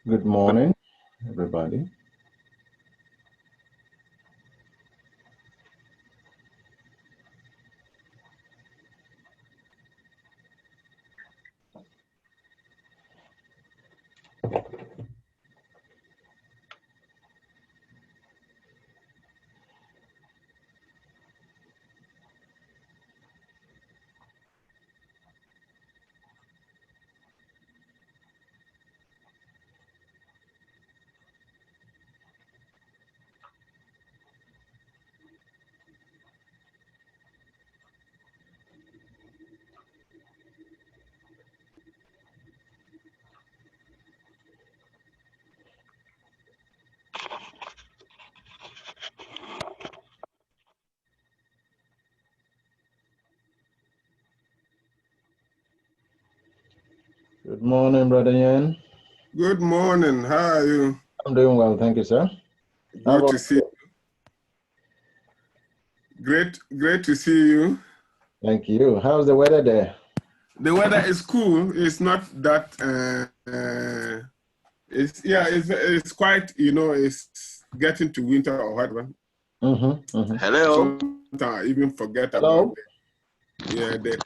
Good morning, everybody. Good morning, Brother Yan. Good morning. How are you? I'm doing well, thank you, sir. How Good about to see you. Great to see you. Thank you. How's the weather there? The weather is cool. It's not that. It's quite. It's getting to winter or whatever. Hello. Sometimes I even forget Hello? about the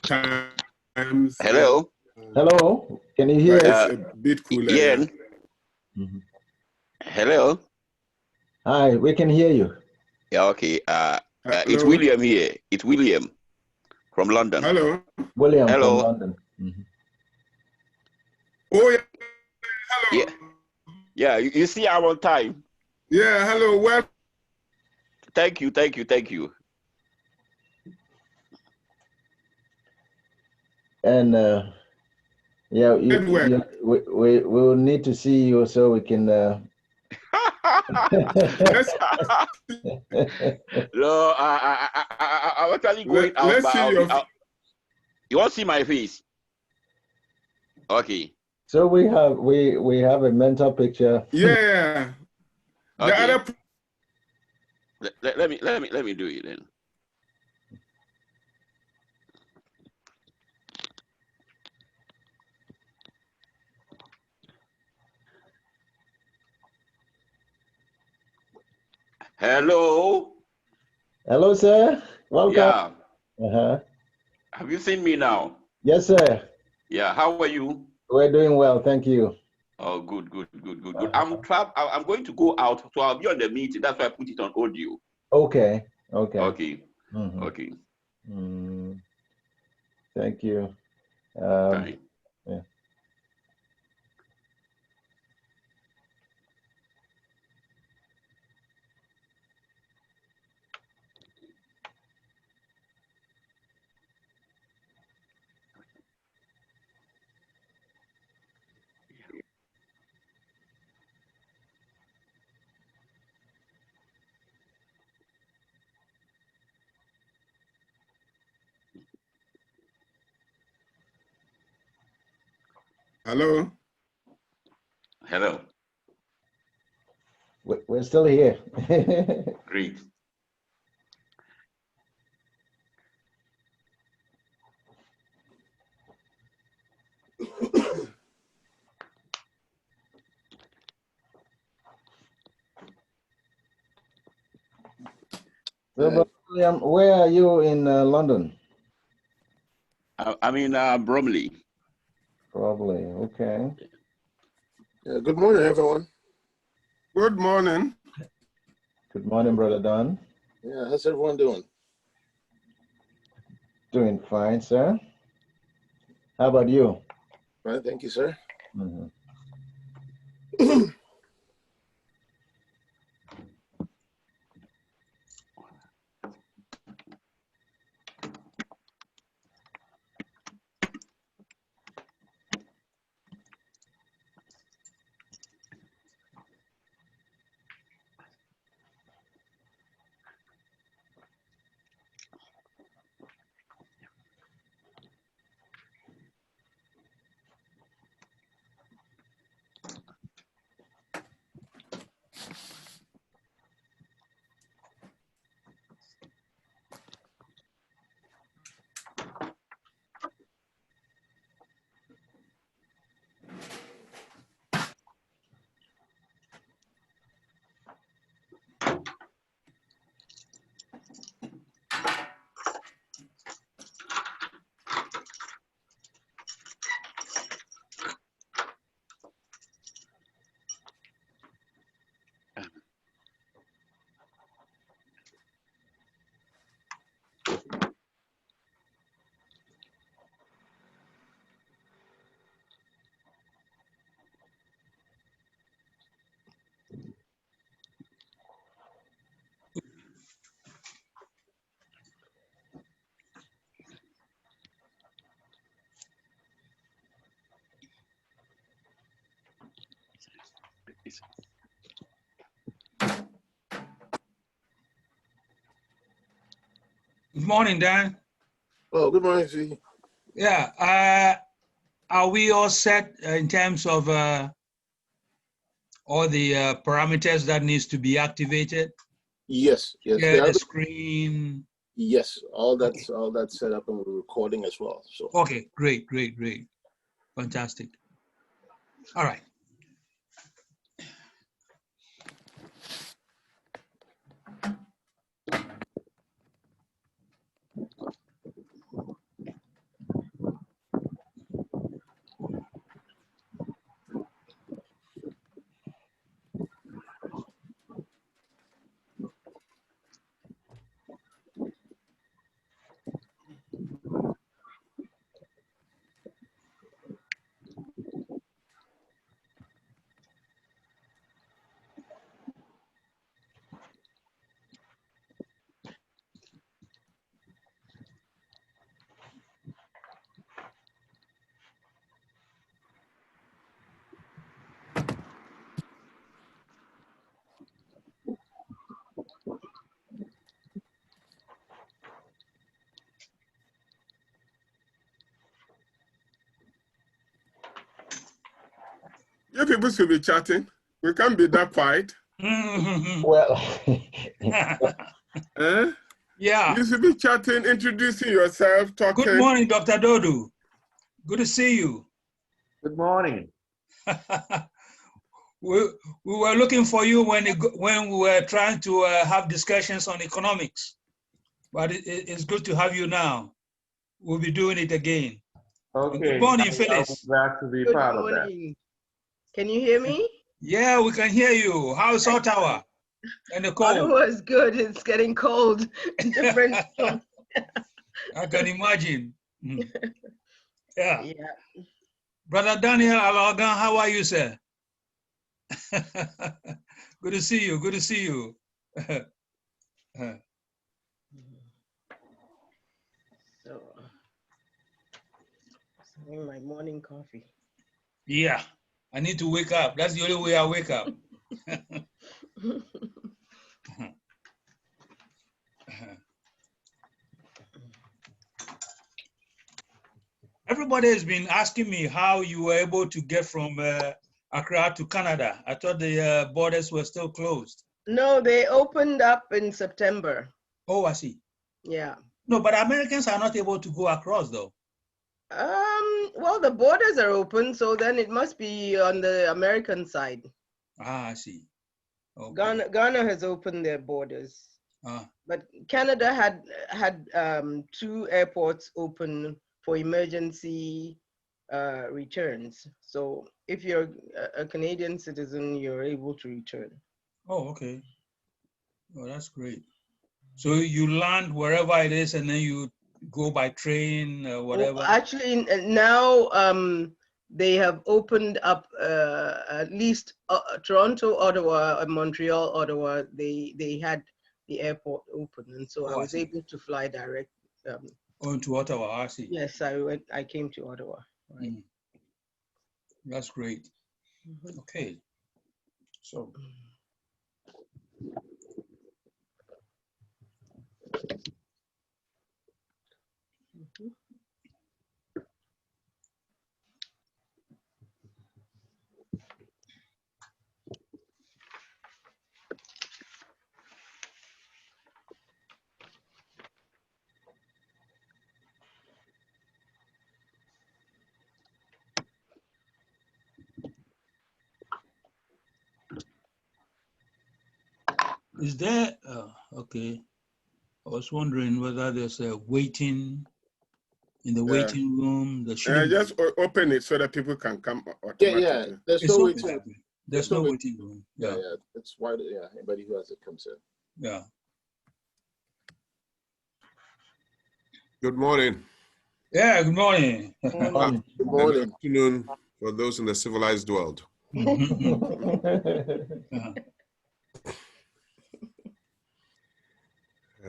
times. Hello. Hello? Can you hear But us? it's a bit cooler. Ian. Hello. Hi, we can hear you. Yeah. Okay. It's Hello. William here. It's William from London. Hello. William from Hello. London. Oh yeah. Hello. Yeah. Yeah. You see, I'm on time. Yeah. Hello. Well. Thank you. Thank you. Thank you. And yeah, we will need to see you so we can. Let's No, I'm actually going out. let's see your. You want to see my face? Okay. So we have a mental picture. Yeah. The Okay. other. Let me do it then. Hello. Hello, sir. Welcome. Yeah. Have you seen me now? Yes, sir. Yeah. How are you? We're doing well, thank you. Oh, good. I'm going to go out, so I'll be on the meeting. That's why I put it on audio. Okay. Okay. Thank you. Fine. Yeah. Hello. Hello. We're still here. Great. So, William, where are you in London? I'm in Bromley. Probably. Okay. Yeah, good morning, everyone. Good morning. Good morning, Brother Don. Yeah, how's everyone doing? Doing fine, sir. How about you? Fine, thank you, sir. please. Good morning, Dan. Oh, good morning, Z. Yeah, are we all set in terms of all the parameters that needs to be activated? Yes, yes, Yeah, the screen. yes. All that's set up, and we're recording as well. So Okay, great, great, great. Fantastic. All right. You people should be chatting. We can't be that quiet. Well, Eh? Yeah. You should be chatting, introducing yourself, talking. Good morning, Dr. Dodu. Good to see you. Good morning. we were looking for you when we were trying to have discussions on economics, but it's good to have you now. We'll be doing it again. Okay. Good morning, I'm Phyllis. glad to be Good part of that. morning. Can you hear me? Yeah, we can hear you. How's Ottawa and the cold? Ottawa's good. It's getting cold. Different. I can imagine. Yeah. Yeah. Brother Daniel Alagan, how are you, sir? Good to see you. Good to see you. So, having my morning coffee. Yeah, I need to wake up. That's the only way I wake up. Everybody has been asking me how you were able to get from Accra to Canada. I thought the borders were still closed. No, they opened up in September. Oh, I see. Yeah. No, but Americans are not able to go across, though. Well, the borders are open, so then it must be on the American side. Ah, I see. Okay. Ghana has opened their borders. But Canada had 2 airports open for emergency returns. So if you're a Canadian citizen, you're able to return. Oh, okay. Oh, that's great. So you land wherever it is, and then you go by train or whatever? Well, actually, now they have opened up at least Toronto, Ottawa, Montreal, Ottawa. They had the airport open, and so I was able to fly direct. To Ottawa, I see. Yes, I came to Ottawa. Right. That's great. Okay. So. Is there, okay. I was wondering whether there's a waiting in the waiting room. Just open it so that people can come automatically. Yeah. There's no waiting room. There's no waiting room. Yeah. It's wide. Yeah. Anybody who has it comes in. Yeah. Good morning. Yeah, good morning. Good morning. Good morning. Good afternoon for those in the civilized world.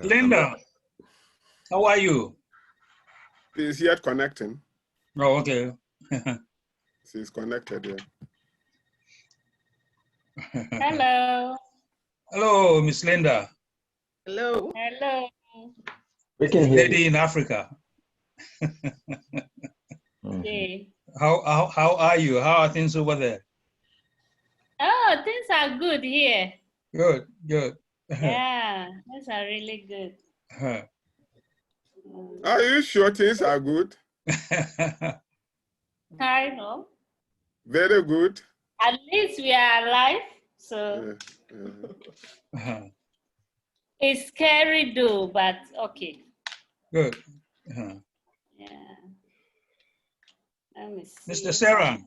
Linda, how are you? She's yet connecting. Oh, okay. She's connected, yeah. Hello. Hello, Miss Linda. Hello. Hello. We can hear Lady you. in Africa. Okay. How are you? How are things over there? Oh, things are good here. Good, good. Yeah, things are really good. Are you sure things are good? Kind of. Very good. At least we are alive. So it's scary though, but okay. Good. Yeah. Let me see. Mr. Sarah.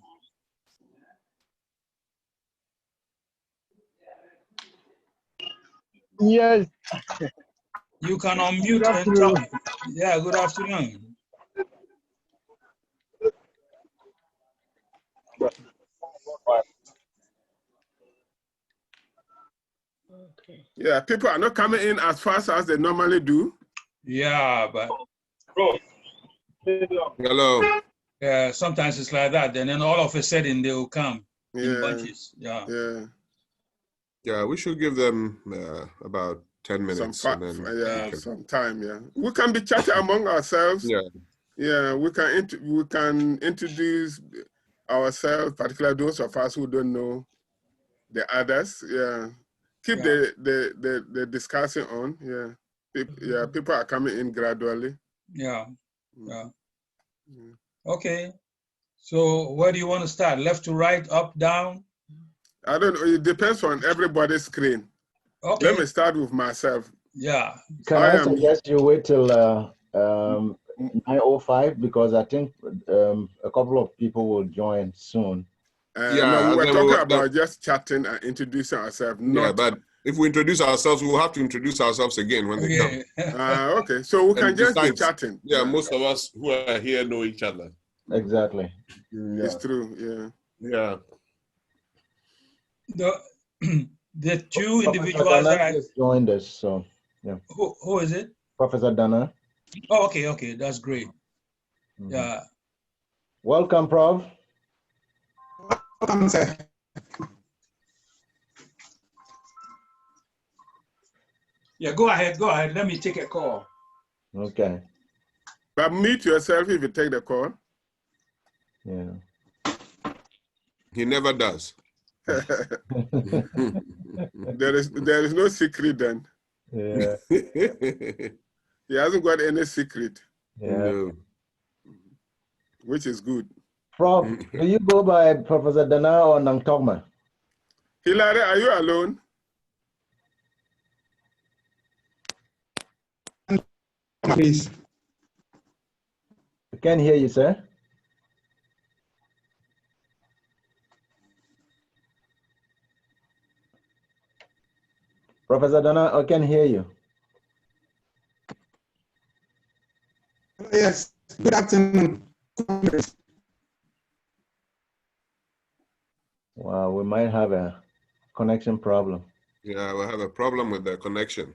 Yes. You can unmute and talk. Yeah, good afternoon. Okay. Yeah, people are not coming in as fast as they normally do. Yeah, but Hello. yeah, sometimes it's like that. And then all of a sudden they will come in Yeah. bunches. Yeah. Yeah. Yeah, we should give them about 10 minutes. Some and then some time. Yeah, we can be chatting among ourselves. Yeah. Yeah, we can introduce ourselves, particularly those of us who don't know the others. Yeah, keep the discussion on. Yeah, people are coming in gradually. Yeah. Yeah. Okay. So where do you want to start? Left to right, up, down? I don't know. It depends on everybody's screen. Okay. Let me start with myself. Yeah. Can I suggest you wait till 9:05 because I think a couple of people will join soon. No, we were talking about just chatting and introducing ourselves. Yeah, but if we introduce ourselves, we'll have to introduce ourselves again when they come. Okay, so we can just be besides, chatting. Yeah, most of us who are here know each other. Exactly. Yeah. It's true, yeah. Yeah. The two Professor individuals Dana that just joined us, so yeah. Who is it? Professor Dana. Oh, okay, that's great. Yeah. Welcome, Prof. Welcome, sir. Yeah, go ahead. Let me take a call. Okay. But mute yourself if you take the call. Yeah. He never does. There is no secret then. Yeah. He hasn't got any secret. Yeah. No. Which is good. Prof, do you go by Professor Dana or Nangtogma? Hilary, are you alone? Please. I can't hear you, sir. Professor Dana, I can hear you. Yes. Good afternoon. Wow, we might have a connection problem. Yeah, we have a problem with the connection.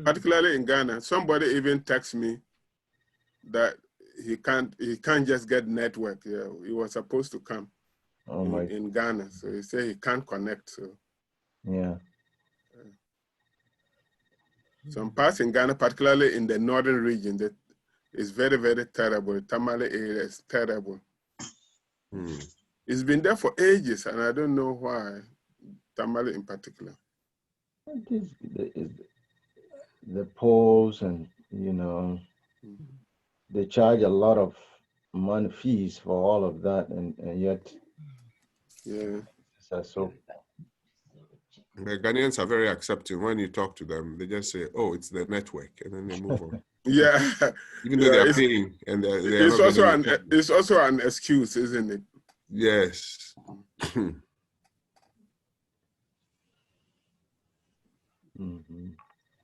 Particularly in Ghana. Somebody even texted me that he can't just get network. Yeah, he was supposed to come in Ghana. So he said he can't connect. So yeah. Some parts in Ghana, particularly in the northern region, that is very, very terrible. Tamale area is terrible. It's been there for ages, and I don't know why. Tamale in particular. The polls, and they charge a lot of money fees for all of that, and yet so The Ghanaians are very accepting. When you talk to them, they just say, "Oh, it's the network," and then they move on. Yeah, even though they are paying, and it's also an excuse, isn't it? Yes.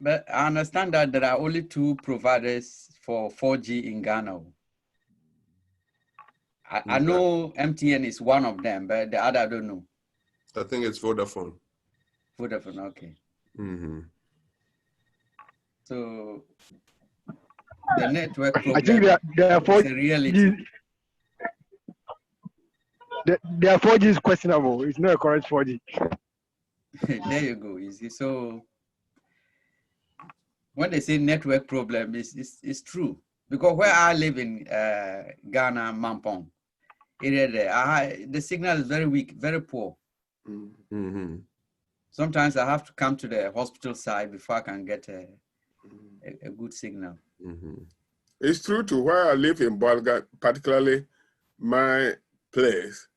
But I understand that there are only 2 providers for 4G in Ghana. I know MTN is one of them, but the other I don't know. I think it's Vodafone. Vodafone, okay. So the network problem, I think there are 4G. is a reality. their 4G is questionable. It's not a correct 4G. There you go. You see, so when they say network problem, it's true. Because where I live in Ghana, Mampong area there, the signal is very weak, very poor. Mm-hmm. Sometimes I have to come to the hospital side before I can get a good signal. Mm-hmm. It's true to where I live in Bolga, particularly my place.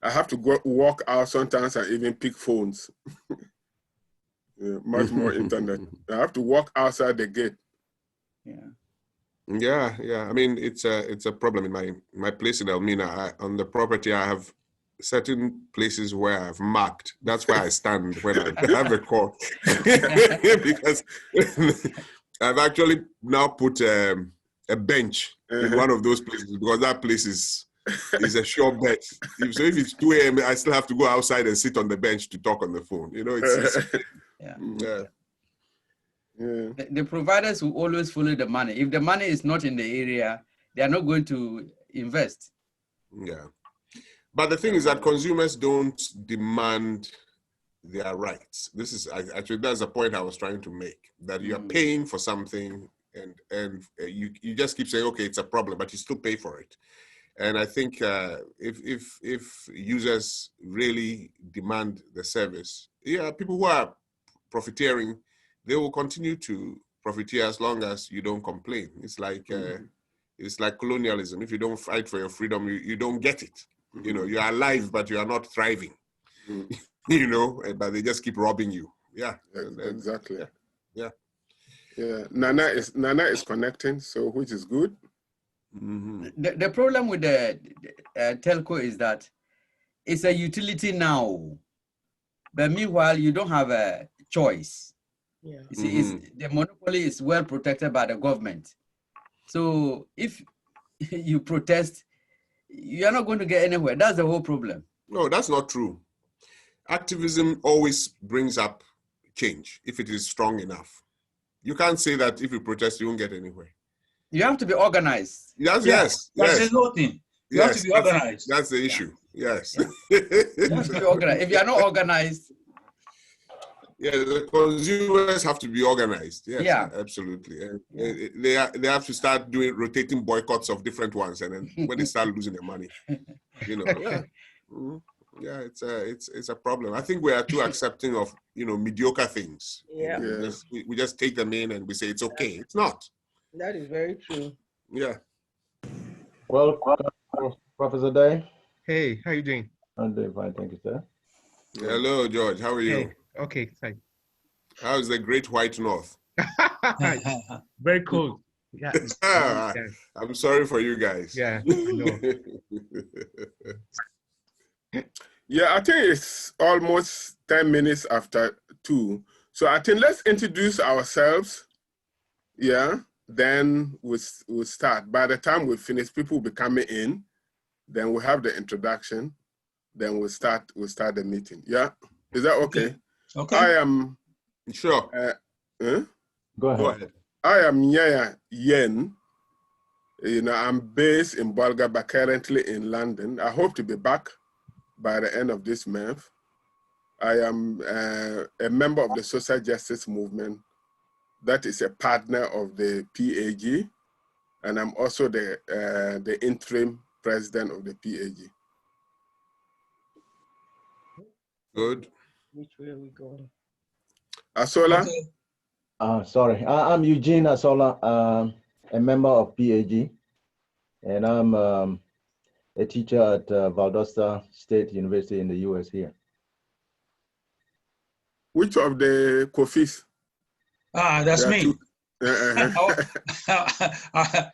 I have to go walk out sometimes and even pick phones. Yeah, much more internet. I have to walk outside the gate. Yeah. I mean, it's a problem in my place in Elmina. On the property, I have certain places where I've marked. That's where I stand when I have a call. Because I've actually now put a bench in one of those places because that place is a sure bet. If it's 2 a.m., I still have to go outside and sit on the bench to talk on the phone. You know, it's The providers will always follow the money. If the money is not in the area, they are not going to invest. Yeah. But the thing is that consumers don't demand their rights. This is actually, that's the point I was trying to make, that you are paying for something and you just keep saying, okay, it's a problem, but you still pay for it. And I think if users really demand the service, people who are profiteering, they will continue to profiteer as long as you don't complain. It's like colonialism. If you don't fight for your freedom, you don't get it. You know, you are alive, but you are not thriving. You know, but they just keep robbing you. Yeah, exactly. Yeah. Nana is connecting, so which is good. The problem with the telco is that it's a utility now, but meanwhile you don't have a choice. You see, the monopoly is well protected by the government. So if you protest, you're not going to get anywhere. That's the whole problem. No, that's not true. Activism always brings up change if it is strong enough. You can't say that if you protest, you won't get anywhere. You have to be organized. Yes. That's the whole thing. You have to be organized. That's the issue. Yes. You have to be organized. If you are not organized, the consumers have to be organized. Yes, yeah, absolutely. And they have to start doing rotating boycotts of different ones, and then when they start losing their money, you know, it's a problem. I think we are too accepting of mediocre things. We just take them in and we say it's okay. It's not. That is very true. Yeah. Well, Professor Day. Hey, how are you doing? I'm doing fine, thank you, sir. Hello, George. How are you? Hey. Okay, fine. How's the Great White North? Very cold. Yeah. I'm sorry for you guys. Yeah, I know. Yeah, I think it's almost 10 minutes after 2. So I think let's introduce ourselves. Yeah, then we'll start. By the time we finish, people will be coming in. Then we'll have the introduction. Then we'll start the meeting. Yeah, is that okay? Okay. I am sure. Go ahead. I am Nyaya Yen. I'm based in Bolga, but currently in London. I hope to be back by the end of this month. I am a member of the social justice movement that is a partner of the PAG, and I'm also the interim president of the PAG. Good. Which way are we going? Asola? Sorry, I'm Eugene Asola, a member of PAG, and I'm a teacher at Valdosta State University in the US here. Which of the Kofis? That's me.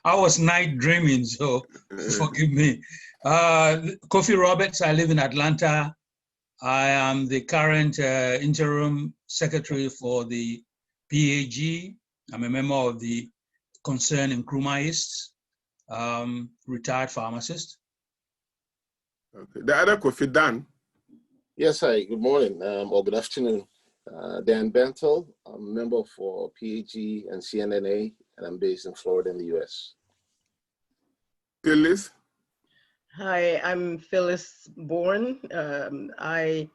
I was night dreaming, so forgive me. Kofi Roberts, I live in Atlanta. I am the current interim secretary for the PAG. I'm a member of the Concern Nkrumahist, retired pharmacist. Okay. The other Kofi, Dan. Yes, hi, good morning or good afternoon. Dan Bentel, I'm a member for PAG and CNNA, and I'm based in Florida in the US. Phyllis? Hi, I'm Phyllis Bourne. I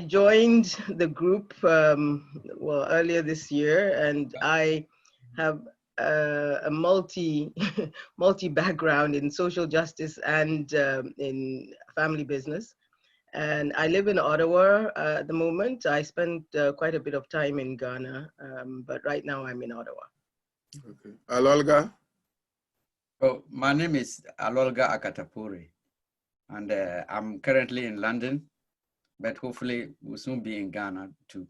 joined the group well earlier this year, and I have a multi background in social justice and in family business. And I live in Ottawa at the moment. I spent quite a bit of time in Ghana, but right now I'm in Ottawa. Okay. Alolga? Oh, my name is Alolga Akatapuri, and I'm currently in London, but hopefully we'll soon be in Ghana too.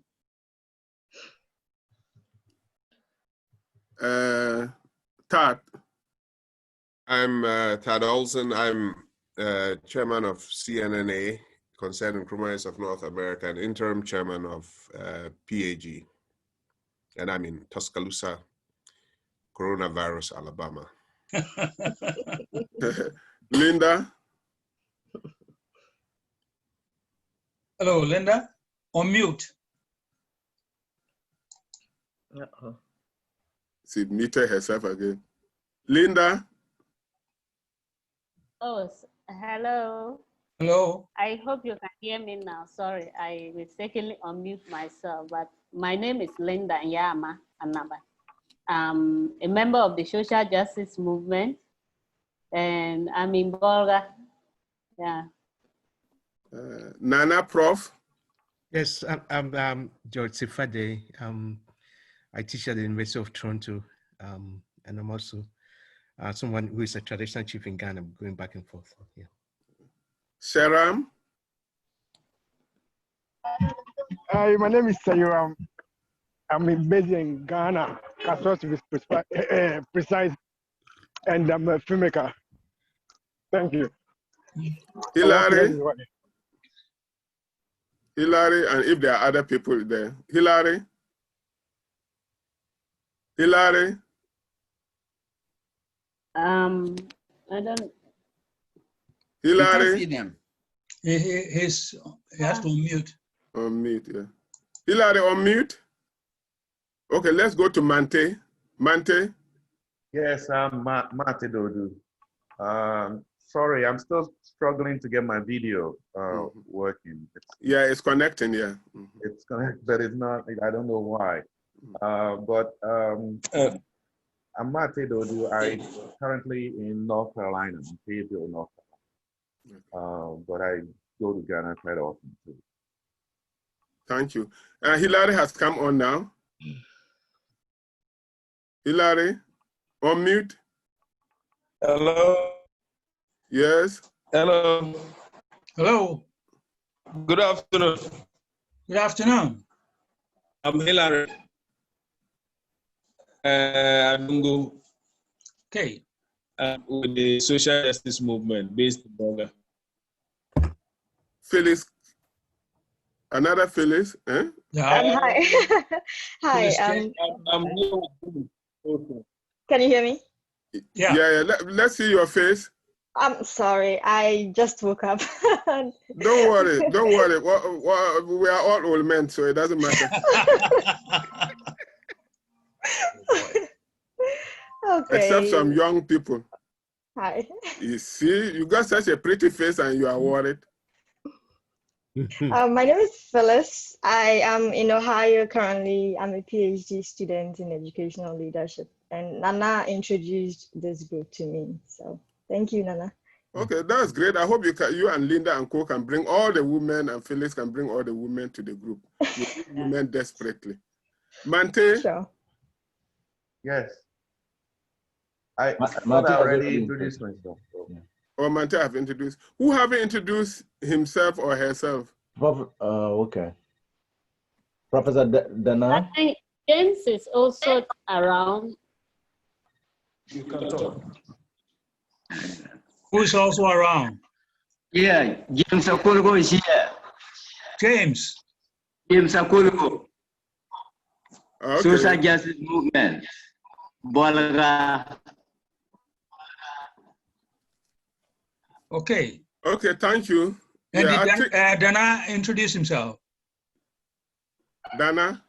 Tad? I'm Tad Olsen. I'm chairman of CNNA, Concerned Nkrumahs of North America, and interim chairman of PAG. And I'm in Tuscaloosa, Coronavirus, Alabama. Linda? Hello, Linda. On mute. Uh-oh. She muted herself again. Linda? Oh, hello. Hello. I hope you can hear me now. Sorry, I mistakenly unmute myself, but my name is Linda Nyama Anaba. I'm a member of the social justice movement, and I'm in Bolga. Yeah. Nana, Prof? Yes, I'm George Sifade. I teach at the University of Toronto, and I'm also someone who is a traditional chief in Ghana, going back and forth. Yeah. Sharam? Hi, my name is Sayuram. I'm based in Ghana, Kassos to be precise, and I'm a filmmaker. Thank you. Hilary? Hilary, and if there are other people there. Hilary? Hilary? I don't. Hilary? You can't see them. He has to unmute. Unmute, yeah. Hilary, unmute. Okay, let's go to Mante. Mante? Yes, I'm Mate Dodu. Sorry, I'm still struggling to get my video working. It's connecting, yeah. It's connected, but it's not, I don't know why. I'm Mate Dodu. I'm currently in North Carolina, in Fayetteville, North Carolina. But I go to Ghana quite often too. Thank you. Hilary has come on now. Hilary, unmute. Hello. Yes. Hello. Hello. Good afternoon. Good afternoon. I'm Hilary. Adungo. Okay. With the social justice movement based in Bolga. Phyllis. Another Phyllis. Eh? Hi. Hi. I'm here with you. Can you hear me? Yeah. Let's see your face. I'm sorry. I just woke up. Don't worry. Don't worry. We are all old men, so it doesn't matter. Okay. Except some young people. Hi. You see, you got such a pretty face and you are worried. My name is Phyllis. I am in Ohio currently. I'm a PhD student in educational leadership. And Nana introduced this group to me. So thank you, Nana. Okay, that's great. I hope you and Linda and Co can bring all the women, and Phyllis can bring all the women to the group. We need women desperately. Mante? Sure. Yes. I already introduced myself. So. Yeah. Or Mante have introduced. Who haven't introduced himself or herself? Okay. Professor Dana? I think James is also around. You can talk. Who is also around? Yeah, James Akulugo is here. James. James Akulugo. Okay. Social justice movement. Bolga. Okay. Okay, thank you. And did Dana introduce himself? Dana?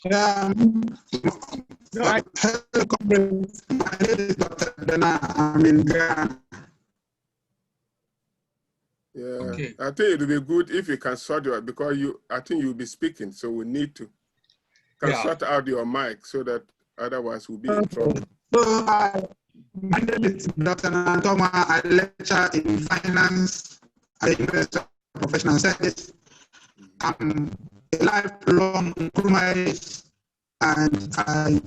My name is Dr. Dana. I'm in Ghana. Yeah, Okay. I think it would be good if you can sort out, because I think you'll be speaking, so we need to sort out your mic so that otherwise we'll be in trouble. So, my name is Dr. Nantoma. I lecture in finance at the University of Professional Studies. I'm a lifelong Nkrumahist, and I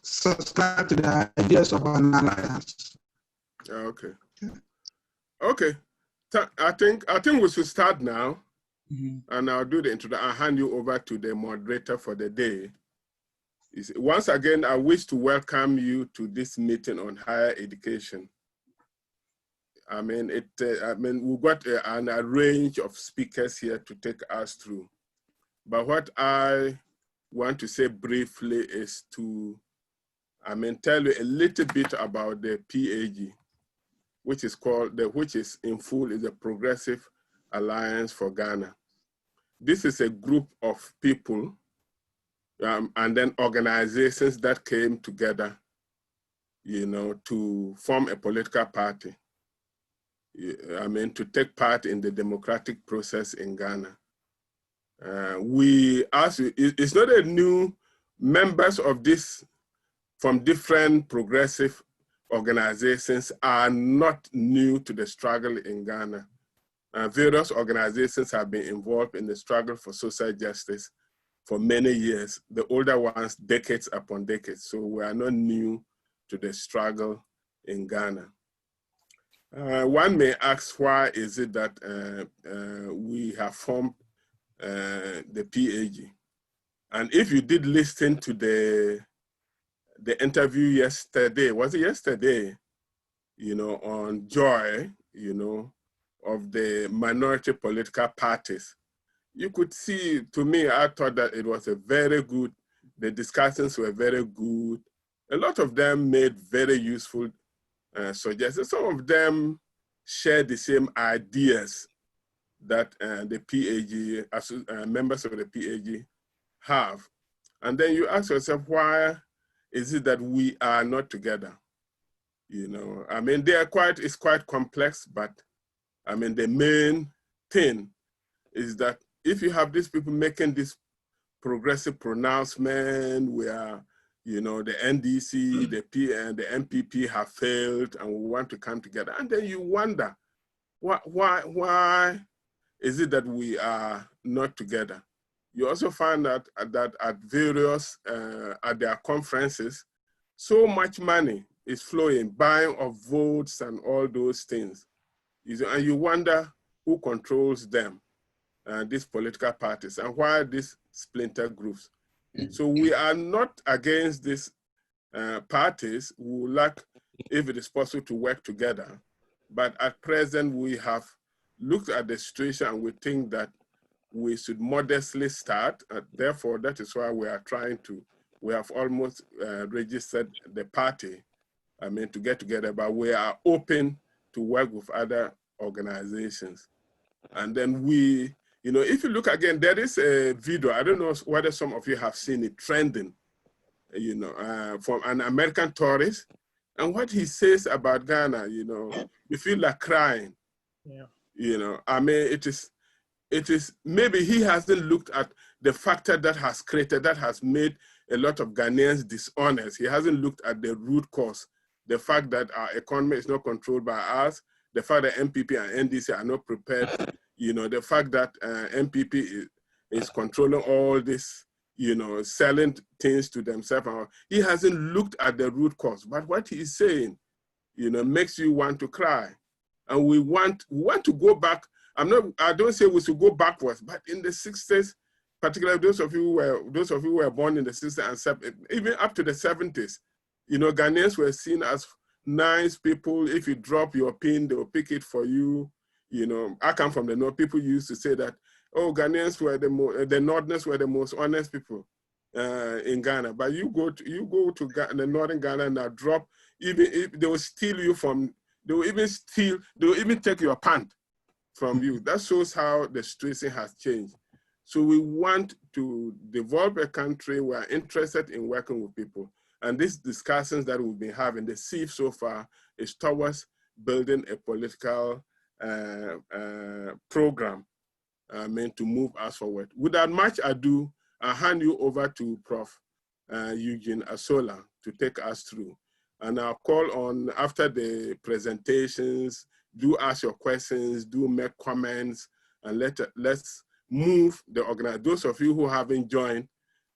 subscribe to the ideas of an alliance. Okay. Okay. I think we should start now, and I'll do the introduction. I'll hand you over to the moderator for the day. Once again, I wish to welcome you to this meeting on higher education. I mean, we've got a range of speakers here to take us through. But what I want to say briefly is to, tell you a little bit about the PAG, which is in full is the Progressive Alliance for Ghana. This is a group of people and then organizations that came together, to form a political party. To take part in the democratic process in Ghana. It's not a new members of this from different progressive organizations are not new to the struggle in Ghana. Various organizations have been involved in the struggle for social justice for many years, the older ones decades upon decades. So we are not new to the struggle in Ghana. One may ask, why is it that we have formed the PAG? And if you did listen to the interview yesterday, was it yesterday, on joy, of the minority political parties, you could see, to me, I thought that it was the discussions were very good. A lot of them made very useful suggestions. Some of them share the same ideas that the PAG, members of the PAG have. And then you ask yourself, why is it that we are not together? It's quite complex, but the main thing is that if you have these people making this progressive pronouncement where, the NDC, the PN, the MPP have failed and we want to come together, and then you wonder, why is it that we are not together? You also find that at various, at their conferences, so much money is flowing, buying of votes and all those things. And you wonder who controls them, these political parties, and why these splinter groups. So we are not against these parties. We would like, if it is possible, to work together. But at present, we have looked at the situation and we think that we should modestly start. Therefore, that is why we are we have almost registered the party, to get together, but we are open to work with other organizations. And then if you look again, there is a video, I don't know whether some of you have seen it trending, from an American tourist. And what he says about Ghana, you feel like crying. Yeah. It is maybe he hasn't looked at the factor that has made a lot of Ghanaians dishonest. He hasn't looked at the root cause, the fact that our economy is not controlled by us, the fact that MPP and NDC are not prepared, the fact that MPP is controlling all this, selling things to themselves. He hasn't looked at the root cause, but what he's saying, makes you want to cry. And we want to go back. I don't say we should go backwards, but in the 60s, particularly those of you who were born in the 60s and even up to the 70s, Ghanaians were seen as nice people. If you drop your pin, they will pick it for you. I come from the North. People used to say that, oh, Ghanaians were the Northerners were the most honest people in Ghana. But you go to the Northern Ghana and now drop, even if they will steal you from, they will even take your pant from you. That shows how the situation has changed. So we want to develop a country. We are interested in working with people. And these discussions that we've been having, the SIF so far, is towards building a political program meant to move us forward. Without much ado, I'll hand you over to Prof. Eugene Asola to take us through. And I'll call on, after the presentations, do ask your questions, do make comments, and let's move the organization. Those of you who haven't joined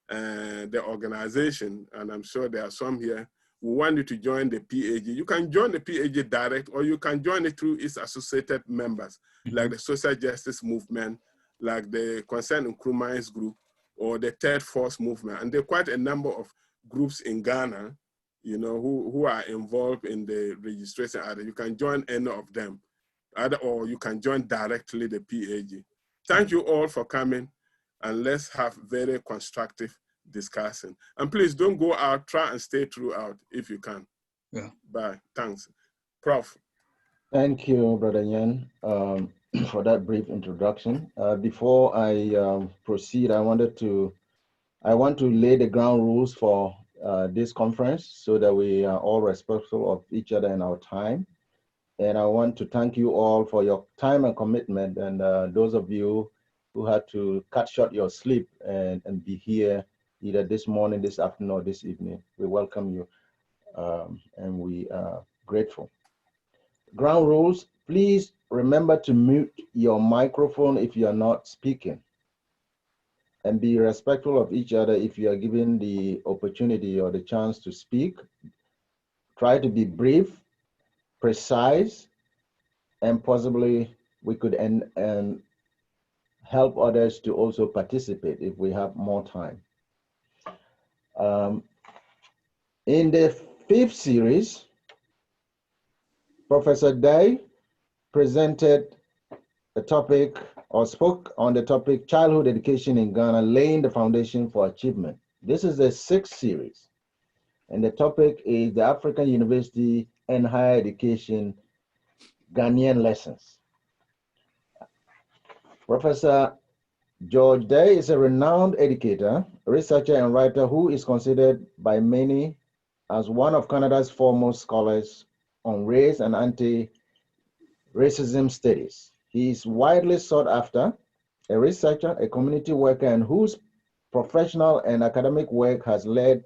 the organization, and I'm sure there are some here, we want you to join the PAG. You can join the PAG direct, or you can join it through its associated members, like the Social Justice Movement, like the Concerned Nkrumah's group, or the Third Force Movement. And there are quite a number of groups in Ghana, you know, who are involved in the registration. Either you can join any of them, or you can join directly the PAG. Thank you all for coming, and let's have very constructive discussion. And please don't go out, try and stay throughout if you can. Yeah. Bye, thanks. Prof. Thank you, Brother Yan, for that brief introduction. Before I proceed, I want to lay the ground rules for this conference so that we are all respectful of each other and our time. And I want to thank you all for your time and commitment, and those of you who had to cut short your sleep and be here either this morning, this afternoon, or this evening. We welcome you, and we are grateful. Ground rules, please remember to mute your microphone if you are not speaking, and be respectful of each other if you are given the opportunity or the chance to speak. Try to be brief, precise, and possibly we could help others to also participate if we have more time. In the 5th series, Professor Day presented a topic, or spoke on the topic, childhood education in Ghana, laying the foundation for achievement. This is the 6th series, and the topic is the African University and Higher Education Ghanaian Lessons. Professor George Day is a renowned educator, researcher, and writer who is considered by many as one of Canada's foremost scholars on race and anti-racism studies. He is widely sought after, a researcher, a community worker, and whose professional and academic work has led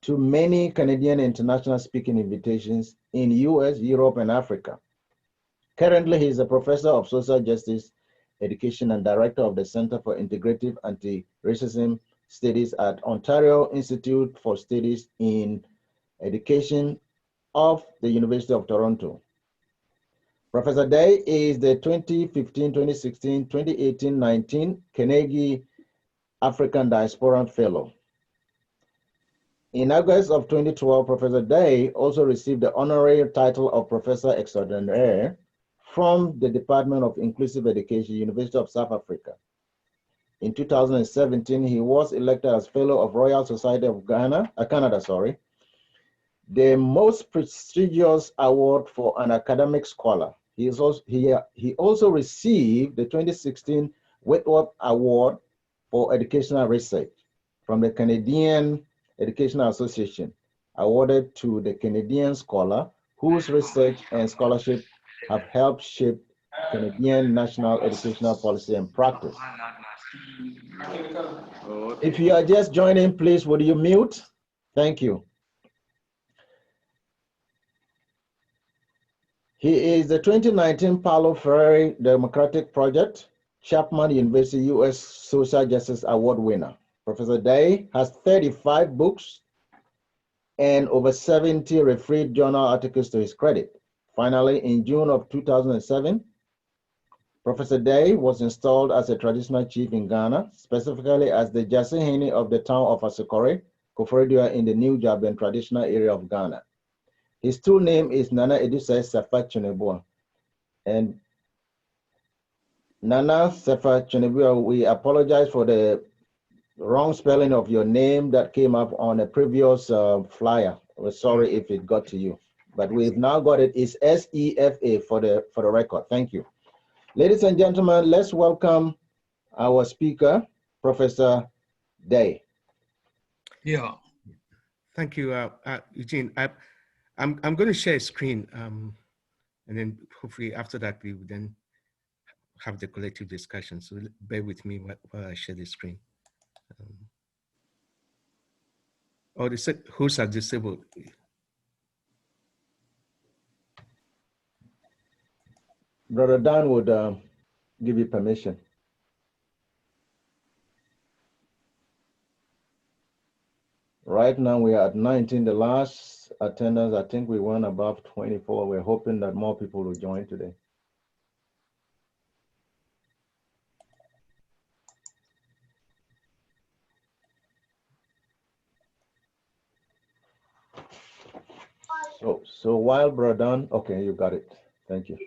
to many Canadian international speaking invitations in US, Europe, and Africa. Currently, he is a professor of social justice education and director of the Center for Integrative Anti-Racism Studies at Ontario Institute for Studies in Education of the University of Toronto. Professor Day is the 2015, 2016, 2018, 19 Carnegie African Diaspora Fellow. In August of 2012, Professor Day also received the honorary title of Professor Extraordinaire from the Department of Inclusive Education, University of South Africa. In 2017, he was elected as Fellow of Royal Society of Canada, the most prestigious award for an academic scholar. He also received the 2016 Whitworth Award for Educational Research from the Canadian Educational Association, awarded to the Canadian scholar whose research and scholarship have helped shape Canadian national educational policy and practice. If you are just joining, please, would you mute? Thank you. He is the 2019 Paulo Freire Democratic Project Chapman University U.S. Social Justice Award winner. Professor Day has 35 books and over 70 refereed journal articles to his credit. Finally, in June of 2007, Professor Day was installed as a traditional chief in Ghana, specifically as the Jasihini of the town of Asokore, Koforidua in the New Jaben traditional area of Ghana. His true name is Nana Edusei Safa Chonebua. And Nana Safa Chonebua, we apologize for the wrong spelling of your name that came up on a previous flyer. We're sorry if it got to you, but we've now got it. It's S-E-F-A for the record. Thank you. Ladies and gentlemen, let's welcome our speaker, Professor Day. Yeah. Thank you, Eugene. I'm going to share a screen, and then hopefully after that we will then have the collective discussion. So bear with me while I share the screen. Oh, they said hosts are disabled. Brother Dan would give you permission. Right now we are at 19. The last attendance, I think we went above 24. We're hoping that more people will join today. So while Brother Dan, okay, you got it. Thank you.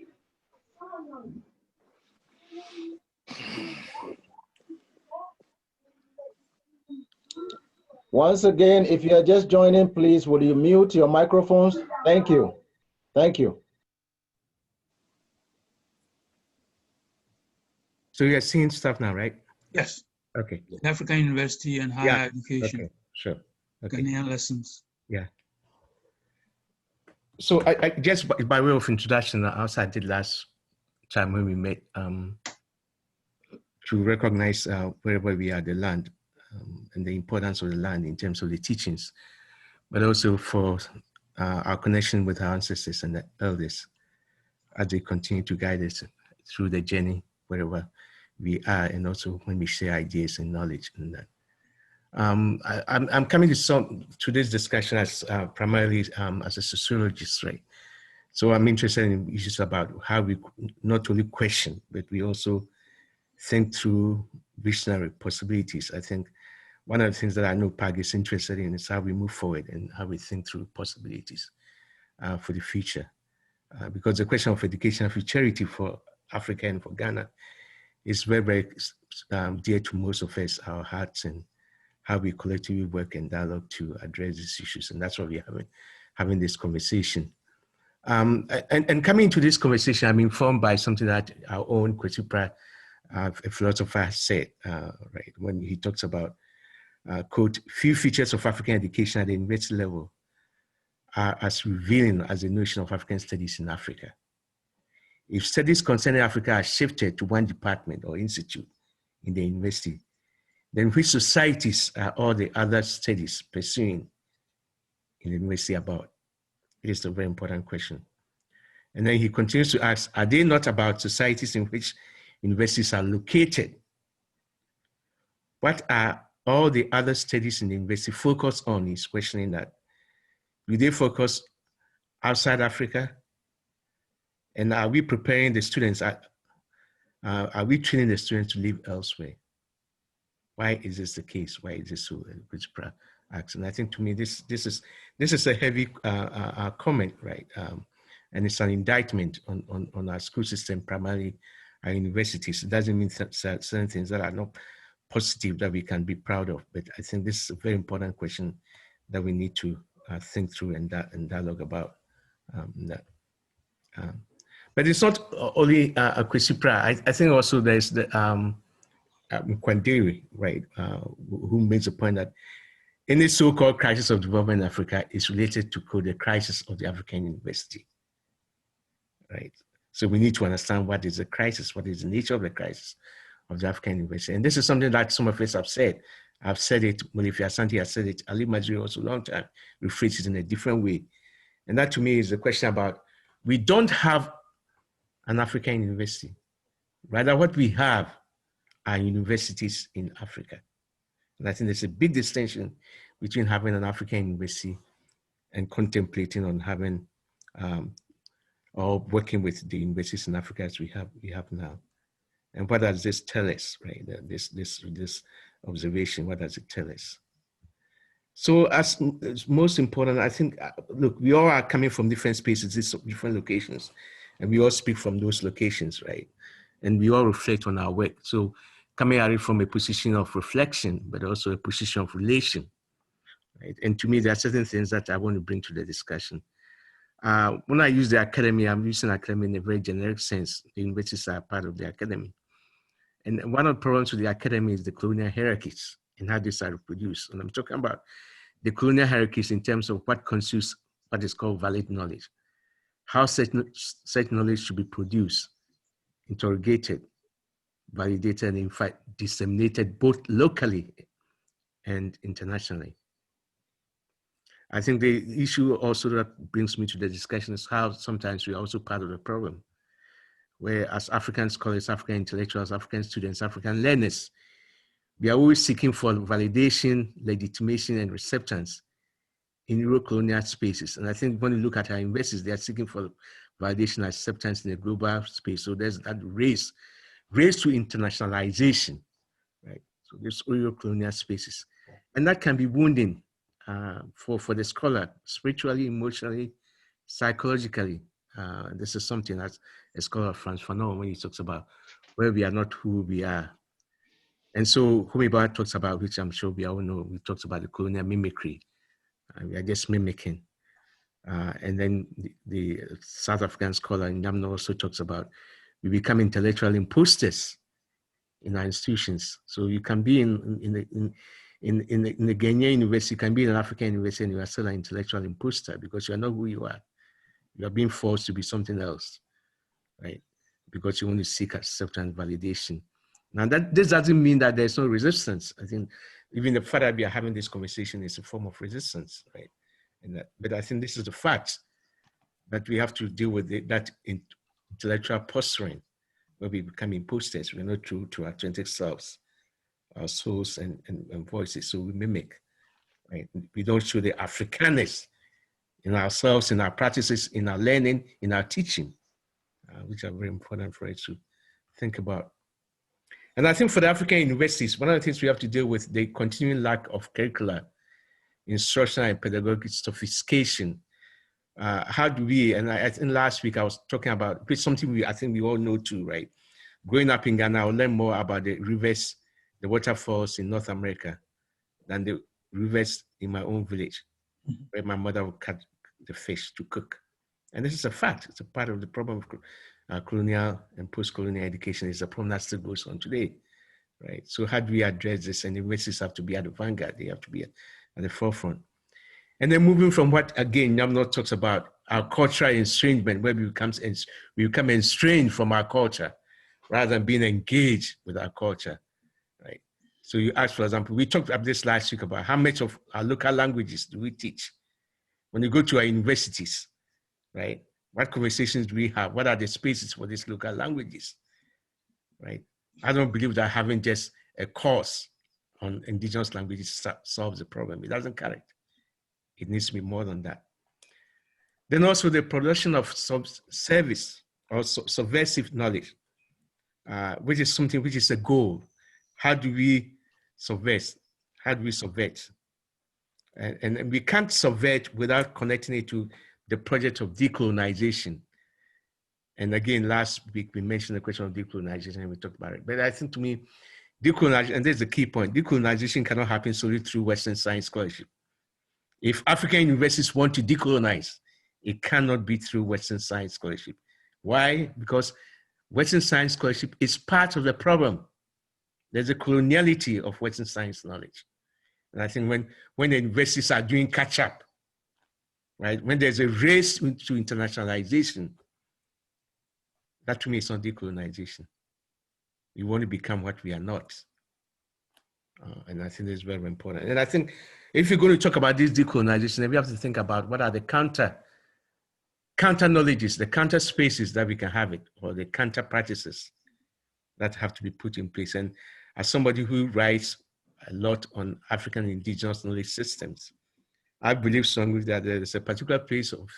Once again, if you are just joining, please, will you mute your microphones? Thank you. Thank you. So you're seeing stuff now, right? Yes. Okay. African University and Higher Education. Okay, sure. Okay. Ghanaian lessons. Yeah. So I guess by way of introduction, as I did last time when we met, to recognize wherever we are, the land, and the importance of the land in terms of the teachings, but also for our connection with our ancestors and the elders as they continue to guide us through the journey wherever we are, and also when we share ideas and knowledge and that. I'm coming to this discussion as primarily as a sociologist, right? So I'm interested in issues about how we not only question, but we also think through visionary possibilities. I think one of the things that I know PAG is interested in is how we move forward and how we think through possibilities for the future. Because the question of educational futurity for Africa and for Ghana is very, very dear to most of us, our hearts, and how we collectively work and dialogue to address these issues. And that's why we're having this conversation. And coming into this conversation, I'm informed by something that our own Kwesi Pra, a philosopher, said, right, when he talks about, quote, few features of African education at the university level are as revealing as the notion of African studies in Africa. If studies concerning Africa are shifted to one department or institute in the university, then which societies are all the other studies pursuing in the university about? It is a very important question. And then he continues to ask, are they not about societies in which universities are located? What are all the other studies in the university focus on? He's questioning that. Do they focus outside Africa? And are we preparing the students, are we training the students to live elsewhere? Why is this the case? Why is this so? Which asks, and I think to me this is a heavy comment, right? And it's an indictment on our school system, primarily our universities. It doesn't mean certain things that are not positive that we can be proud of, but I think this is a very important question that we need to think through and dialogue about that. But it's not only Kwesi Pra. I think also there's the Kwandiri, right, who makes the point that any so-called crisis of development in Africa is related to the crisis of the African university, right? So we need to understand what is the crisis, what is the nature of the crisis of the African university. And this is something that some of us have said. I've said it, Molifi Asante has said it, Ali Majiri also a long time rephrased it in a different way. And that to me is the question about, we don't have an African university. Rather, what we have are universities in Africa. And I think there's a big distinction between having an African university and contemplating on having or working with the universities in Africa as we have now. And what does this tell us, right? This observation, what does it tell us? So as most important, I think, look, we all are coming from different spaces, different locations, and we all speak from those locations, right? And we all reflect on our work. So coming at it from a position of reflection, but also a position of relation, right? And to me, there are certain things that I want to bring to the discussion. When I use the academy, I'm using academy in a very generic sense. The universities are part of the academy. And one of the problems with the academy is the colonial hierarchies and how these are reproduced. And I'm talking about the colonial hierarchies in terms of what constitutes what is called valid knowledge, how such knowledge should be produced, interrogated, validated, and in fact, disseminated both locally and internationally. I think the issue also that brings me to the discussion is how sometimes we're also part of the problem, where as African scholars, African intellectuals, African students, African learners, we are always seeking for validation, legitimation, and acceptance in Euro-colonial spaces. And I think when you look at our universities, they are seeking for validation and acceptance in the global space. So there's that race to internationalization, right? So there's Euro-colonial spaces. And that can be wounding for the scholar, spiritually, emotionally, psychologically. This is something that a scholar, Frantz Fanon, when he talks about where we are not who we are. And so Homi talks about, which I'm sure we all know, he talks about the colonial mimicry. We are just mimicking. And then the South African scholar Nyamno also talks about we become intellectual imposters in our institutions. So you can be in the Ghanaian university, you can be in an African university, and you are still an intellectual imposter because you are not who you are. You are being forced to be something else, right? Because you want to seek acceptance and validation. Now this doesn't mean that there's no resistance. I think even the fact that we are having this conversation is a form of resistance, right? But I think this is the fact that we have to deal with that intellectual posturing where we become imposters. We're not true to our authentic selves, our souls and voices. So we mimic, right? We don't show the Africanness in ourselves, in our practices, in our learning, in our teaching, which are very important for us to think about. And I think for the African universities, one of the things we have to deal with the continuing lack of curricular, instructional and pedagogic sophistication. How do we, and I think last week I was talking about, it's something I think we all know too, right? Growing up in Ghana, I learned more about the rivers, the waterfalls in North America than the rivers in my own village, where my mother would cut the fish to cook. And this is a fact. It's a part of the problem of colonial and post-colonial education. Is a problem that still goes on today, right? So how do we address this? And the universities have to be at the vanguard. They have to be at the forefront. And then moving from what, again, Nyamno talks about, our cultural estrangement, where we become estranged from our culture rather than being engaged with our culture, right? So you ask, for example, we talked about this last week about how much of our local languages do we teach? When you go to our universities, right? What conversations do we have? What are the spaces for these local languages, right? I don't believe that having just a course on indigenous languages solves the problem. It doesn't correct. It needs to be more than that. Then also the production of service or subversive knowledge, which is something which is a goal. How do we subvert? How do we subvert? And we can't subvert without connecting it to the project of decolonization. And again, last week we mentioned the question of decolonization and we talked about it. But I think to me, decolonization, and there's the key point, decolonization cannot happen solely through Western science scholarship. If African universities want to decolonize, it cannot be through Western science scholarship. Why? Because Western science scholarship is part of the problem. There's a coloniality of Western science knowledge. And I think when the universities are doing catch up, right? When there's a race to internationalization, that to me is not decolonization. We want to become what we are not. And I think this is very important. And I think if you're going to talk about this decolonization, then we have to think about what are the counter knowledges, the counter spaces that we can have it, or the counter practices that have to be put in place. And as somebody who writes a lot on African indigenous knowledge systems, I believe strongly that there is a particular place of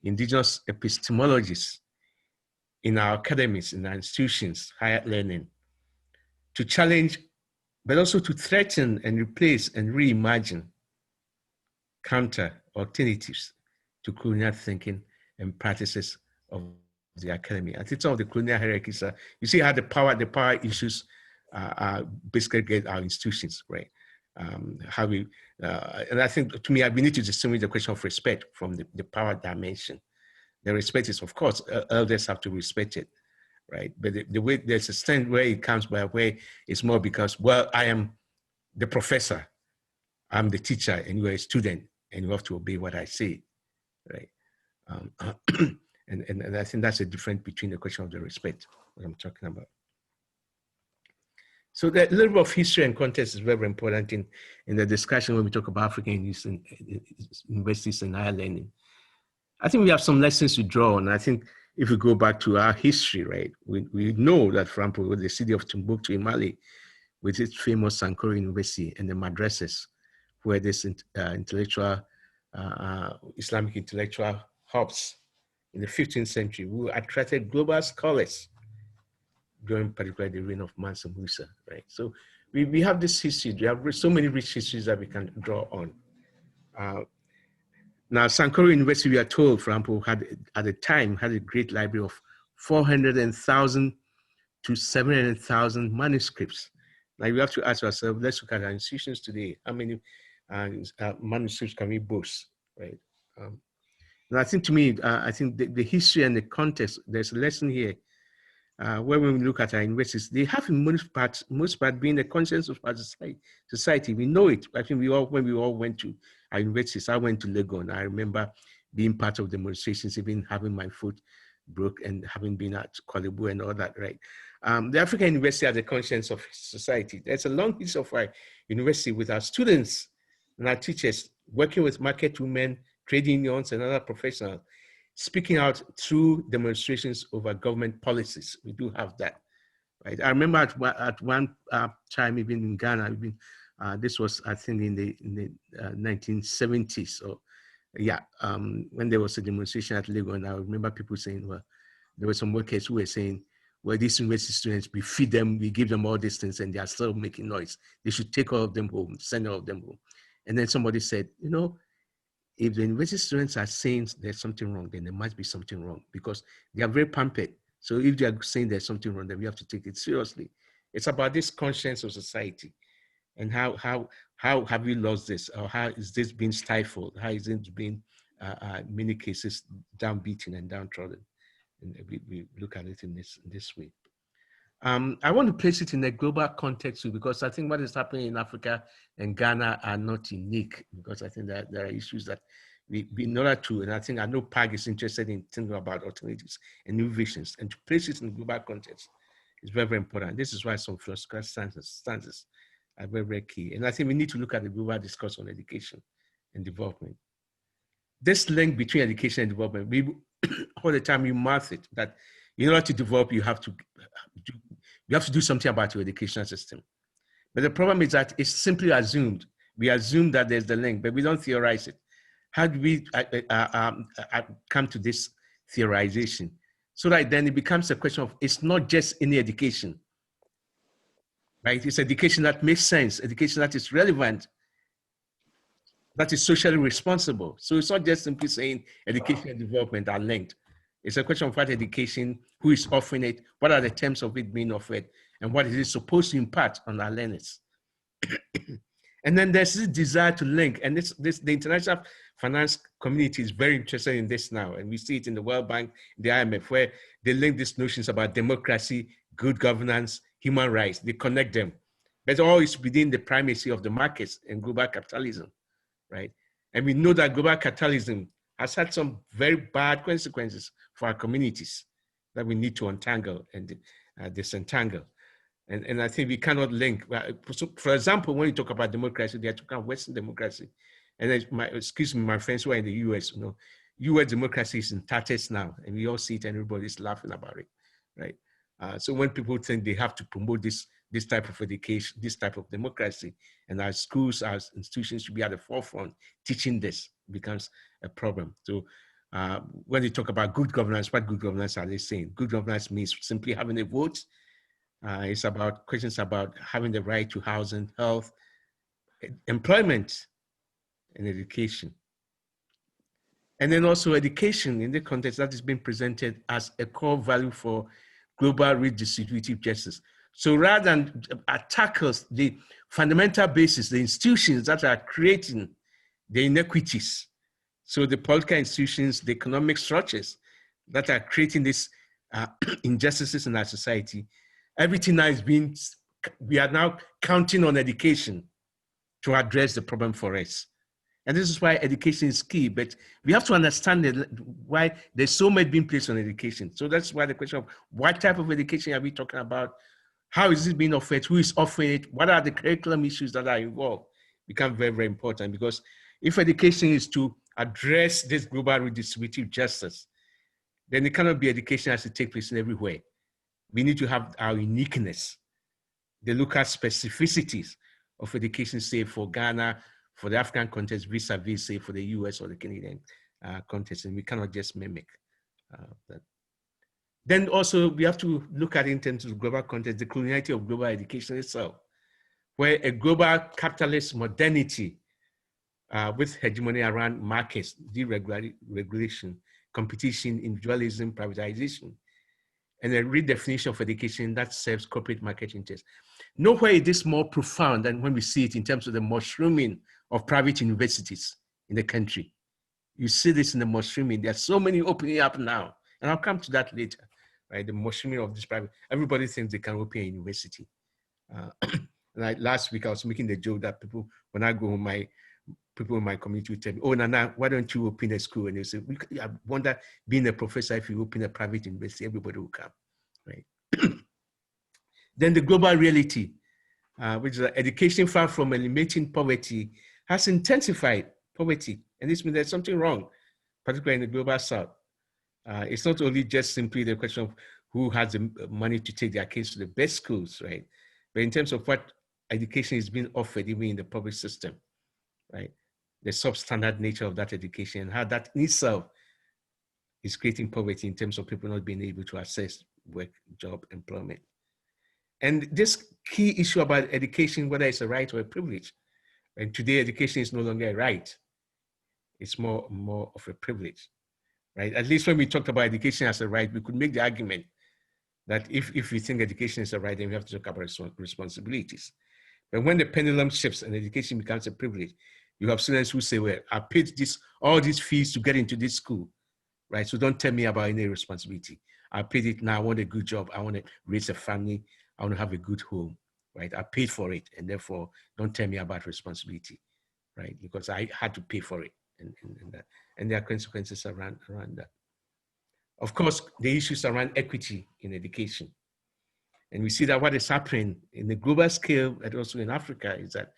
indigenous epistemologists in our academies, in our institutions, higher learning, to challenge, but also to threaten and replace and reimagine counter alternatives to colonial thinking and practices of the academy. I think some of the colonial hierarchies are, you see how the power issues basically get our institutions, right? How we, and I think to me, we need to distinguish the question of respect from the power dimension. The respect is, of course, elders have to respect it, right? But the way there's a stand where it comes by way is more because, well, I am the professor, I'm the teacher, and you're a student, and you have to obey what I say, right? And I think that's a difference between the question of the respect, what I'm talking about. So that little bit of history and context is very important in the discussion when we talk about African universities and higher learning. I think we have some lessons to draw on. I think if we go back to our history, right, we know that, for example, the city of Timbuktu in Mali, with its famous Sankore University and the madrasas, where this Islamic intellectual hubs in the 15th century, who attracted global scholars during particularly the reign of Mansa Musa, right? So we have this history. We have so many rich histories that we can draw on. Now, Sankore University, we are told, for example, at the time had a great library of 400,000 to 700,000 manuscripts. Now we have to ask ourselves, let's look at our institutions today. How many manuscripts can we boast, right? And I think to me, I think the history and the context, there's a lesson here. When we look at our universities, they have in most part been the conscience of our society. We know it. I think when we all went to our universities, I went to Legon. I remember being part of demonstrations, even having my foot broke and having been at Kolebu and all that, right? The African University has the conscience of society. There's a long history of our university with our students and our teachers working with market women, trade unions, and other professionals, speaking out through demonstrations over government policies. We do have that, right? I remember at one time, even in Ghana, this was, I think, in the 1970s. So, yeah, when there was a demonstration at Legon, I remember people saying, well, there were some workers who were saying, well, these university students, we feed them, we give them all these things, and they are still making noise. They should take all of them home, send all of them home. And then somebody said, you know, if the university students are saying there's something wrong, then there must be something wrong, because they are very pampered. So if they are saying there's something wrong, then we have to take it seriously. It's about this conscience of society, and how have we lost this, or how is this being stifled? How is it being, in many cases, downbeaten and downtrodden? And we look at it in this way. I want to place it in a global context too, because I think what is happening in Africa and Ghana are not unique, because I think that there are issues that we in order to, and I know PAG is interested in thinking about alternatives and new visions, and to place it in a global context is very, very important. This is why some philosophical stances are very, very key. And I think we need to look at the global discourse on education and development. This link between education and development, we all the time you mark it, that in order to develop, you have to do something about your educational system. But the problem is that it's simply assumed. We assume that there's the link, but we don't theorize it. How do we come to this theorization? So that then it becomes a question of, it's not just any education, right? It's education that makes sense, education that is relevant, that is socially responsible. So it's not just simply saying education and development are linked. It's a question of what education, who is offering it, what are the terms of it being offered, and what is it supposed to impact on our learners. And then there's this desire to link, and the international finance community is very interested in this now, and we see it in the World Bank, the IMF, where they link these notions about democracy, good governance, human rights, they connect them. But all is within the primacy of the markets and global capitalism, right? And we know that global capitalism has had some very bad consequences for our communities that we need to untangle and disentangle. And I think we cannot link. For example, when you talk about democracy, they are talking about Western democracy. And excuse me, my friends who are in the US, US democracy is in tatters now, and we all see it and everybody's laughing about it, right? So when people think they have to promote this type of education, this type of democracy, and our schools, our institutions should be at the forefront teaching this, becomes a problem. So when you talk about good governance, what good governance are they saying? Good governance means simply having a vote. It's about questions about having the right to housing, health, employment, and education. And then also education in the context that is being presented as a core value for global redistributive justice. So rather than tackles the fundamental basis, the institutions that are creating the inequities, so the political institutions, the economic structures that are creating these injustices in our society, everything now is we are now counting on education to address the problem for us. And this is why education is key, but we have to understand why there's so much being placed on education. So that's why the question of what type of education are we talking about? how is it being offered? Who is offering it? What are the curriculum issues that are involved? Become very, very important, because if education is to address this global redistributive justice, then it cannot be education as it takes place in everywhere. We need to have our uniqueness, the local specificities of education, say for Ghana, for the African context, vis-a-vis, say for the US or the Canadian context, and we cannot just mimic that. Then also we have to look at it in terms of global context, the coloniality of global education itself, where a global capitalist modernity with hegemony around markets, deregulation, competition, individualism, privatization, and a redefinition of education that serves corporate market interests. Nowhere is this more profound than when we see it in terms of the mushrooming of private universities in the country. You see this in the mushrooming. There are so many opening up now, and I'll come to that later, right? The mushrooming of this private, everybody thinks they can open a university. Last week I was making the joke that people, when I go home, people in my community will tell me, oh, Nana, why don't you open a school? And they say, I wonder, being a professor, if you open a private university, everybody will come, right? Then the global reality, which is that education far from eliminating poverty, has intensified poverty. And this means there's something wrong, particularly in the global south. It's not only just simply the question of who has the money to take their kids to the best schools, right? But in terms of what education is being offered, even in the public system, right? The substandard nature of that education, how that in itself is creating poverty in terms of people not being able to access work, job, employment. And this key issue about education, whether it's a right or a privilege, and today education is no longer a right, it's more of a privilege, right? At least when we talked about education as a right, we could make the argument that if we think education is a right, then we have to talk about responsibilities. But when the pendulum shifts and education becomes a privilege, you have students who say, well, I paid all these fees to get into this school, right? So don't tell me about any responsibility. I paid it now, I want a good job. I want to raise a family. I want to have a good home, right? I paid for it, and therefore don't tell me about responsibility, right? Because I had to pay for it, and there are consequences around that. Of course, the issues around equity in education. And we see that what is happening in the global scale and also in Africa is that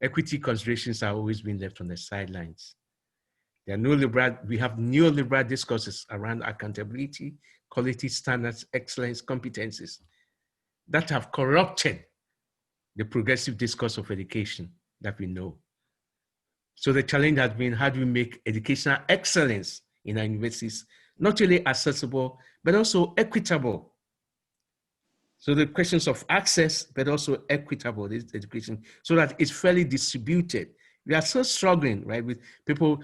equity considerations are always being left on the sidelines. We have neoliberal discourses around accountability, quality standards, excellence, competencies that have corrupted the progressive discourse of education that we know. So the challenge has been, how do we make educational excellence in our universities not only accessible, but also equitable? So the questions of access, but also equitable, this education, so that it's fairly distributed. We are still struggling, right, with people,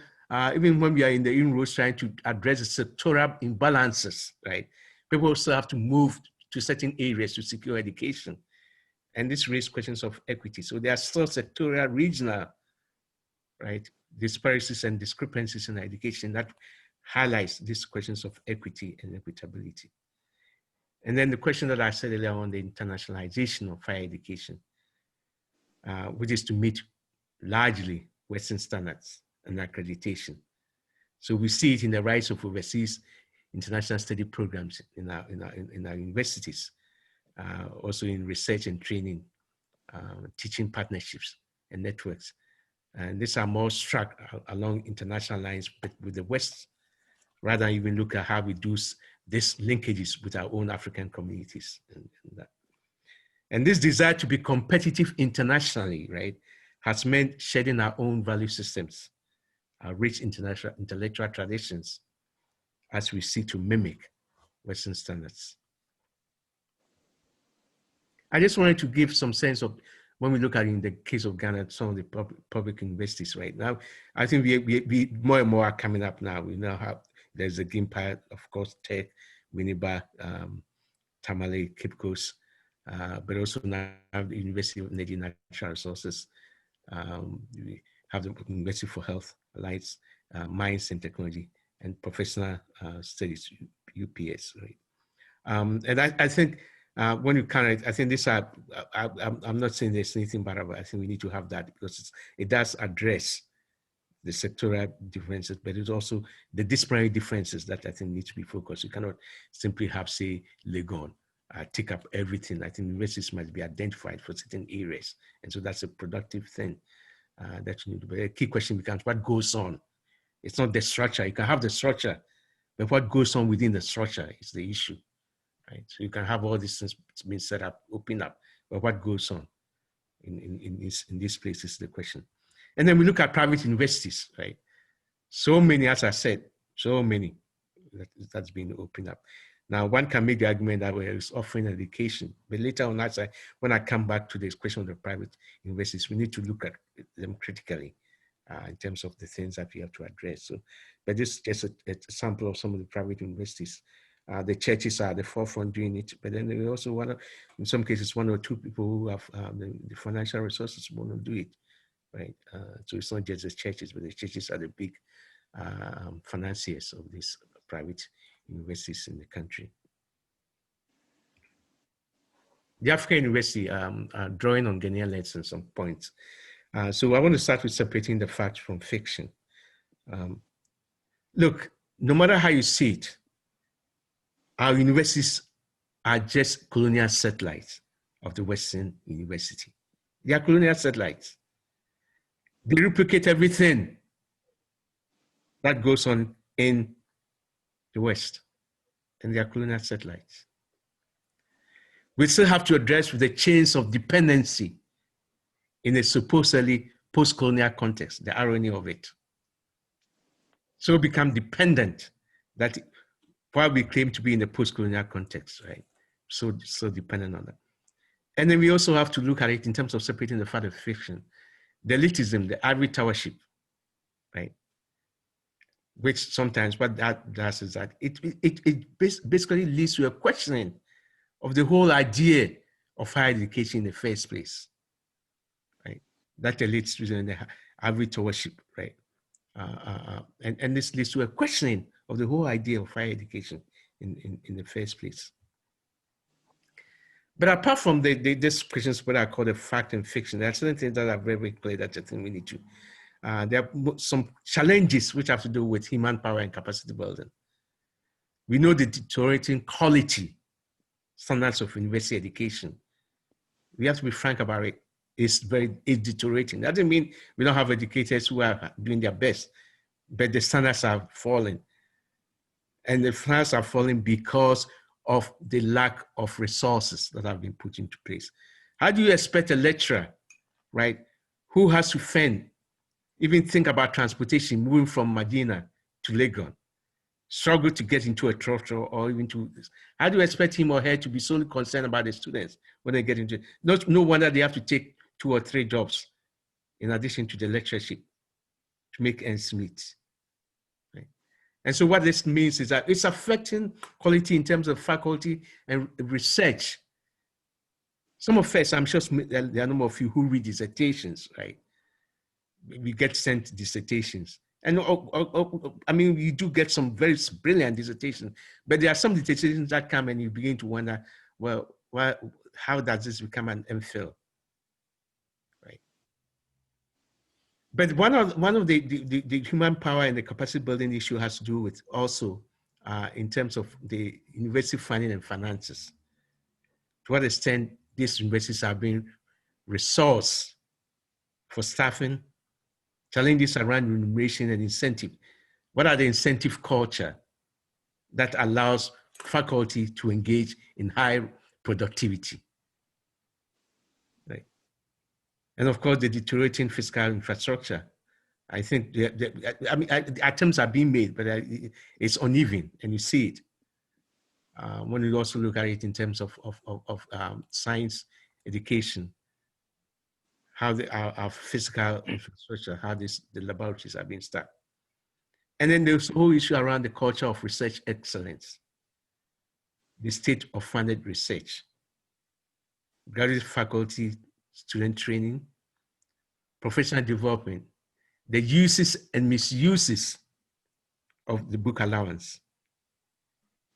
even when we are in the inroads trying to address the sectoral imbalances, right? People still have to move to certain areas to secure education. And this raises questions of equity. So there are still sectorial, regional, right, disparities and discrepancies in education that highlights these questions of equity and equitability. And then the question that I said earlier on, the internationalization of higher education, which is to meet largely Western standards and accreditation. So we see it in the rise of overseas international study programs in our universities, also in research and training, teaching partnerships and networks. And these are more struck along international lines, but with the West, rather than even look at how we do these linkages with our own African communities. And this desire to be competitive internationally, right, has meant shedding our own value systems, our rich international intellectual traditions, as we seek to mimic Western standards. I just wanted to give some sense of, when we look at, in the case of Ghana, some of the public universities right now, I think we more and more are coming up now. We now have, there's the GIMPA, of course, Tech, Winneba, Tamale, Cape Coast, but also now the University of Energy and Natural Resources. We have the University for Health, Alliance, Mines and Technology, and Professional Studies, UPS, right? And I think when you kind of, I think these are, I'm not saying there's anything bad about it. I think we need to have that because it does address the sectoral differences, but it's also the disparate differences that I think need to be focused. You cannot simply have, say, Legon take up everything. I think universities must be identified for certain areas. And so that's a productive thing that you need to. But a key question becomes what goes on? It's not the structure. You can have the structure, but what goes on within the structure is the issue, right? So you can have all these things being set up, open up, but what goes on in this place is the question. And then we look at private universities, right? So many, as I said, so many that's been opened up. Now, one can make the argument that we're offering education, but later on, when I come back to this question of the private universities, we need to look at them critically in terms of the things that we have to address. So, but this is just a sample of some of the private universities. The churches are at the forefront doing it, but then there also in some cases, one or two people who have the financial resources want to do it, right? So it's not just the churches, but the churches are the big financiers of these private universities in the country. The African University drawing on Ghanaian lessons some points. So I want to start with separating the fact from fiction. Look, no matter how you see it, our universities are just colonial satellites of the Western University. They are colonial satellites. They replicate everything that goes on in the West, and they are colonial satellites. We still have to address the chains of dependency in a supposedly post-colonial context, the irony of it. So become dependent that while we claim to be in the post-colonial context, right? So dependent on that. And then we also have to look at it in terms of separating the fact of fiction. The elitism, the ivory towership, right? Which sometimes what that does is that it basically leads to a questioning of the whole idea of higher education in the first place, right? That leads to the ivory towership, right? And this leads to a questioning of the whole idea of higher education in the first place. But apart from these questions, what I call the fact and fiction, there are certain things that are very, very clear that I think we need to. There are some challenges which have to do with human power and capacity building. We know the deteriorating quality standards of university education. We have to be frank about it. It's deteriorating. That doesn't mean we don't have educators who are doing their best, but the standards are falling. And the standards are falling because of the lack of resources that have been put into place. How do you expect a lecturer, right, who has to fend, even think about transportation, moving from Medina to Legon, struggle to get into a trotro or even to this? How do you expect him or her to be solely concerned about the students when they get into it? No wonder they have to take 2 or 3 jobs in addition to the lectureship to make ends meet. Right? And so what this means is that it's affecting quality in terms of faculty and research. Some of us, I'm sure there are a number of you who read dissertations, right? We get sent dissertations. And I mean, you do get some very brilliant dissertations, but there are some dissertations that come and you begin to wonder, well, how does this become an MPhil? Right? But one of the human power and the capacity building issue has to do with also in terms of the university funding and finances. To what extent these universities are being resourced for staffing, challenges around remuneration and incentive. What are the incentive culture that allows faculty to engage in high productivity? Right. And of course, the deteriorating fiscal infrastructure. I think, attempts are being made, but it's uneven, and you see it. When you also look at it in terms of science education, how our physical infrastructure, how the laboratories are being staffed. And then there's the whole issue around the culture of research excellence, the state of funded research, graduate faculty, student training, professional development, the uses and misuses of the book allowance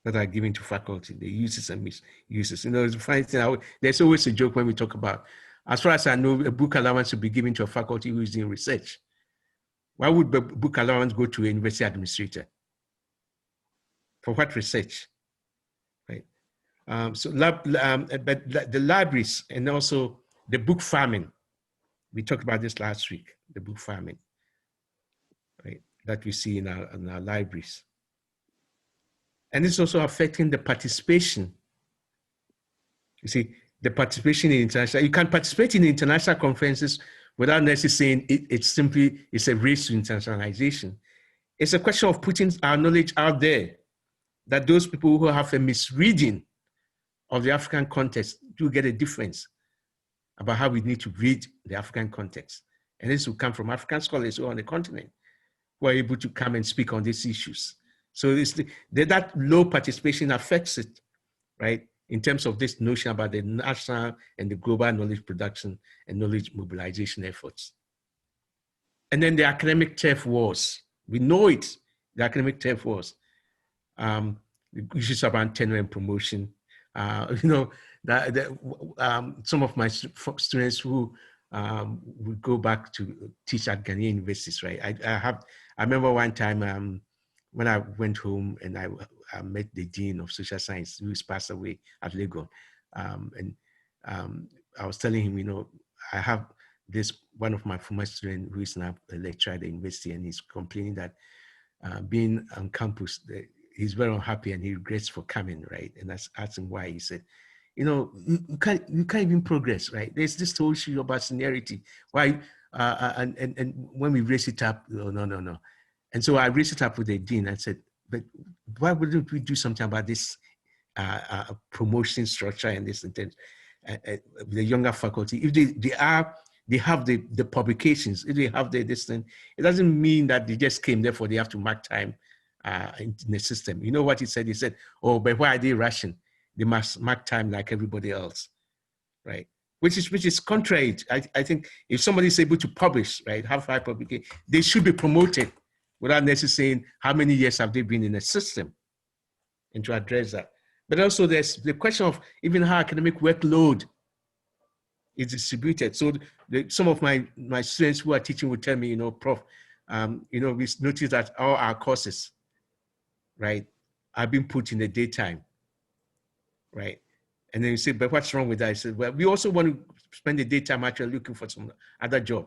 that are given to faculty, the uses and misuses. You know, it's a funny thing. There's always a joke when we talk about, as far as I know, a book allowance should be given to a faculty who is doing research. Why would the book allowance go to a university administrator? For what research, right? But the libraries and also the book farming, we talked about this last week, the book farming, right, that we see in our libraries. And it's also affecting the participation. You see, the participation in international, you can participate in international conferences without necessarily saying it's a race to internationalization. It's a question of putting our knowledge out there, that those people who have a misreading of the African context do get a difference about how we need to read the African context. And this will come from African scholars who are on the continent, who are able to come and speak on these issues. So that low participation affects it, right? In terms of this notion about the national and the global knowledge production and knowledge mobilization efforts. And then the academic turf wars. We know it, the academic turf wars. The issues around tenure and promotion. Some of my students who would go back to teach at Ghanaian universities, right? I remember one time when I went home and I met the Dean of Social Science, who is passed away at Legon. I was telling him, I have one of my former students who is now a lecturer at the university, and he's complaining that being on campus, he's very unhappy and he regrets for coming, right? And I asked him why. He said, you can't even progress, right? There's this whole issue about seniority. Why? And when we raise it up, no. And so I raised it up with the dean. I said, but why wouldn't we do something about this promotion structure and this intent? The younger faculty, if they have the publications, if they have this thing, it doesn't mean that they just came, therefore they have to mark time in the system. You know what he said? He said, oh, but why are they rushing? They must mark time like everybody else, right? Which is contrary. I think if somebody is able to publish, right, have high publication, they should be promoted without necessarily saying how many years have they been in the system, and to address that. But also there's the question of even how academic workload is distributed. So some of my students who are teaching will tell me, Prof, we noticed that all our courses, right, are being put in the daytime, right? And then you say, but what's wrong with that? I said, well, we also want to spend the daytime actually looking for some other job.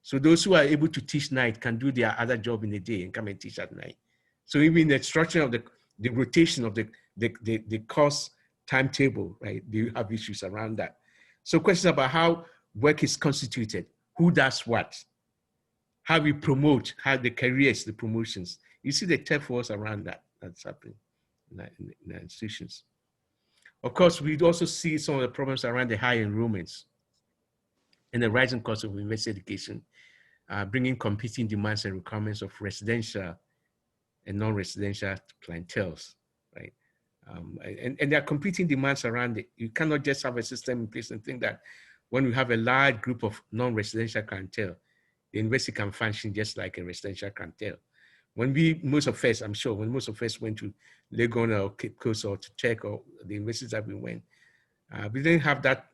So those who are able to teach night can do their other job in the day and come and teach at night. So even the structure of the rotation of the course timetable, right? You have issues around that. So questions about how work is constituted, who does what, how we promote, how the careers, the promotions. You see the turf wars around that's happening in the institutions. Of course, we also see some of the problems around the high enrollments and the rising cost of university education, bringing competing demands and requirements of residential and non-residential clienteles, right? And there are competing demands around it. You cannot just have a system in place and think that when we have a large group of non-residential clientele, the university can function just like a residential clientele. When most of us went to Legon or Cape Coast or to Tech or the universities that we went, we didn't have that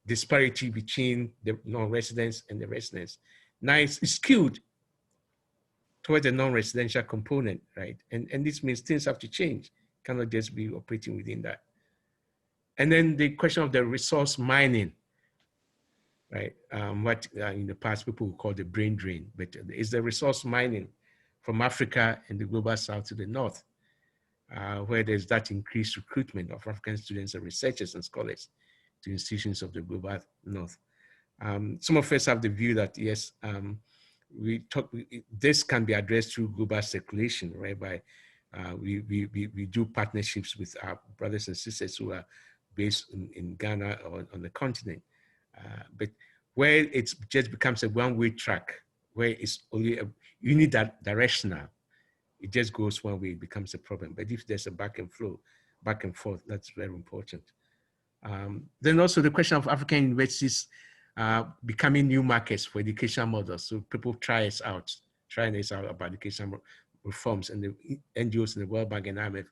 disparity between the non-residents and the residents. Now it's skewed toward the non-residential component, right? And this means things have to change. Cannot just be operating within that. And then the question of the resource mining, right? What in the past people would call the brain drain, but it's the resource mining from Africa and the global south to the north, where there's that increased recruitment of African students and researchers and scholars to institutions of the global north. Some of us have the view that yes, this can be addressed through global circulation, right? By we do partnerships with our brothers and sisters who are based in Ghana or on the continent, but where it just becomes a one-way track, where it's only unidirectional, it just goes one way, it becomes a problem. But if there's a back and forth, that's very important. Then also the question of African universities becoming new markets for educational models. So people trying this out about educational reforms, and the NGOs and the World Bank and IMF,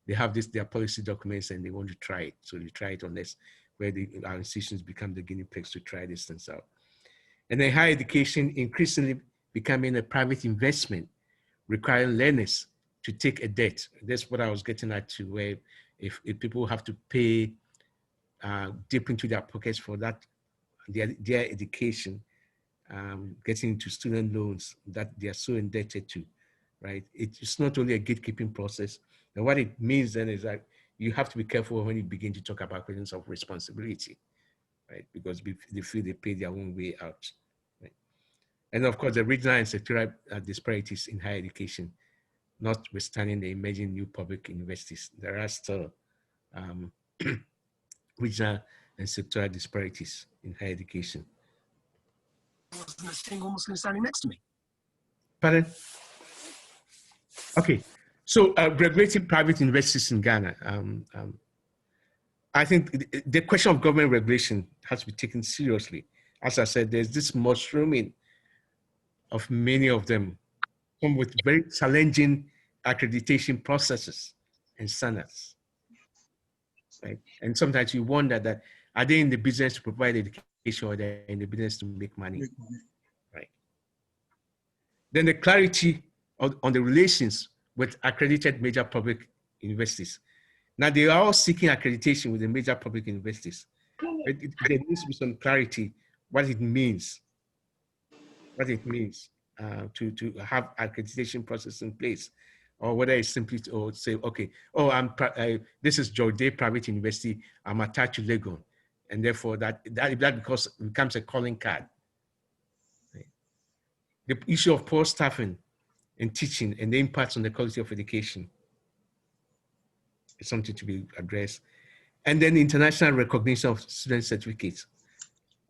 they have their policy documents and they want to try it. So they try it on this, where our institutions become the guinea pigs to try these things out. And then higher education increasingly becoming a private investment, requiring learners to take a debt. That's what I was getting at too, where if people have to pay deep into their pockets for that, their education, getting into student loans that they are so indebted to, right? It's not only a gatekeeping process. And what it means then is that you have to be careful when you begin to talk about questions of responsibility, right? Because they feel they pay their own way out, right? And of course, the regional and sectoral disparities in higher education, notwithstanding the emerging new public universities, there are still regional and sectoral disparities in higher education. A single Muslim standing next to me. Pardon? Okay, so regulating private universities in Ghana. I think the question of government regulation has to be taken seriously. As I said, there's this mushrooming of many of them, some with very challenging accreditation processes and standards. Right? And sometimes you wonder that, are they in the business to provide education or they're in the business to make money? Right. Then the clarity on the relations with accredited major public universities. Now they are all seeking accreditation with the major public universities. But there needs to be some clarity what it means to have accreditation process in place, or whether it's simply to say, okay, oh, this is George Day Private University, I'm attached to Legon, and therefore that becomes a calling card. Right. The issue of poor staffing and teaching and the impacts on the quality of education is something to be addressed. And then international recognition of student certificates.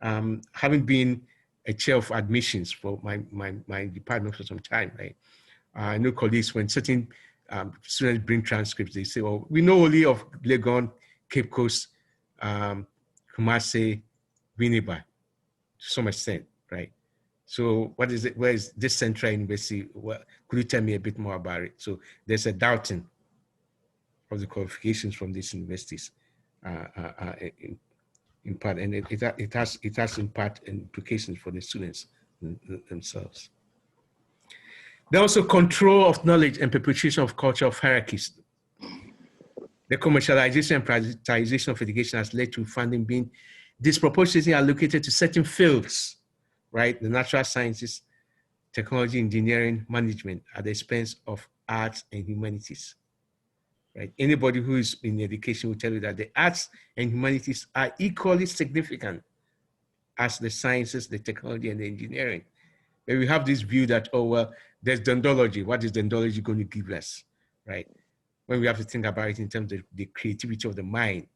Having been a chair of admissions for my department for some time, right? I know colleagues, when certain students bring transcripts, they say, well, we know only of Legon, Cape Coast, Kumasi, Winneba, to some extent, right? So what is it? Where is this Central University? Could you tell me a bit more about it? So there's a doubting of the qualifications from these universities in part, and it has in part implications for the students themselves. There also control of knowledge and perpetuation of culture of hierarchies. The commercialization and privatization of education has led to funding being disproportionately allocated to certain fields, right? The natural sciences, technology, engineering, management, at the expense of arts and humanities, right? Anybody who is in education will tell you that the arts and humanities are equally significant as the sciences, the technology, and the engineering. And we have this view that, oh, well, there's dendrology. What is dendrology going to give us, right? When we have to think about it in terms of the creativity of the mind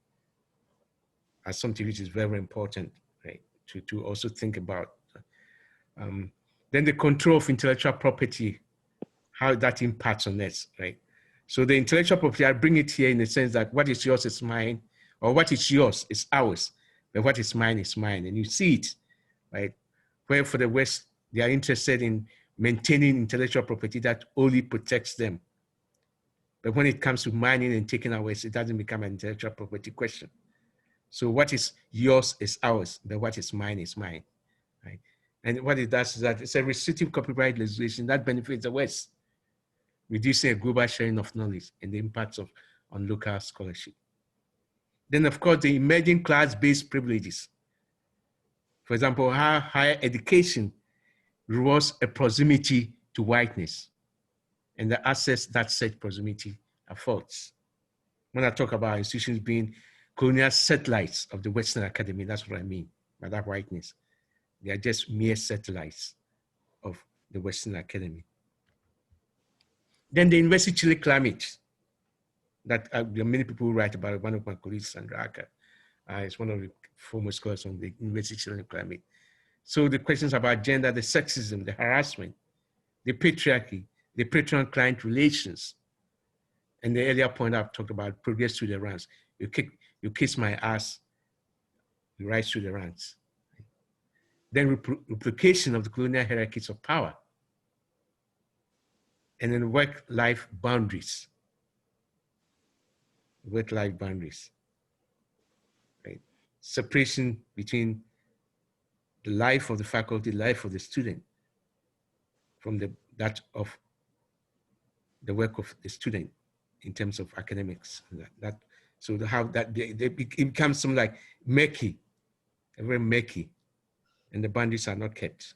as something which is very important, right? To also think about. Then the control of intellectual property, how that impacts on us, right? So the intellectual property, I bring it here in the sense that what is yours is mine, or what is yours is ours, but what is mine is mine. And you see it, right? Where for the West, they are interested in maintaining intellectual property that only protects them. But when it comes to mining and taking away, it doesn't become an intellectual property question. So what is yours is ours, but what is mine is mine, right? And what it does is that it's a restrictive copyright legislation that benefits the West, reducing a global sharing of knowledge and the impacts on local scholarship. Then of course, the emerging class-based privileges. For example, how higher education rewards a proximity to whiteness and the access that such proximity affords. When I talk about institutions being colonial satellites of the Western Academy, that's what I mean by that whiteness. They are just mere satellites of the Western Academy. Then the University Chile climate that many people write about it. One of my colleagues, Sandra Aka, is one of the foremost scholars on the University Chile climate. So the questions about gender, the sexism, the harassment, the patriarchy, the patron-client relations, and the earlier point I've talked about progress through the ranks. You kiss my ass, you rise through the ranks. Then replication of the colonial hierarchies of power. And then work-life boundaries. Work-life boundaries, right? Separation between the life of the faculty, life of the student, from that of the work of the student in terms of academics. That So how that it becomes something like murky, very murky, and the boundaries are not kept.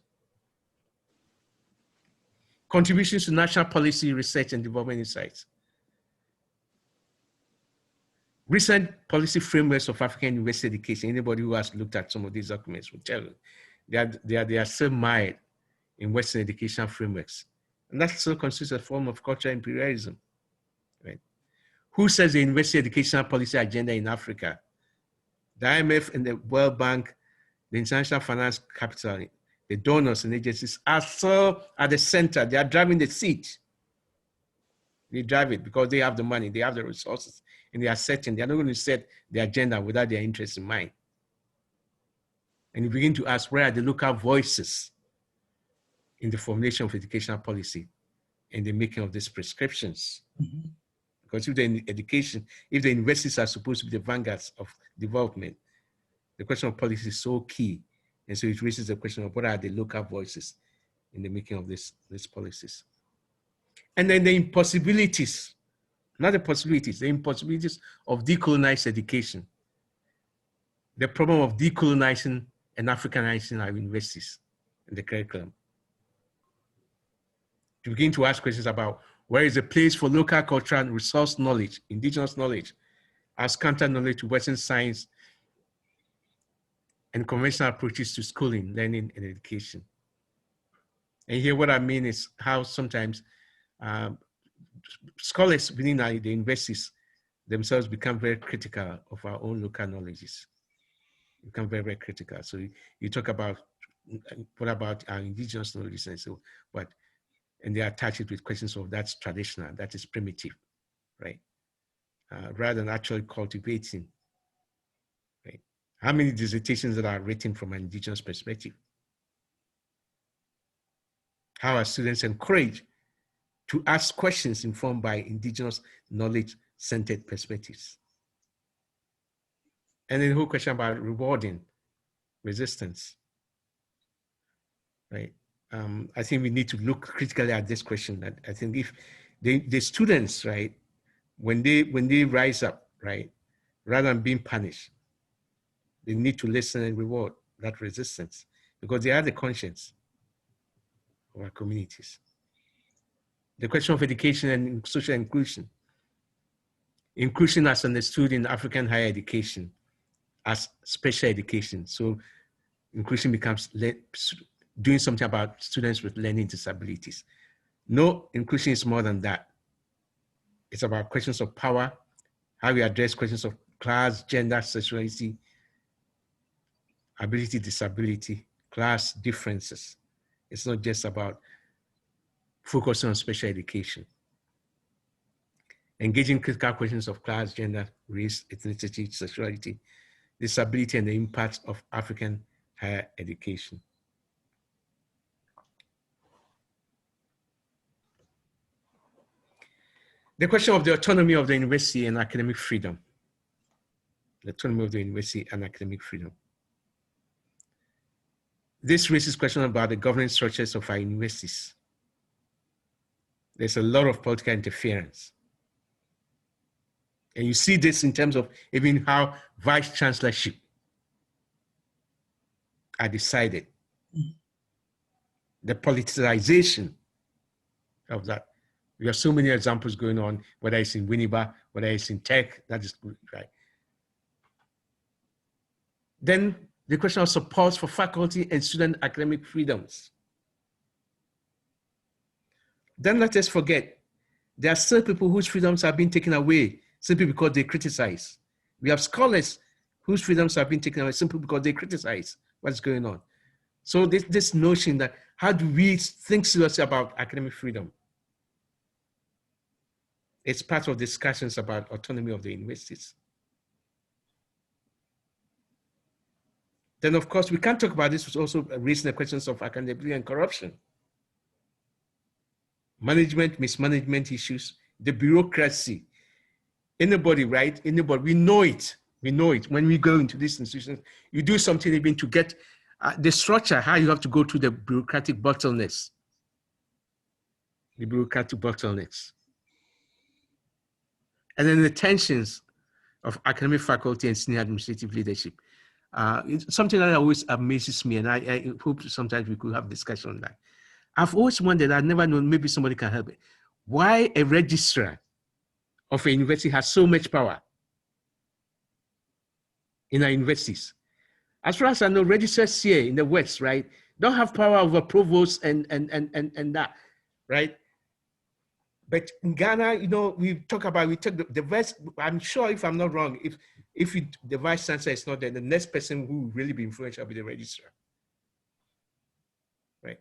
Contributions to national policy, research, and development insights. Recent policy frameworks of African university education, anybody who has looked at some of these documents will tell you, they are still mired in Western educational frameworks. And that still constitutes a form of cultural imperialism, right? Who sets the university educational policy agenda in Africa? The IMF and the World Bank, the International Finance Capital, the donors and agencies are so at the center. They are driving the seat. They drive it because they have the money, they have the resources, and they are setting. They are not going to set the agenda without their interests in mind. And you begin to ask, where are the local voices in the formulation of educational policy and the making of these prescriptions? Mm-hmm. Because if the education, if the universities are supposed to be the vanguards of development, the question of policy is so key. And so it raises the question of what are the local voices in the making of these policies. And then the impossibilities, not the possibilities, the impossibilities of decolonized education. The problem of decolonizing and Africanizing our universities and the curriculum. To begin to ask questions about where is the place for local cultural and resource knowledge, indigenous knowledge, as counter knowledge to Western science and conventional approaches to schooling, learning, and education. And here what I mean is how sometimes scholars within the universities themselves become very critical of our own local knowledges. Become very, very critical. So you talk about, what about our indigenous knowledge and so, but, and they attach it with questions of that's traditional, that is primitive, right? Rather than actually cultivating, right? How many dissertations that are written from an indigenous perspective? How are students encouraged to ask questions informed by indigenous knowledge-centered perspectives? And then the whole question about rewarding resistance, right? I think we need to look critically at this question. That I think if the students, right, when they rise up, right, rather than being punished, they need to listen and reward that resistance because they are the conscience of our communities. The question of education and social inclusion. Inclusion as understood in African higher education as special education. So inclusion becomes doing something about students with learning disabilities. No, inclusion is more than that. It's about questions of power, how we address questions of class, gender, sexuality, ability, disability, class differences. It's not just about focusing on special education. Engaging critical questions of class, gender, race, ethnicity, sexuality, disability, and the impact of African higher education. The question of the autonomy of the university and academic freedom. The autonomy of the university and academic freedom. This raises questions about the governance structures of our universities. There's a lot of political interference. And you see this in terms of even how vice chancellorship are decided. The politicization of that. We have so many examples going on, whether it's in Winneba, whether it's in tech, that is right. Then the question of support for faculty and student academic freedoms. Then let us forget, there are still people whose freedoms are being taken away simply because they criticize. We have scholars whose freedoms have been taken away simply because they criticize what's going on. So this notion that how do we think seriously about academic freedom? It's part of discussions about autonomy of the universities. Then of course, we can't talk about this without also raising the questions of accountability and corruption. Management, mismanagement issues, the bureaucracy. Anybody, right? Anybody, we know it. We know it. When we go into these institutions, you do something even to get the structure, how you have to go through the bureaucratic bottlenecks. The bureaucratic bottlenecks. And then the tensions of academic faculty and senior administrative leadership. It's something that always amazes me, and I hope sometimes we could have discussion on that. I've always wondered, I've never known, maybe somebody can help me, why a registrar of a university has so much power in our universities. As far as I know, registrars here in the West, right, don't have power over provosts and that, right? But in Ghana, you know, we took the vice, I'm sure if I'm not wrong, if the vice chancellor is not there, the next person who will really be influential will be the registrar, right?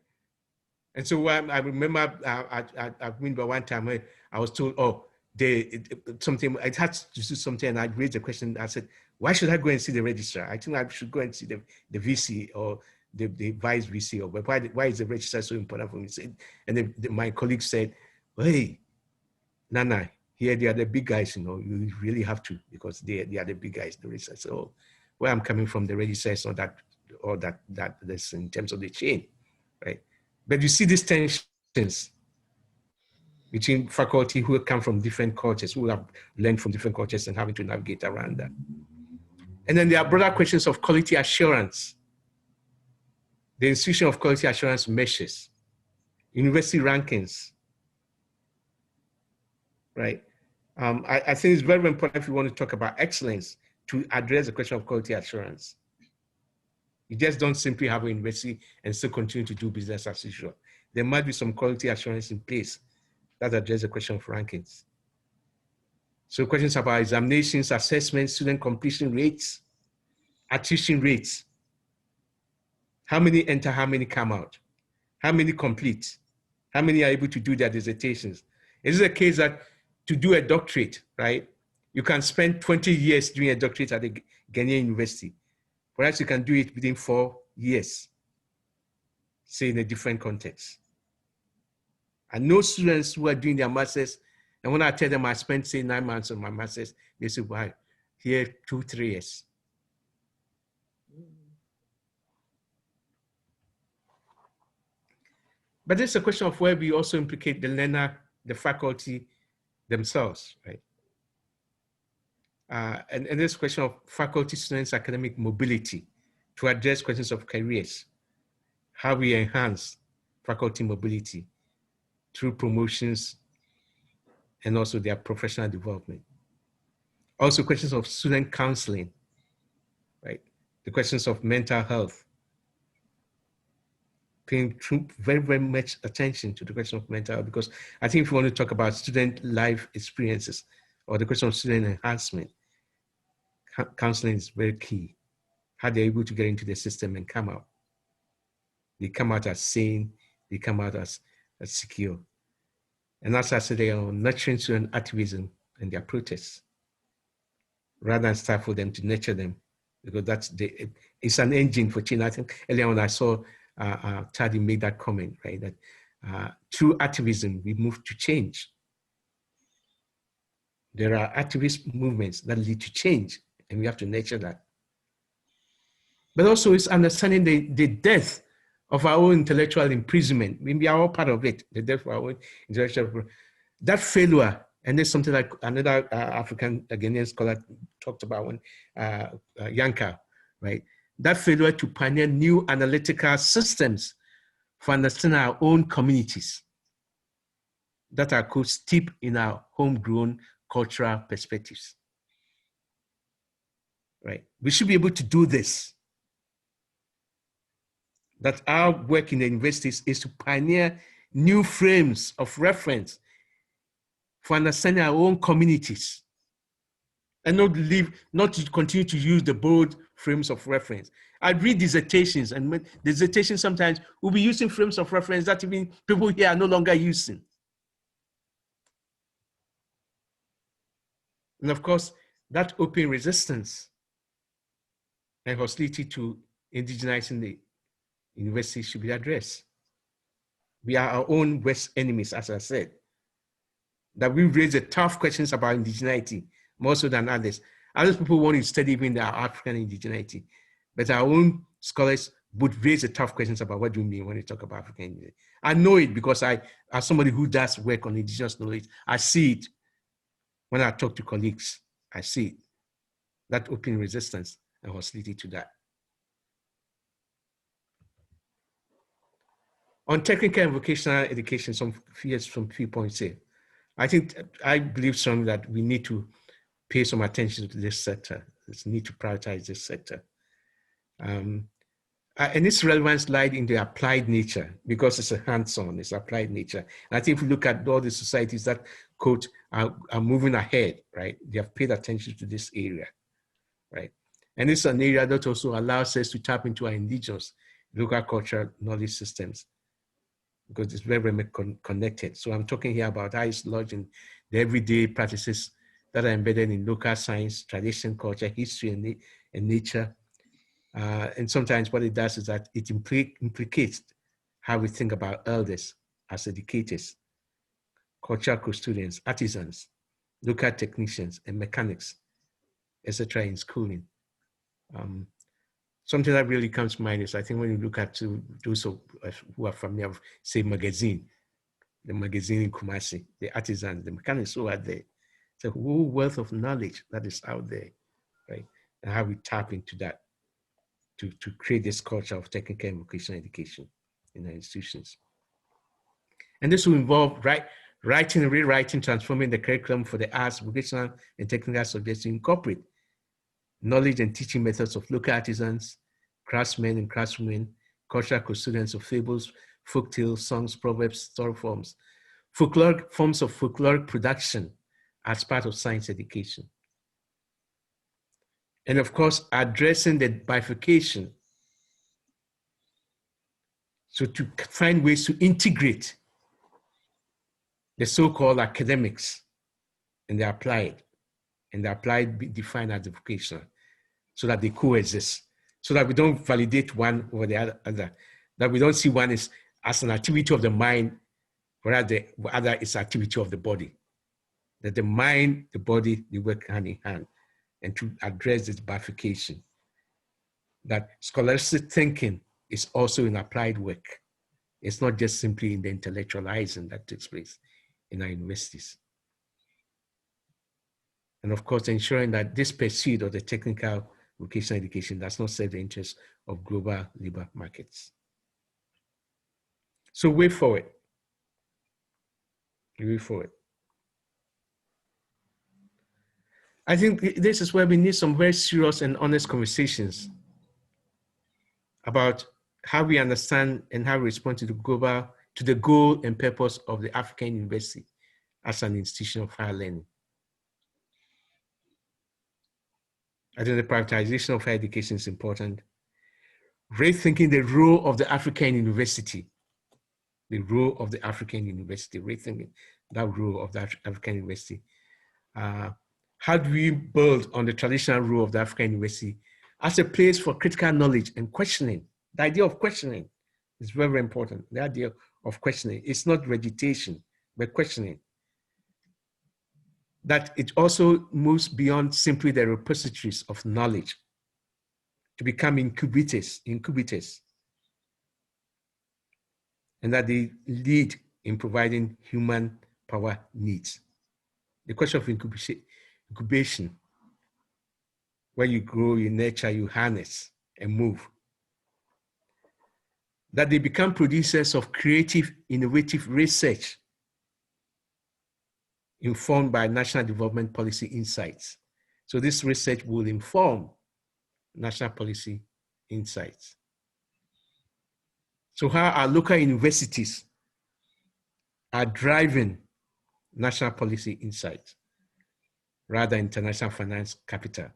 And so I remember at Windber one time when I was told, oh, something, I had to do something, and I raised the question. I said, why should I go and see the registrar? I think I should go and see the VC or the vice VC, or but why is the registrar so important for me? And my colleague said, hey, Nana, here they are the big guys, you know, you really have to, because they are the big guys, the registrar. So where I'm coming from, the registrar is not that, or that that's in terms of the chain, right? But you see these tensions between faculty who come from different cultures, who have learned from different cultures and having to navigate around that. And then there are broader questions of quality assurance, the institution of quality assurance measures, university rankings, right? I think it's very important if you want to talk about excellence to address the question of quality assurance. You just don't simply have a university and still continue to do business as usual. There might be some quality assurance in place that address the question of rankings. So questions about examinations, assessments, student completion rates, attrition rates. How many enter, how many come out? How many complete? How many are able to do their dissertations? Is it a case that to do a doctorate, right, you can spend 20 years doing a doctorate at a Ghanaian university. Perhaps you can do it within 4 years, say in a different context. I know students who are doing their masters, and when I tell them I spent, say, 9 months on my masters, they say, why? Here, 2-3 years. But it's a question of where we also implicate the learner, the faculty themselves, right? And this question of faculty students' academic mobility to address questions of careers, how we enhance faculty mobility through promotions and also their professional development. Also questions of student counseling, right? The questions of mental health, paying very, very much attention to the question of mental health, because I think if you want to talk about student life experiences or the question of student enhancement, counseling is very key. How they're able to get into the system and come out. They come out as sane, they come out as secure. And as I said, they are nurturing student activism and their protests, rather than stifle them, to nurture them, because it's an engine for change. I think earlier when I saw Tadi made that comment, right, that through activism, we move to change. There are activist movements that lead to change, and we have to nurture that. But also it's understanding the death of our own intellectual imprisonment. We are all part of it, the death of our own intellectual, that failure. And there's something like another African Ghanaian scholar talked about when Yanka, right? That failure to pioneer new analytical systems for understanding our own communities that are steep in our homegrown cultural perspectives, right? We should be able to do this. That our work in the universities is to pioneer new frames of reference for understanding our own communities, and not to continue to use the borrowed frames of reference. I read dissertations, and dissertations sometimes will be using frames of reference that even people here are no longer using. And of course, that open resistance and hostility to indigenizing the university should be addressed. We are our own worst enemies, as I said. That we raise the tough questions about indigeneity more so than others. Other people want to study even our African indigeneity, but our own scholars would raise the tough questions about what do you mean when you talk about African indigeneity. I know it because as somebody who does work on indigenous knowledge, I see it when I talk to colleagues. I see it. that open resistance and hostility to that. On technical and vocational education, some few points here. I believe strongly that we need to pay some attention to this sector. We need to prioritize this sector. And its relevance lies in the applied nature, because it's a hands-on, it's applied nature. And I think if we look at all the societies that, quote, are moving ahead, right? They have paid attention to this area, right? And it's an area that also allows us to tap into our indigenous local cultural knowledge systems, because it's very, very connected. So I'm talking here about how it's lodged in the everyday practices that are embedded in local science, tradition, culture, history, and nature. And sometimes what it does is that it implicates how we think about elders as educators, cultural custodians, artisans, local technicians, and mechanics, etc. in schooling. Something that really comes to mind is, I think when you look at those who are familiar with, say, magazine, the magazine in Kumasi, the artisans, the mechanics who are there. It's a whole wealth of knowledge that is out there, right? And how we tap into that to create this culture of technical and vocational education in our institutions. And this will involve writing and rewriting, transforming the curriculum for the arts, vocational, and technical subjects to incorporate knowledge and teaching methods of local artisans, craftsmen and craftswomen, cultural custodians of fables, folk tales, songs, proverbs, story forms, forms of folkloric production as part of science education. And of course, addressing the bifurcation. So to find ways to integrate the so-called academics and the applied be defined as the vocational, so that they coexist, so that we don't validate one over the other, that we don't see one as an activity of the mind, whereas the other is activity of the body. That the mind, the body, they work hand in hand, and to address this bifurcation. That scholastic thinking is also in applied work. It's not just simply in the intellectualizing that takes place in our universities. And of course, ensuring that this pursuit of the technical vocational education does not serve the interests of global labor markets. So way forward. Way forward. I think this is where we need some very serious and honest conversations about how we understand and how we respond to the goal and purpose of the African University as an institution of higher learning. I think the privatization of higher education is important. Rethinking the role of the African University, rethinking that role of the African University. How do we build on the traditional role of the African University as a place for critical knowledge and questioning? The idea of questioning is very, very important. The idea of questioning, it's not vegetation, but questioning. That it also moves beyond simply the repositories of knowledge to become incubators, and that they lead in providing human power needs. The question of incubation, where you grow, you nurture, you harness and move. That they become producers of creative, innovative research informed by national development policy insights. So this research will inform national policy insights. So how our local universities are driving national policy insights rather than international finance capital.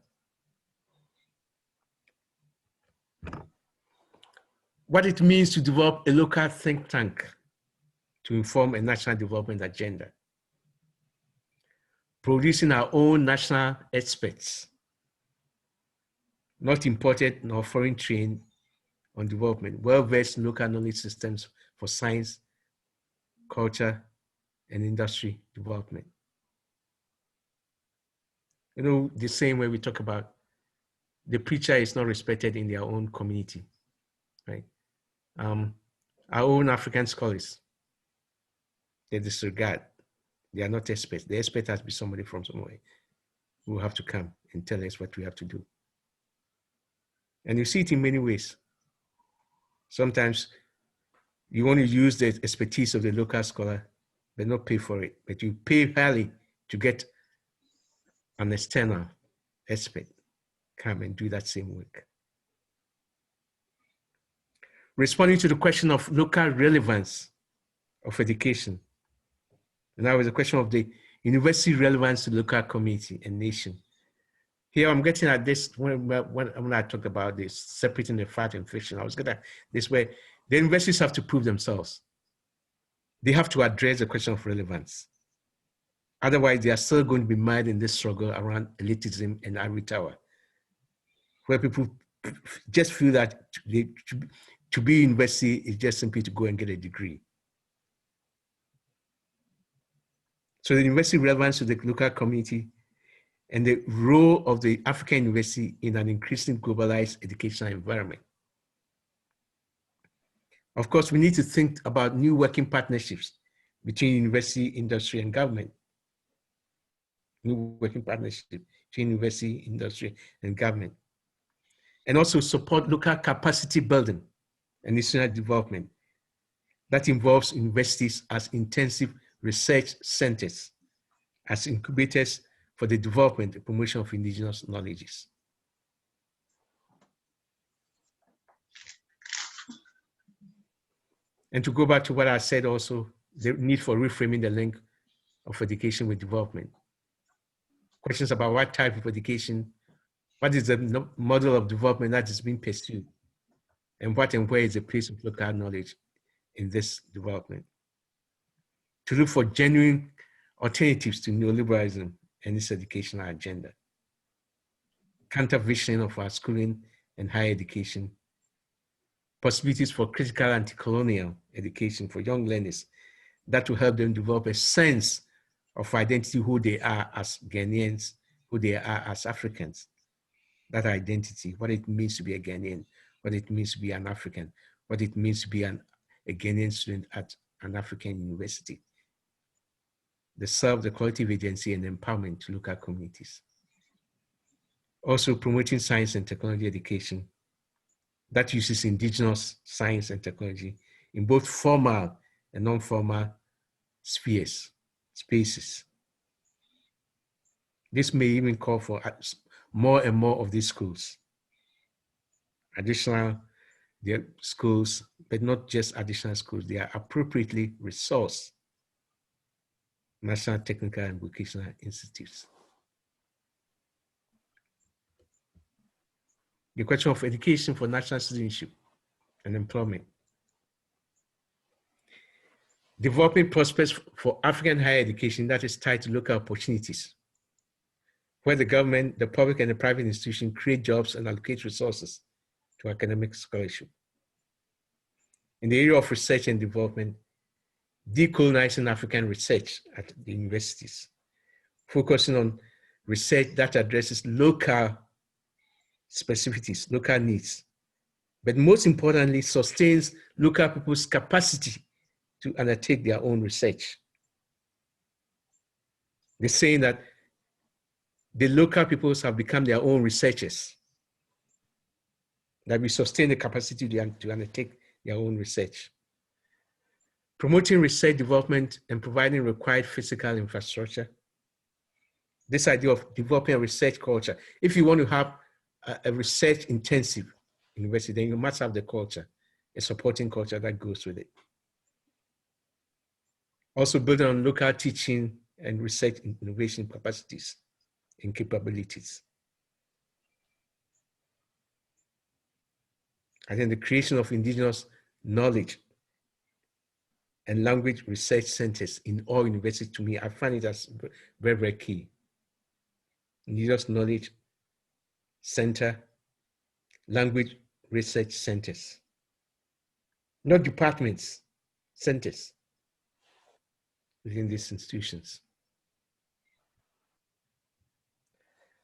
What it means to develop a local think tank to inform a national development agenda. Producing our own national experts, not imported nor foreign trained on development, well-versed local knowledge systems for science, culture, and industry development. You know, the same way we talk about the preacher is not respected in their own community, right? Our own African scholars, they disregard. They are not experts. The expert has to be somebody from somewhere. who have to come and tell us what we have to do. And you see it in many ways. Sometimes you want to use the expertise of the local scholar, but not pay for it. But you pay highly to get an external expert come and do that same work. Responding to the question of local relevance of education. And now is a question of the university relevance to local community and nation. Here I'm getting at this when I talked about this, separating the fact and fiction. I was getting at this where the universities have to prove themselves. They have to address the question of relevance. Otherwise, they are still going to be mired in this struggle around elitism and ivory tower, where people just feel that to be university is just simply to go and get a degree. So the university relevance to the local community and the role of the African university in an increasingly globalized educational environment. Of course, we need to think about new working partnerships between university, industry, and government. New working partnership between university, industry, and government. And also support local capacity building and institutional development that involves universities as intensive research centers, as incubators for the development and promotion of indigenous knowledges. And to go back to what I said also, the need for reframing the link of education with development. Questions about what type of education, what is the model of development that is being pursued, and what and where is the place of local knowledge in this development. To look for genuine alternatives to neoliberalism and its educational agenda. Counter-vision of our schooling and higher education. Possibilities for critical anti-colonial education for young learners that will help them develop a sense of identity, who they are as Ghanaians, who they are as Africans. That identity, what it means to be a Ghanaian, what it means to be an African, what it means to be a Ghanaian student at an African university. They serve the collective agency and empowerment to local communities. Also promoting science and technology education that uses indigenous science and technology in both formal and non-formal spaces. This may even call for more and more of these schools. Additional schools, but not just additional schools, they are appropriately resourced national technical and vocational institutes. The question of education for national citizenship and employment. Developing prospects for African higher education that is tied to local opportunities, where the government, the public, and the private institution create jobs and allocate resources to academic scholarship. In the area of research and development, decolonizing African research at the universities, focusing on research that addresses local specificities, local needs, but most importantly, sustains local people's capacity to undertake their own research. They're saying that the local peoples have become their own researchers, that we sustain the capacity to undertake their own research. Promoting research development and providing required physical infrastructure. This idea of developing a research culture. If you want to have a research intensive university, then you must have the culture, a supporting culture that goes with it. Also building on local teaching and research innovation capacities and capabilities. I think the creation of indigenous knowledge and language research centers in all universities, to me, I find it as very, very key. Indigenous knowledge center, language research centers. Not departments, centers within these institutions.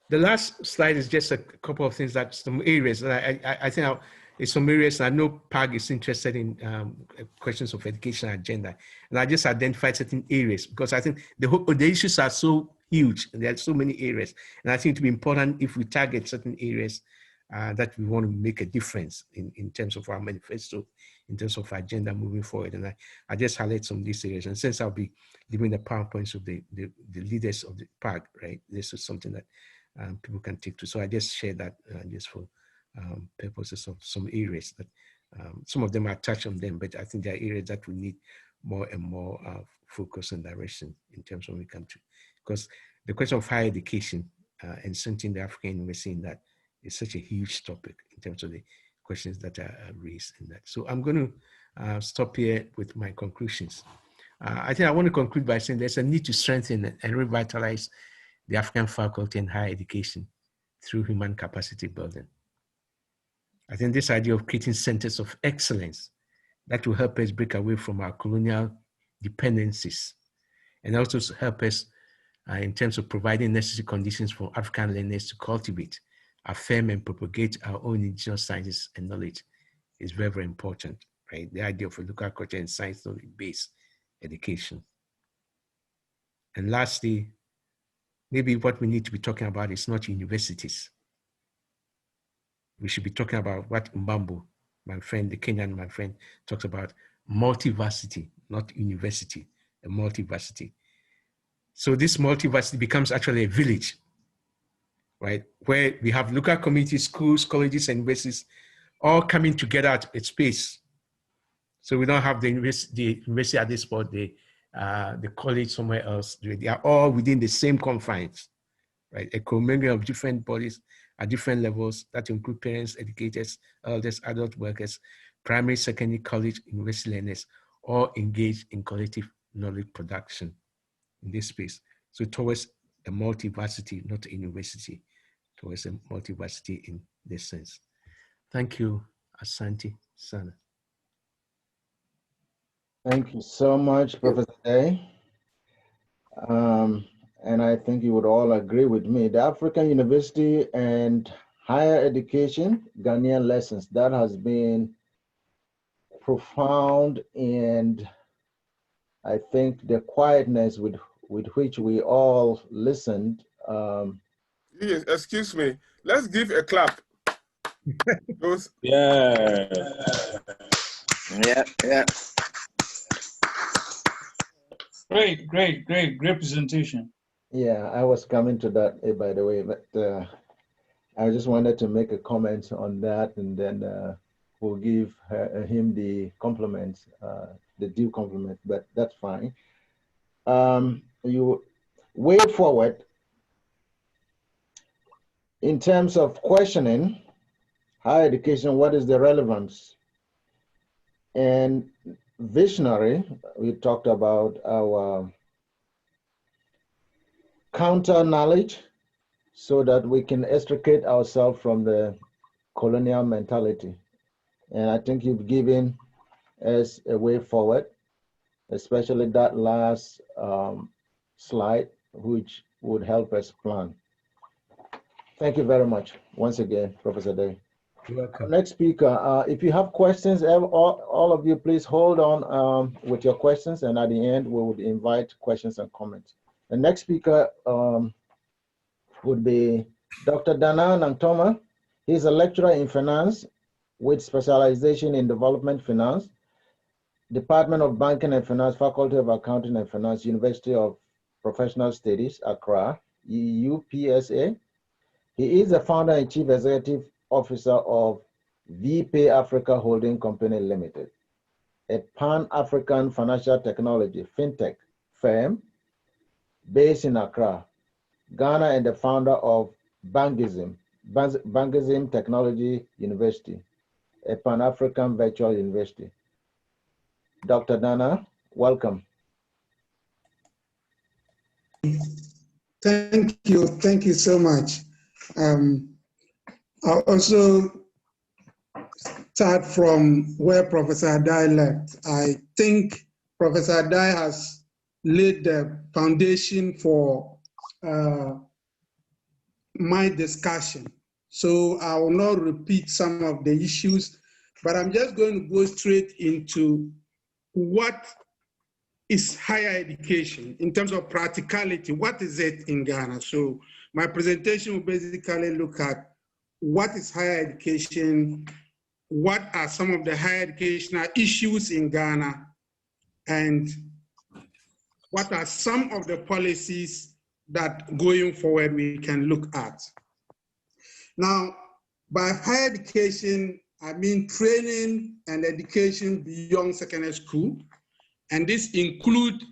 The last slide is just a couple of things, that some areas that I think in some areas I know PAG is interested in questions of education agenda. And I just identified certain areas because I think the issues are so huge. There are so many areas. And I think it would be important if we target certain areas that we want to make a difference in terms of our manifesto, in terms of our agenda moving forward. And I just highlight some of these areas. And since I'll be giving the PowerPoints of the leaders of the park, right, this is something that people can take to. So I just share that just for purposes of some areas that some of them are touched on them, but I think there are areas that we need more and more focus and direction in terms of when we come to, because the question of higher education and centering the African university in that is such a huge topic in terms of the questions that are raised in that. So I'm going to stop here with my conclusions. I think I want to conclude by saying there's a need to strengthen and revitalize the African faculty and higher education through human capacity building. I think this idea of creating centers of excellence that will help us break away from our colonial dependencies and also help us in terms of providing necessary conditions for African learners to cultivate, affirm, and propagate our own indigenous sciences and knowledge is very, very important, right? The idea of a local culture and science knowledge-based education. And lastly, maybe what we need to be talking about is not universities. We should be talking about what Mbambo, my friend, the Kenyan, my friend, talks about multiversity, not university, a multiversity. So this multiversity becomes actually a village, right? Where we have local communities, schools, colleges, and universities all coming together at a space. So we don't have the university at this spot, the college somewhere else. They are all within the same confines, right? A commingling of different bodies at different levels that include parents, educators, elders, adult workers, primary, secondary, college, university learners, all engaged in collective knowledge production in this space. So towards a multiversity, not a university, towards a multiversity in this sense. Thank you, Asante Sana. Thank you so much, Professor Day. And I think you would all agree with me. The African University and Higher Education, Ghanaian Lessons, that has been profound, and I think the quietness with which we all listened. Yes, excuse me, let's give a clap. Yeah. Yeah. Great presentation. Yeah, I was coming to that, by the way, but I just wanted to make a comment on that, and then we'll give him the compliments, the due compliment, but that's fine. You way forward in terms of questioning higher education, what is the relevance? And visionary, we talked about our counter knowledge so that we can extricate ourselves from the colonial mentality. And I think you've given us a way forward, especially that last slide, which would help us plan. Thank you very much once again, Professor Day. You're welcome. Next speaker, if you have questions, all of you, please hold on with your questions, and at the end, we would invite questions and comments. The next speaker would be Dr. Dana Nantoma. He's a lecturer in finance with specialization in development finance, Department of Banking and Finance, Faculty of Accounting and Finance, University of Professional Studies, Accra, UPSA. He is the founder and chief executive officer of VPay Africa Holding Company Limited, a Pan-African financial technology fintech firm based in Accra, Ghana, and the founder of Bangism Technology University, a Pan-African virtual university. Dr. Dana, welcome. Thank you so much. I'll also start from where Professor Adai left. I think Professor Adai has laid the foundation for my discussion. So I will not repeat some of the issues, but I'm just going to go straight into what is higher education in terms of practicality? What is it in Ghana? So my presentation will basically look at what is higher education, what are some of the higher educational issues in Ghana, and what are some of the policies that going forward we can look at. Now, by higher education, I mean training and education beyond secondary school. And this includes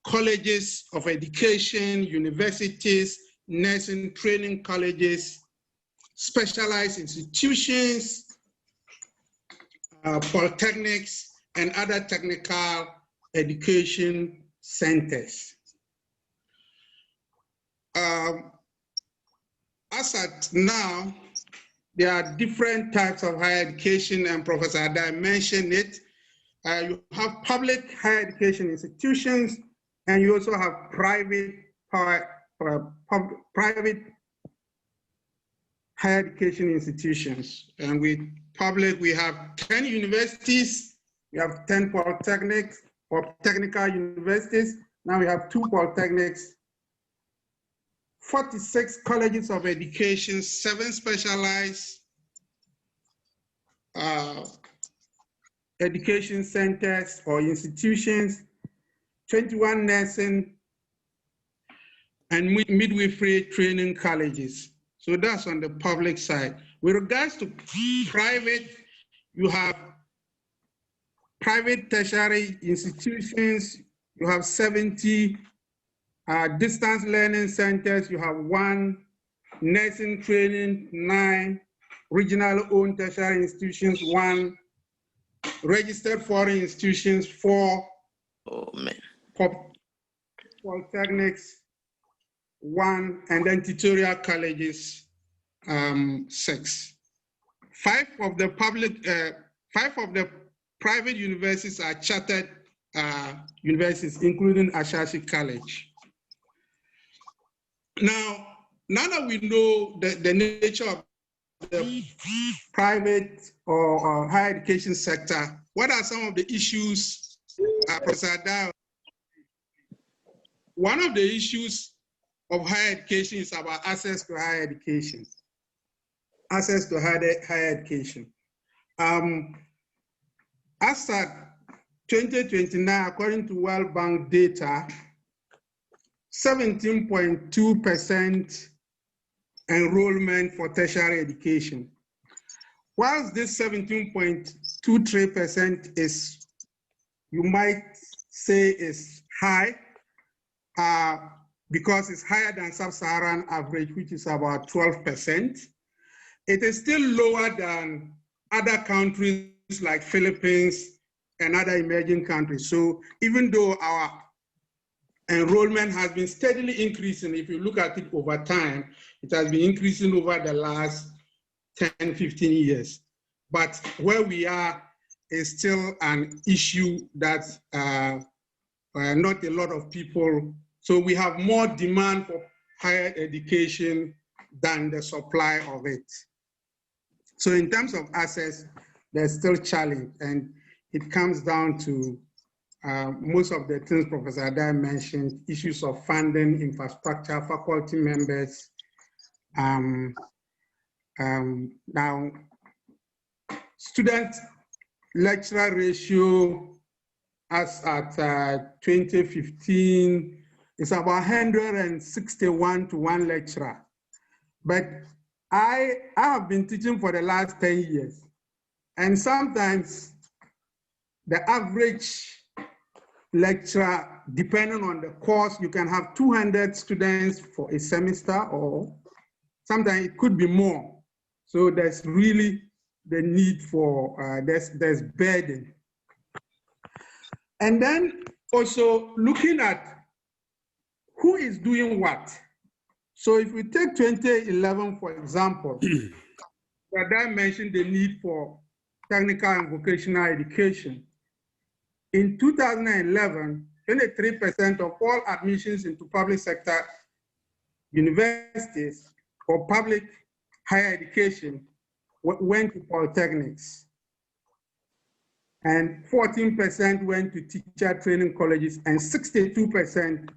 colleges of education, universities, nursing training colleges, specialized institutions, polytechnics, and other technical education centers. As at now, there are different types of higher education, and Professor Adai mentioned it. You have public higher education institutions, and you also have private higher education institutions. And with public, we have 10 universities, we have 10 polytechnics or technical universities. Now we have 2 polytechnics, 46 colleges of education, 7 specialized education centers or institutions, 21 nursing and midwifery training colleges. So that's on the public side. With regards to private, you have private tertiary institutions, you have 70 distance learning centers, you have 1 nursing training, 9 regional owned tertiary institutions, 1 registered foreign institutions, 4 polytechnics, 1, and then tutorial colleges, 6. 5 of the private universities are chartered universities, including Ashesi College. Now that we know the nature of the private or higher education sector, what are some of the issues, Professor Adai? One of the issues of higher education is about access to higher education. Access to higher education. As at 2029, according to World Bank data, 17.2% enrollment for tertiary education. Whilst this 17.23% is, you might say, is high, because it's higher than sub-Saharan average, which is about 12%. It is still lower than other countries like Philippines and other emerging countries. So even though our enrollment has been steadily increasing, if you look at it over time, it has been increasing over the last 10, 15 years. But where we are is still an issue that not a lot of people, so we have more demand for higher education than the supply of it. So in terms of access, there's still challenge, and it comes down to most of the things Professor Adai mentioned, issues of funding, infrastructure, faculty members. Now, student-lecturer ratio as at 2015 is about 161 to 1 lecturer. But I have been teaching for the last 10 years. And sometimes the average lecturer, depending on the course, you can have 200 students for a semester, or sometimes it could be more. So there's really the need for, there's burden. And then also looking at who is doing what. So if we take 2011, for example, Adai mentioned the need for technical and vocational education. In 2011, 23% of all admissions into public sector universities or public higher education went to polytechnics. and 14% went to teacher training colleges, and 62%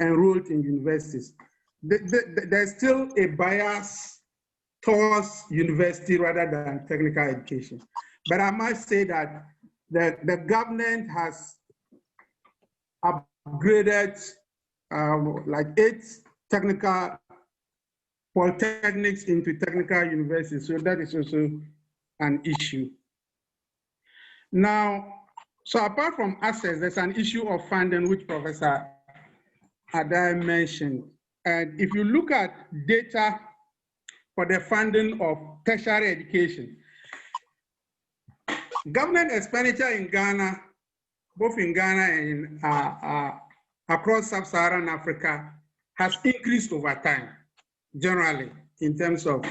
enrolled in universities. There's still a bias towards university rather than technical education. But I must say that the government has upgraded like 8 technical polytechnics into technical universities, so that is also an issue. Now, so apart from access, there's an issue of funding, which Professor Adai mentioned. And if you look at data for the funding of tertiary education, government expenditure in Ghana, both in Ghana and across sub-Saharan Africa, has increased over time, generally, in terms of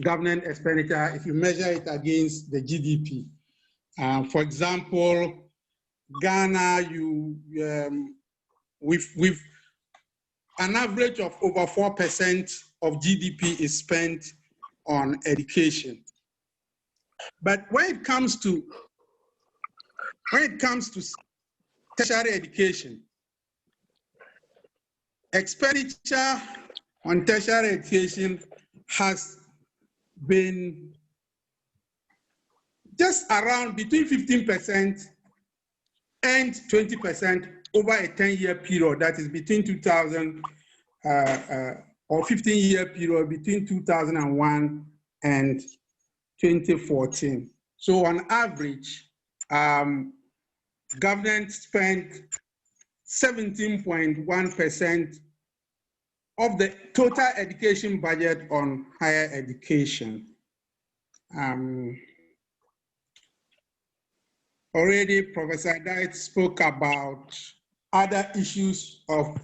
government expenditure, if you measure it against the GDP. For example, Ghana, with an average of over 4% of GDP is spent on education. But when it comes to tertiary education, expenditure on tertiary education has been just around between 15% and 20% over a 10-year period. That is between 2000 or 15-year period between 2001 and 2014. So on average, government spent 17.1% of the total education budget on higher education. Already Professor Adai spoke about other issues of,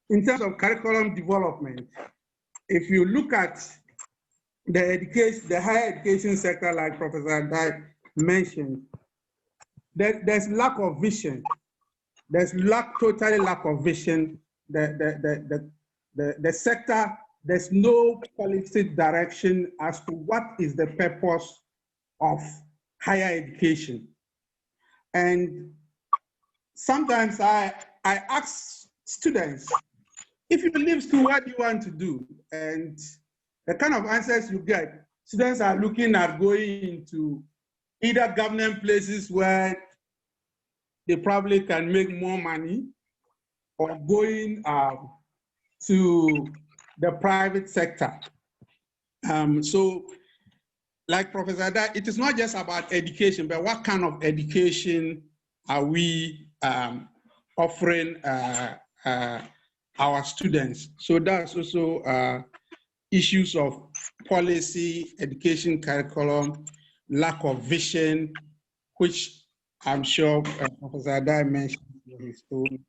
in terms of curriculum development. If you look at the education, the higher education sector, like Professor Adai mentioned, there's lack of vision. There's totally lack of vision. The sector, there's no policy direction as to what is the purpose of higher education. And sometimes I ask students, if you leave school, what do you want to do? And the kind of answers you get, students are looking at going into either government places where they probably can make more money, or going to the private sector. So, like Professor Adai, it is not just about education, but what kind of education are we offering our students? So that's also issues of policy, education curriculum, lack of vision, which I'm sure Professor Adai mentioned in his own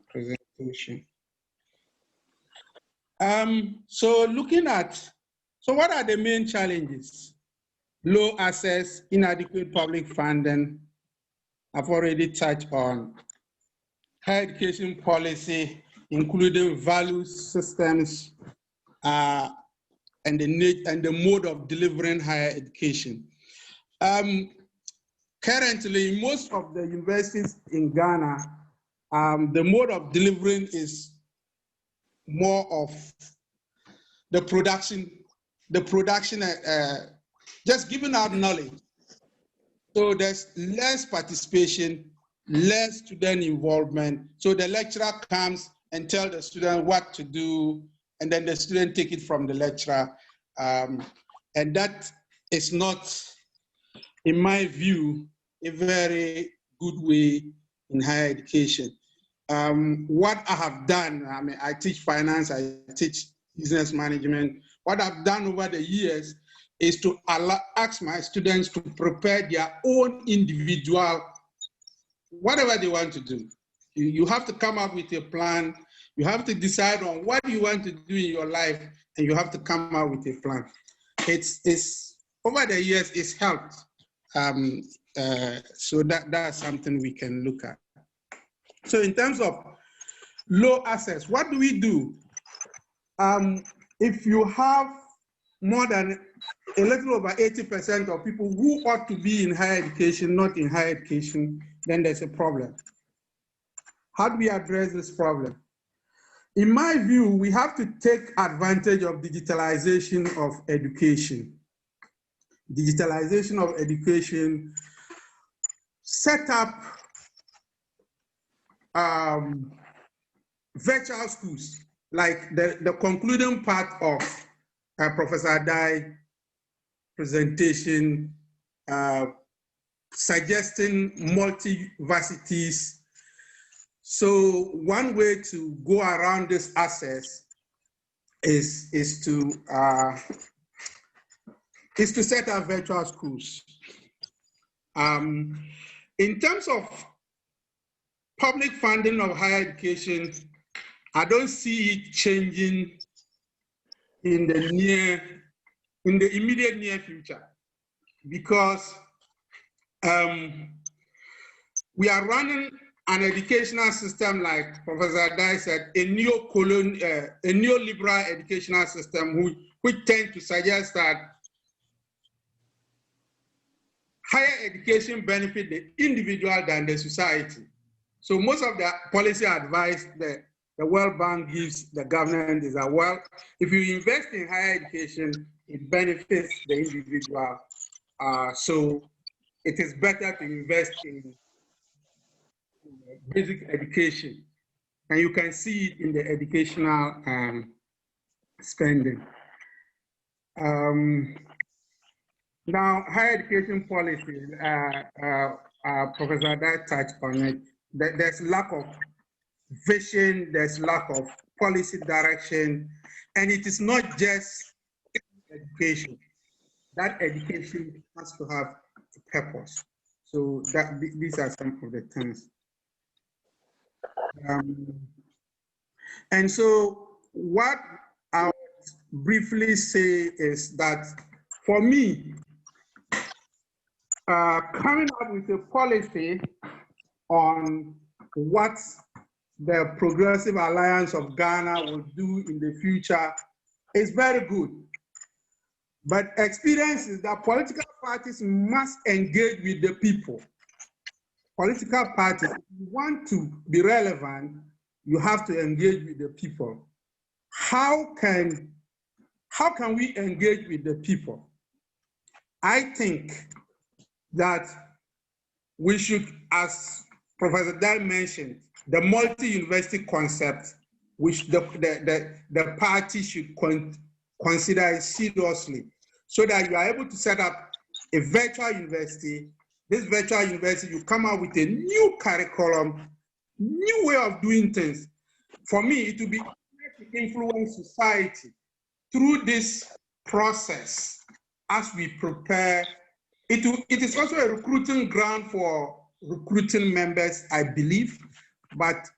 presentation. So looking at, so what are the main challenges? Low access, inadequate public funding. I've already touched on higher education policy, including value systems and the mode of delivering higher education. Currently, most of the universities in Ghana, the mode of delivering is more of the production, just giving out knowledge. So there's less participation, less student involvement. So the lecturer comes and tells the student what to do, and then the student take it from the lecturer. And that is not, in my view, a very good way in higher education. What I have done, I mean, I teach finance, I teach business management. What I've done over the years is to ask my students to prepare their own individual, whatever they want to do. You have to come up with a plan. You have to decide on what you want to do in your life, and you have to come up with a plan. It's over the years, it's helped. So that's something we can look at. So in terms of low access, what do we do? If you have more than a little over 80% of people who ought to be in higher education, not in higher education, then there's a problem. How do we address this problem? In my view, we have to take advantage of digitalization of education. Digitalization of education, set up virtual schools, like the concluding part of Professor Adai's presentation, suggesting multi-varsities. So one way to go around this access is to set up virtual schools. In terms of public funding of higher education, I don't see it changing in the immediate near future, because we are running an educational system, like Professor Adai said, a neoliberal educational system, which tend to suggest that higher education benefits the individual than the society. So most of the policy advice that the World Bank gives the government is that, well, if you invest in higher education, it benefits the individual. So it is better to invest in basic education. And you can see it in the educational spending. Now, higher education policy, Professor Adai touched on it. There's lack of vision, there's lack of policy direction, and it is not just education. That education has to have a purpose. So these are some of the things. And so what I would briefly say is that for me, coming up with a policy on what the Progressive Alliance of Ghana will do in the future is very good. But experience is that political parties must engage with the people. Political parties, if you want to be relevant, you have to engage with the people. How can we engage with the people? I think that we should, as Professor Dai mentioned, the multi-university concept, which the party should consider seriously, so that you are able to set up a virtual university. This virtual university, you come out with a new curriculum, new way of doing things. For me, it will be to influence society through this process as we prepare. It is also a recruiting ground for recruiting members, I believe. But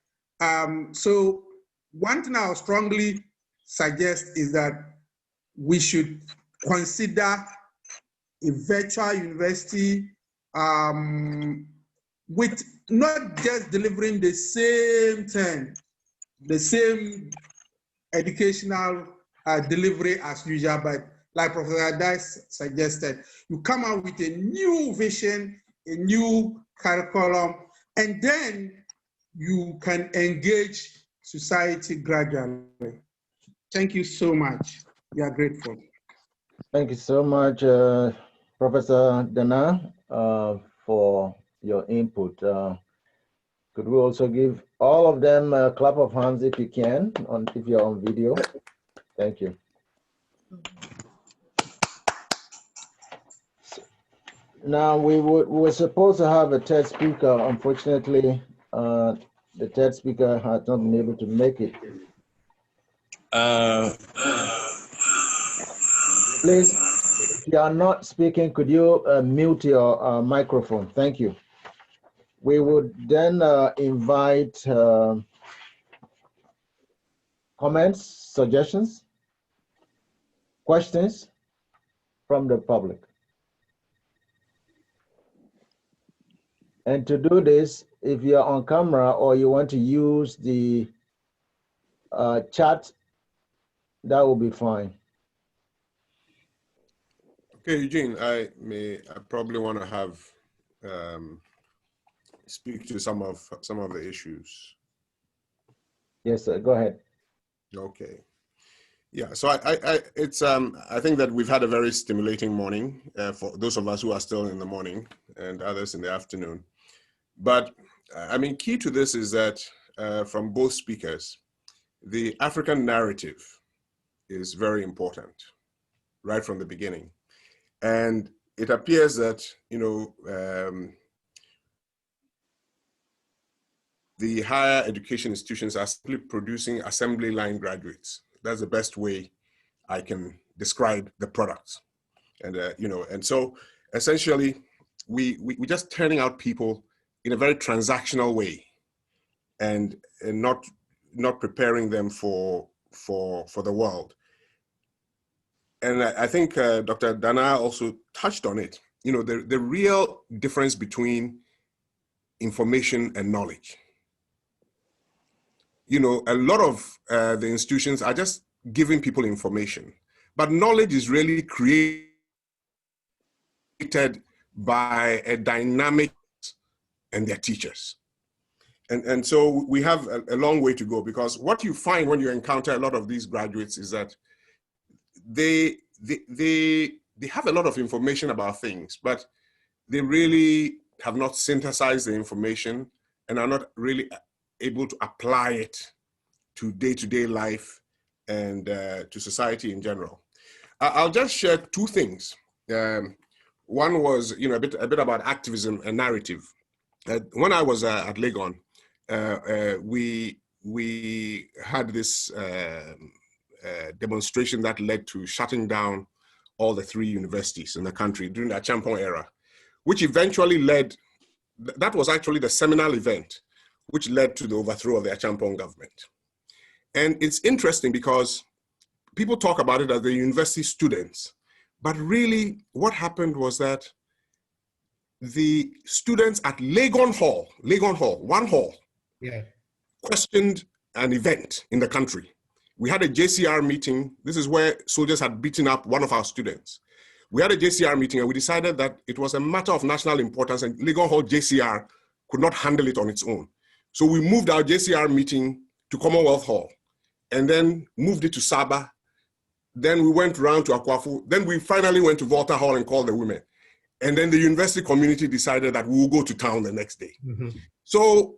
so one thing I would strongly suggest is that we should consider a virtual university with not just delivering the same thing, the same educational delivery as usual, but like Professor Adai suggested, you come out with a new vision, a new curriculum, and then you can engage society gradually. Thank you so much. We are grateful. Thank you so much, Professor Dana, for your input. Could we also give all of them a clap of hands if you can, if you're on video? Thank you. Now, we were supposed to have a third speaker. Unfortunately, the third speaker has not been able to make it. Please, if you are not speaking, could you mute your microphone? Thank you. We would then invite comments, suggestions, questions from the public. And to do this, if you're on camera or you want to use the chat, that will be fine. Okay, Eugene, I probably want to have speak to some of the issues. Yes, sir. Go ahead. Okay. Yeah. So I think that we've had a very stimulating morning for those of us who are still in the morning and others in the afternoon. But I mean, key to this is that from both speakers, the African narrative is very important right from the beginning. And it appears that, the higher education institutions are simply producing assembly line graduates. That's the best way I can describe the products. And, and so essentially we're just turning out people in a very transactional way and not preparing them for the world. And I think Dr. Dana also touched on it. The real difference between information and knowledge. A lot of the institutions are just giving people information, but knowledge is really created by a dynamic and their teachers. And so we have a long way to go, because what you find when you encounter a lot of these graduates is that they have a lot of information about things, but they really have not synthesized the information and are not really able to apply it to day-to-day life and to society in general. I'll just share two things. One was, a bit about activism and narrative. When I was at Legon, we had this demonstration that led to shutting down all the 3 universities in the country during the Acheampong era, which eventually led, that was actually the seminal event which led to the overthrow of the Acheampong government. And it's interesting because people talk about it as the university students, but really what happened was that the students at Legon Hall, one hall, questioned an event in the country. We had a JCR meeting. This is where soldiers had beaten up one of our students. We had a JCR meeting and we decided that it was a matter of national importance and Legon Hall JCR could not handle it on its own. So we moved our JCR meeting to Commonwealth Hall and then moved it to Saba. Then we went round to Akwafu. Then we finally went to Volta Hall and called the women. And then the university community decided that we will go to town the next day. Mm-hmm. So,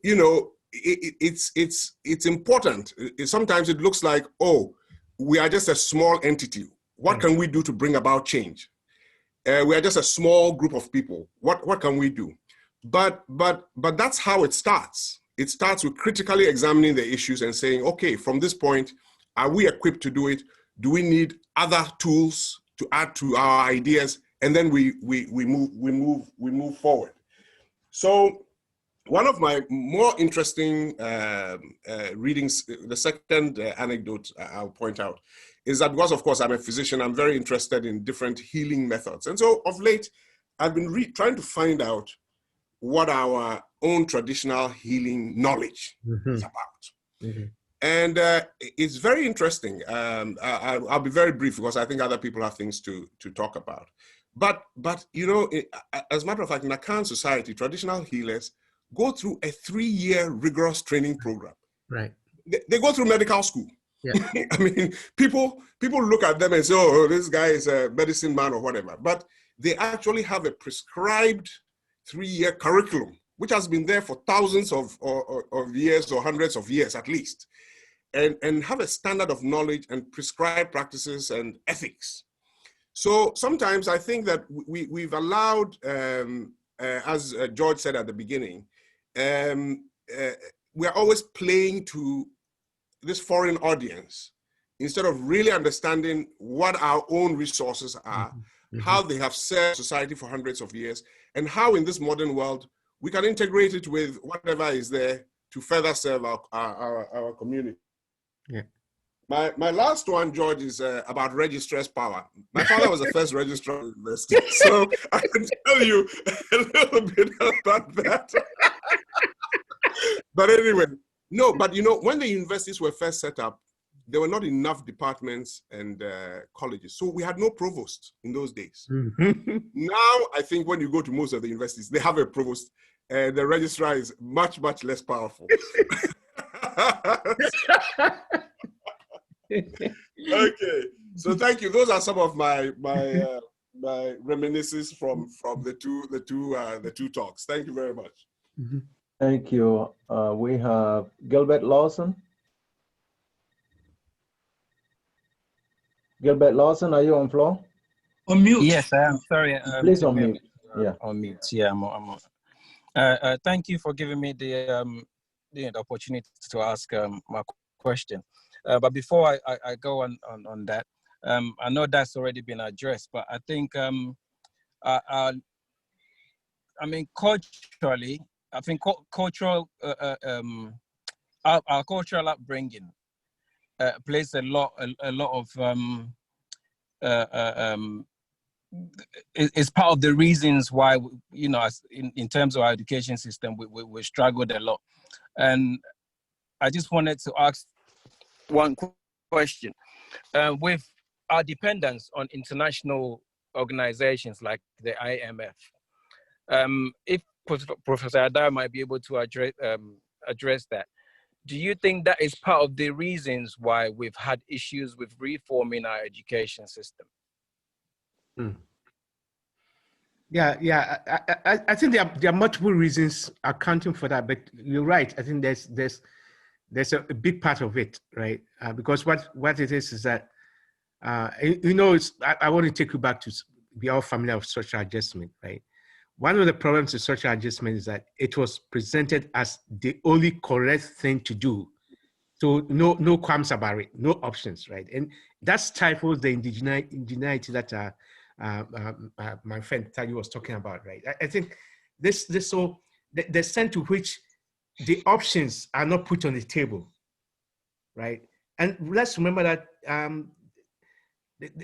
it's important. Sometimes it looks like, oh, we are just a small entity. What can we do to bring about change? We are just a small group of people. What can we do? But that's how it starts. It starts with critically examining the issues and saying, okay, from this point, are we equipped to do it? Do we need other tools to add to our ideas? And then we move forward. So one of my more interesting readings, the second anecdote I'll point out, is that because, of course, I'm a physician, I'm very interested in different healing methods. And so of late, I've been trying to find out what our own traditional healing knowledge is about. Mm-hmm. And it's very interesting. I'll be very brief because I think other people have things to talk about. But as a matter of fact, in Akan society, traditional healers go through a 3-year rigorous training program. Right. They go through medical school. Yeah. I mean, people look at them and say, oh, this guy is a medicine man or whatever. But they actually have a prescribed 3-year curriculum, which has been there for thousands of years or hundreds of years at least, and have a standard of knowledge and prescribed practices and ethics. So sometimes I think that we've allowed, as George said at the beginning, we're always playing to this foreign audience instead of really understanding what our own resources are, how they have served society for hundreds of years, and how in this modern world we can integrate it with whatever is there to further serve our community. Yeah. My last one, George, is about registrar's power. My father was the first registrar of the university, so I can tell you a little bit about that. But anyway, no, but when the universities were first set up, there were not enough departments and colleges. So we had no provost in those days. Now, I think when you go to most of the universities, they have a provost. The registrar is much, much less powerful. Okay, so thank you. Those are some of my reminiscences from the two talks. Thank you very much. Thank you. We have Gilbert Lawson. Gilbert Lawson, are you on floor? On mute. Yes, I am. Sorry. Please on mute. Yeah. On mute. Yeah, I'm on. Thank you for giving me the opportunity to ask my question. But before I go on that, I know that's already been addressed, but I think, I mean, culturally, I think cultural, our cultural upbringing plays a lot of, it's part of the reasons why, you know, in terms of our education system, we struggled a lot. And I just wanted to ask one question. With our dependence on international organizations like the IMF, if Professor Adar might be able to address that, do you think that is part of the reasons why we've had issues with reforming our education system? Yeah. I think there are multiple reasons accounting for that, but you're right. I think there's a big part of it, right? Because what it is that, you know, I want to take you back to, we are all familiar with social adjustment, right? One of the problems with social adjustment is that it was presented as the only correct thing to do. So no qualms about it, no options, right? And that stifles the indigeneity that my friend Tali was talking about, right? I think the extent to which the options are not put on the table, right? And let's remember that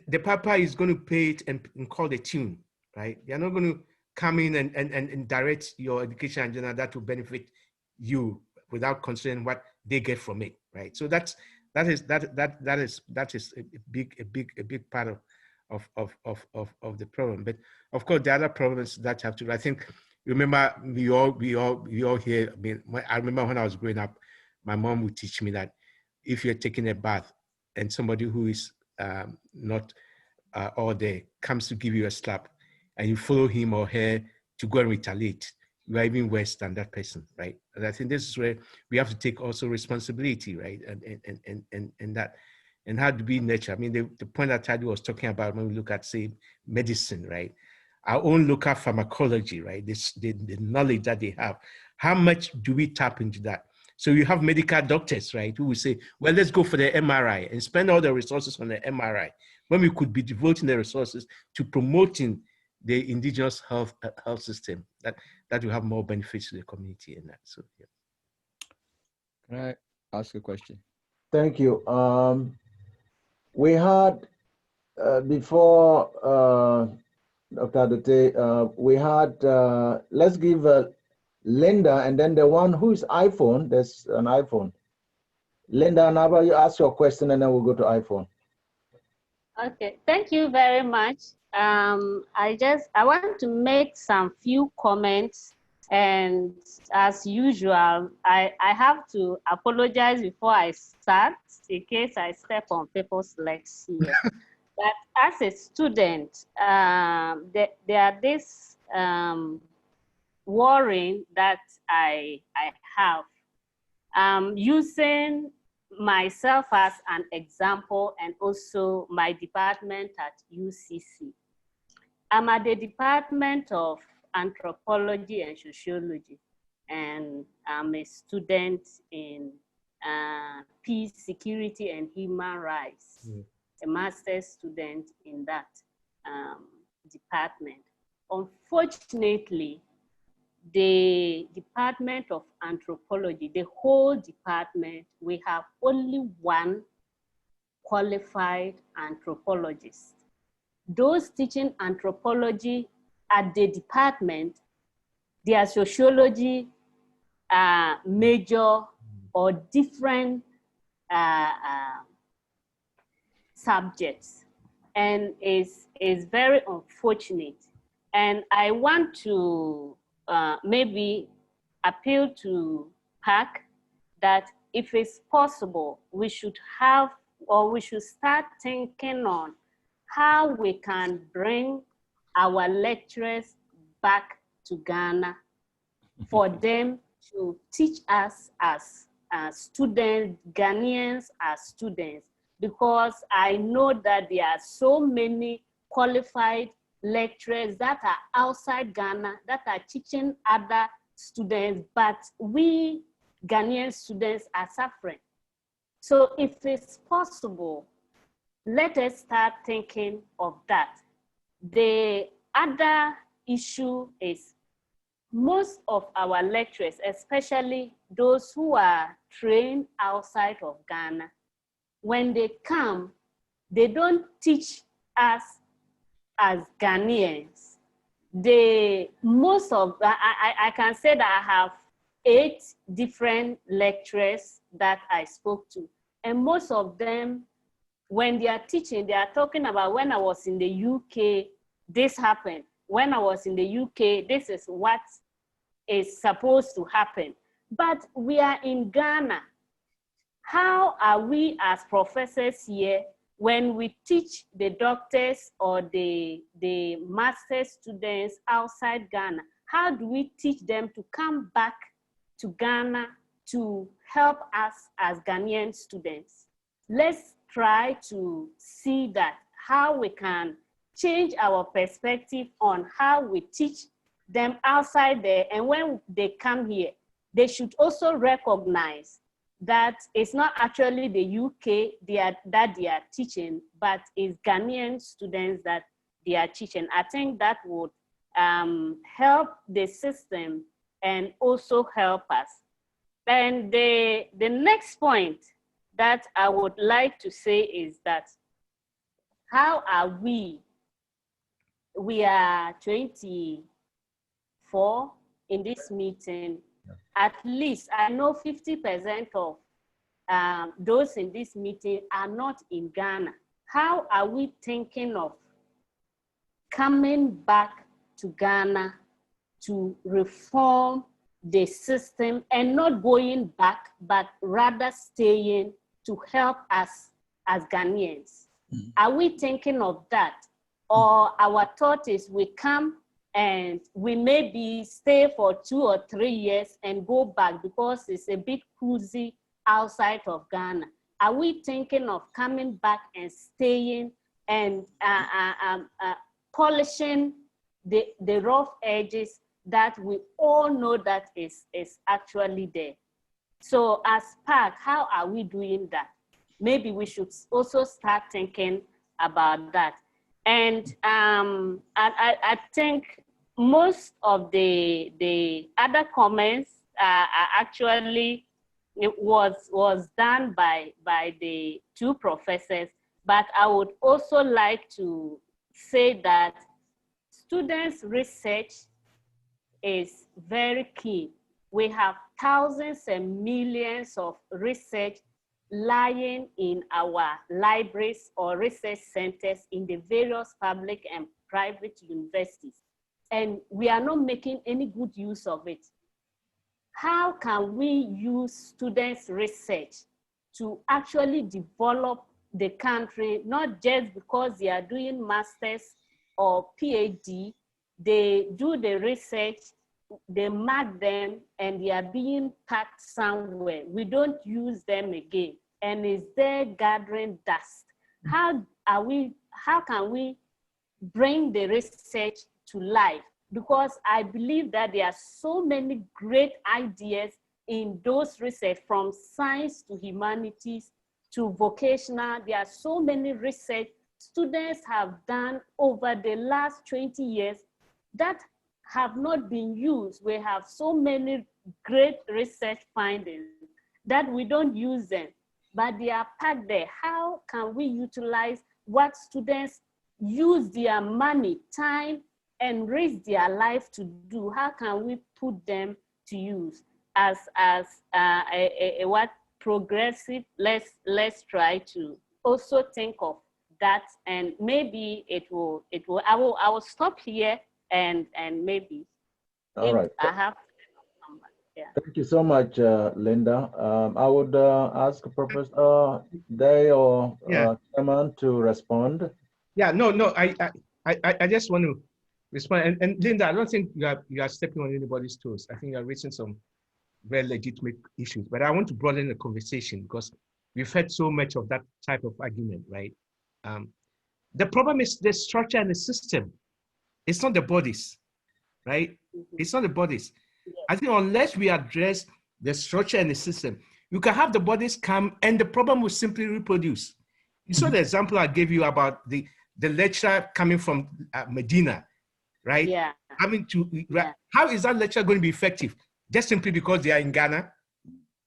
the Papa is going to pay it and call the tune, right? They're not going to come in and direct your education agenda that will benefit you without considering what they get from it, right? So that is a big part of the problem. But of course, the other problems that have to, I think, remember we all hear. I mean, I remember when I was growing up, my mom would teach me that if you're taking a bath and somebody who is not all there comes to give you a slap, and you follow him or her to go and retaliate, you are even worse than that person, right? And I think this is where we have to take also responsibility, right? And that, and how do we nurture? I mean, the point that Tadi was talking about when we look at, say, medicine, right? Our own local pharmacology, right? The knowledge that they have. How much do we tap into that? So you have medical doctors, right, who will say, well, let's go for the MRI and spend all the resources on the MRI, when we could be devoting the resources to promoting the indigenous health system that will have more benefits to the community in that. So, yeah. Can I ask a question? Thank you. We had before Dr. Adotey, we had, let's give Linda, and then the one who's iPhone, there's an iPhone. Linda, now you ask your question and then we'll go to iPhone. Okay, thank you very much. I want to make some few comments, and as usual, I have to apologize before I start in case I step on people's legs here. But as a student, there are this worrying that I have. Using myself as an example and also my department at UCC. I'm at the Department of Anthropology and Sociology, and I'm a student in Peace, Security, and Human Rights, a master's student in that department. Unfortunately, the Department of Anthropology, the whole department, we have only one qualified anthropologist. Those teaching anthropology at the department, their sociology major or different subjects, and is very unfortunate. And I want to maybe appeal to PAC that if it's possible, we should have, or we should start thinking on how we can bring our lecturers back to Ghana for them to teach us as students, Ghanaians as students, because I know that there are so many qualified lecturers that are outside Ghana that are teaching other students, but we Ghanaian students are suffering. So if it's possible, let us start thinking of that. The other issue is most of our lecturers, especially those who are trained outside of Ghana, when they come, they don't teach us as Ghanaians. I can say that I have 8 different lecturers that I spoke to, and most of them, when they are teaching, they are talking about, when I was in the UK, this happened. When I was in the UK, this is what is supposed to happen. But we are in Ghana. How are we as professors here, when we teach the doctors or the master students outside Ghana, how do we teach them to come back to Ghana to help us as Ghanaian students? Let's try to see that, how we can change our perspective on how we teach them outside there. And when they come here, they should also recognize that it's not actually the UK that they are teaching, but it's Ghanaian students that they are teaching. I think that would help the system and also help us. And the next point that I would like to say is that, how are we are 24 in this meeting. At least I know 50% of those in this meeting are not in Ghana. How are we thinking of coming back to Ghana to reform the system, and not going back, but rather staying to help us as Ghanaians? Are we thinking of that? Or our thought is we come and we maybe stay for 2 or 3 years and go back because it's a bit cozy outside of Ghana? Are we thinking of coming back and staying and polishing the rough edges that we all know that is actually there? So as PAC, how are we doing that? Maybe we should also start thinking about that. And I think most of the other comments are actually, it was done by the 2 professors, but I would also like to say that students' research is very key. We have thousands and millions of research lying in our libraries or research centers in the various public and private universities, and we are not making any good use of it. How can we use students' research to actually develop the country, not just because they are doing masters or PhD, they do the research, they mark them, and they are being packed somewhere. We don't use them again, and it's there gathering dust. How can we bring the research to life? Because I believe that there are so many great ideas in those research, from science to humanities to vocational. There are so many research students have done over the last 20 years that have not been used. We have so many great research findings that we don't use them, but they are packed there. How can we utilize what students use their money, time, and risk their life to do? How can we put them to use as what progressive? Let's try to also think of that, and maybe I will stop here and maybe All right. I have yeah. Thank you so much, Linda. I would ask Professor Day or Chairman to respond. Yeah, no, I just want to respond. And Linda, I don't think you are stepping on anybody's toes. I think you are raising some very legitimate issues. But I want to broaden the conversation because we've heard so much of that type of argument, right? The problem is the structure and the system. It's not the bodies, right? It's not the bodies. I think unless we address the structure and the system, you can have the bodies come and the problem will simply reproduce. You saw the example I gave you about the lecturer coming from Medina, right? Yeah. How is that lecture going to be effective? Just simply because they are in Ghana?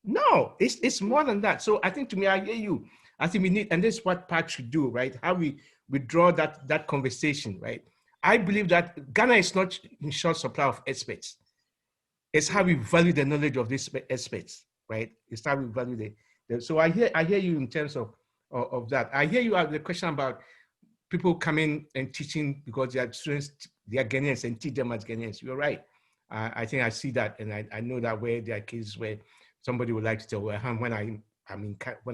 No, it's more than that. So I think, to me, I hear you. I think we need, and this is what Pat should do, right? How we draw that conversation, right? I believe that Ghana is not in short supply of experts. It's how we value the knowledge of these experts, right? It's how we value so I hear you in terms of that. I hear you have the question about people coming and teaching because they are students, they are Ghanaians, and teach them as Ghanaians. You're right. I think I see that, and I know that where there are cases where somebody would like to tell, well, when I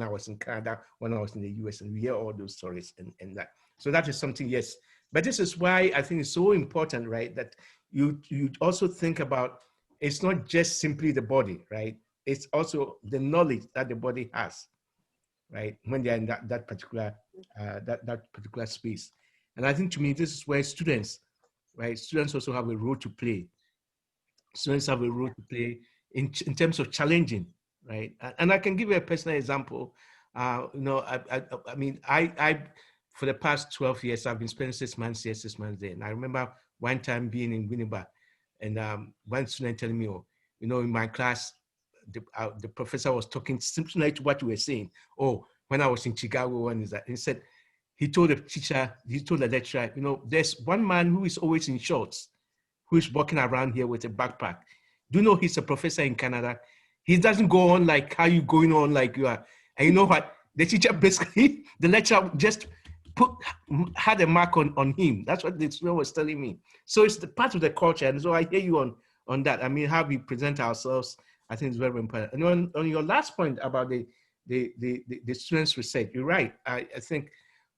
was in Canada, when I was in the US, and we hear all those stories and that. So that is something, yes. But this is why I think it's so important, right? That you also think about, it's not just simply the body, right? It's also the knowledge that the body has, right? When they're in that particular space. And I think, to me, this is where students, right? Students also have a role to play. Students have a role to play in terms of challenging, right? And I can give you a personal example. I for the past 12 years, I've been spending 6 months here, 6 months there. And I remember one time being in Winneba, and one student telling me, in my class, the professor was talking similar to what you were saying. Oh, when I was in Chicago, when is that? He said, he told the lecturer, there's one man who is always in shorts, who is walking around here with a backpack. Do you know he's a professor in Canada? He doesn't go on like how you going on like you are. And you know what? The teacher basically, the lecturer just had a mark on him. That's what the student was telling me. So it's the part of the culture. And so I hear you on that. I mean, how we present ourselves, I think is very important. And on your last point about the students' research, you're right. I think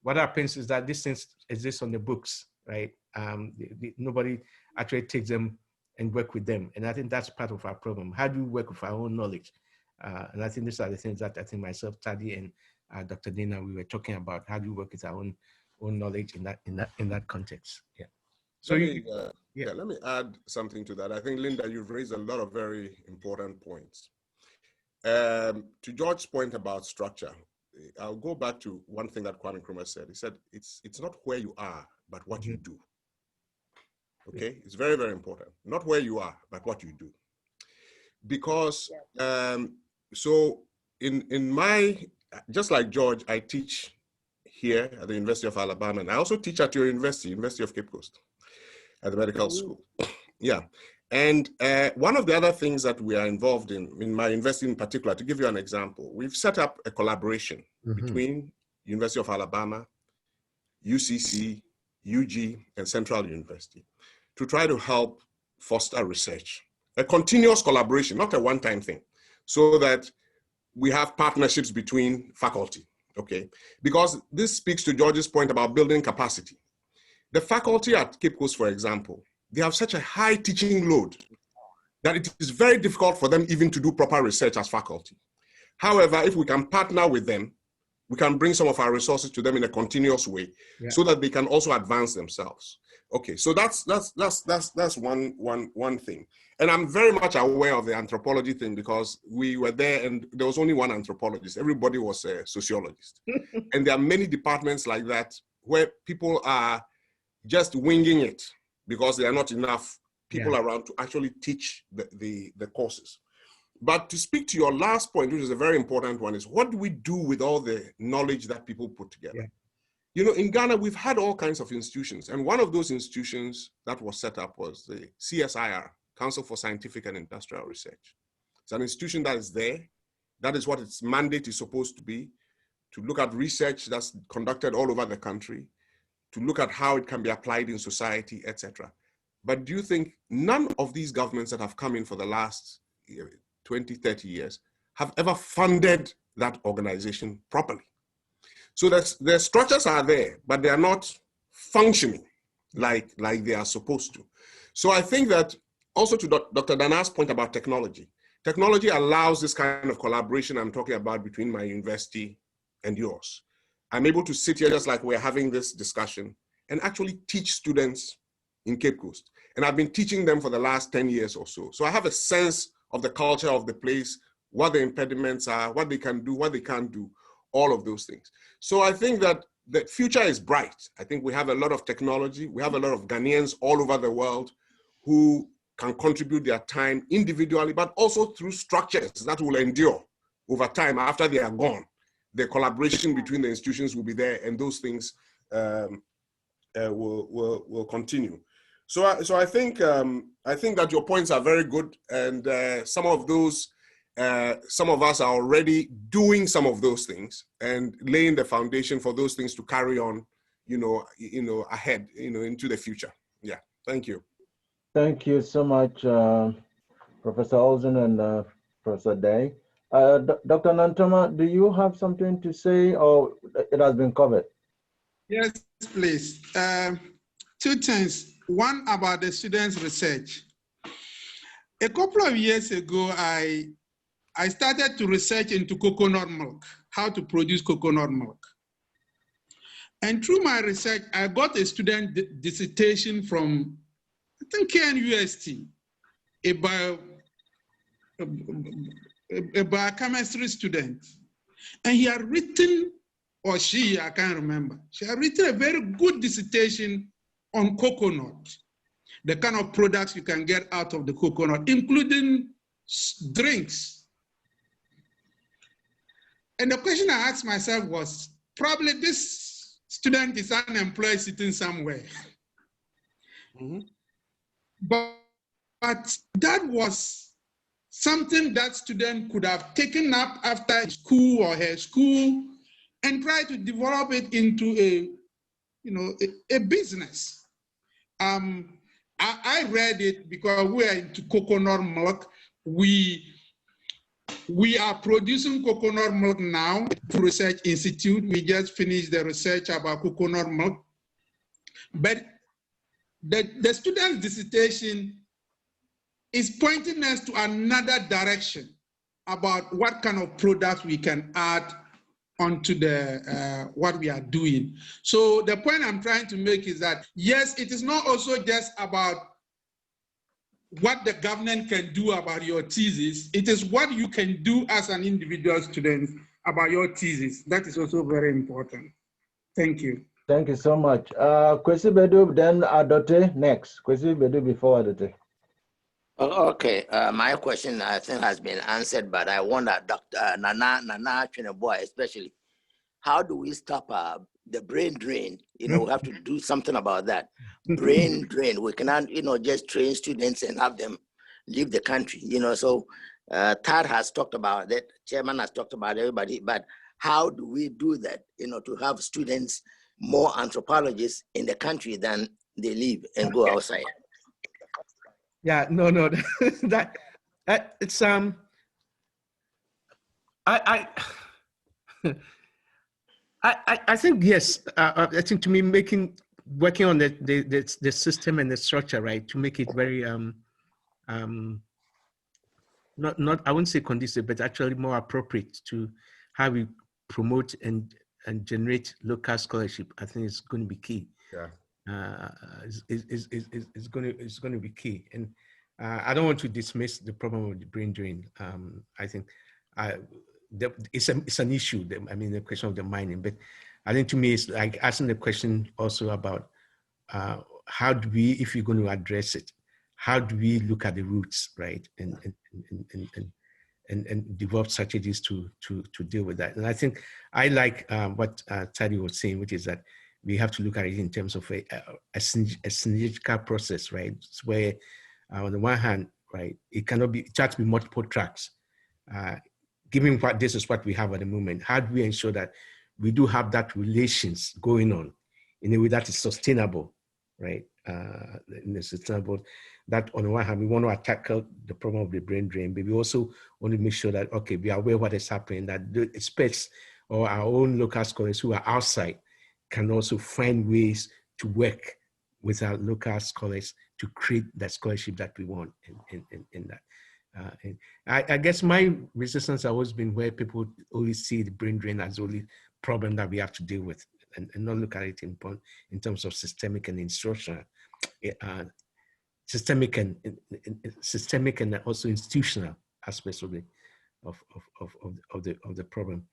what happens is that these things exist on the books, right? Nobody actually takes them and work with them. And I think that's part of our problem. How do we work with our own knowledge? And I think these are the things that I think myself, Tadi, and Dr. Dana, we were talking about. How do we work with our own knowledge in that context? Yeah. So let me add something to that. I think, Linda, you've raised a lot of very important points. To George's point about structure, I'll go back to one thing that Kwame Nkrumah said. He said, it's not where you are, but what you do. Okay, it's very, very important. Not where you are, but what you do. Because, so in my, just like George, I teach here at the University of Alabama, and I also teach at your university, University of Cape Coast, at the medical school. Yeah, and one of the other things that we are involved in my university in particular, to give you an example, we've set up a collaboration between University of Alabama, UCC, UG, and Central University to try to help foster research, a continuous collaboration, not a one-time thing, so that we have partnerships between faculty, okay? Because this speaks to George's point about building capacity. The faculty at Cape Coast, for example, they have such a high teaching load that it is very difficult for them even to do proper research as faculty. However, if we can partner with them, we can bring some of our resources to them in a continuous way so that they can also advance themselves. Okay, so that's one thing. And I'm very much aware of the anthropology thing because we were there and there was only one anthropologist. Everybody was a sociologist. And there are many departments like that where people are just winging it because there are not enough people around to actually teach the courses. But to speak to your last point, which is a very important one, is what do we do with all the knowledge that people put together? In Ghana, we've had all kinds of institutions. And one of those institutions that was set up was the CSIR, Council for Scientific and Industrial Research. It's an institution that is there. That is what its mandate is supposed to be. to look at research that's conducted all over the country, to look at how it can be applied in society, etc. But do you think none of these governments that have come in for the last 20, 30 years have ever funded that organization properly? So the structures are there, but they are not functioning like they are supposed to. So I think that also to Dr. Dana's point about technology, technology allows this kind of collaboration I'm talking about between my university and yours. I'm able to sit here just like we're having this discussion and actually teach students in Cape Coast. And I've been teaching them for the last 10 years or so. So I have a sense of the culture of the place, what the impediments are, what they can do, what they can't do, all of those things. So I think that the future is bright. I think we have a lot of technology. We have a lot of Ghanaians all over the world who can contribute their time individually, but also through structures that will endure over time after they are gone. The collaboration between the institutions will be there, and those things will continue. So I think that your points are very good, and some of us are already doing some of those things and laying the foundation for those things to carry on, ahead, into the future. Yeah, thank you. Thank you so much, Professor Olsen and Professor Day. Dr. Nantoma, do you have something to say, or it has been covered? Yes, please. Two things. One about the students' research. A couple of years ago, I started to research into coconut milk, how to produce coconut milk. And through my research, I got a student dissertation from, I think, KNUST, a biochemistry student. And he had written, or she, I can't remember, she had written a very good dissertation on coconut, the kind of products you can get out of the coconut, including drinks. And the question I asked myself was, probably this student is unemployed sitting somewhere. Mm-hmm. But that was something that student could have taken up after school or her school and try to develop it into a business. I read it because we are into coconut milk. We are producing coconut milk now through Research Institute. We just finished the research about coconut milk. But the student's dissertation is pointing us to another direction about what kind of products we can add onto the what we are doing. So the point I'm trying to make is that, yes, it is not also just about what the government can do about your thesis. It is what you can do as an individual student about your thesis. That is also very important. Thank you. Thank you so much. Kwesi Bedu, then Adote next. Kwesi Bedu before Adote. Okay, my question I think has been answered, but I wonder, Dr. Nana Chineboy especially, how do we stop the brain drain? We have to do something about that. Brain drain. We cannot, just train students and have them leave the country. So Tad has talked about it. Chairman has talked about everybody. But how do we do that? To have students, more anthropologists in the country than they leave and go outside. Yeah, no, that it's I think yes. I think to me working on the system and the structure, right, to make it very not I wouldn't say conducive, but actually more appropriate to how we promote and generate local scholarship. I think it's going to be key. Yeah. Is going to be key, and I don't want to dismiss the problem of the brain drain. I think it's an issue. The question of the mining, but I think to me it's like asking the question also about how do we, if you're going to address it, how do we look at the roots, right, and develop strategies to deal with that. And I think I like what Tadi was saying, which is that we have to look at it in terms of a synergical process, right? It's where on the one hand, right, it has to be multiple tracks. Given what this is what we have at the moment, how do we ensure that we do have that relations going on in a way that is sustainable, right? In a sustainable, that on the one hand, we want to tackle the problem of the brain drain, but we also want to make sure that, okay, we are aware of what is happening, that the experts or our own local scholars who are outside can also find ways to work with our local scholars to create that scholarship that we want in that. I guess my resistance has always been where people only see the brain drain as the only problem that we have to deal with and not look at it in terms of systemic and instructional, systemic and also institutional aspects of the problem.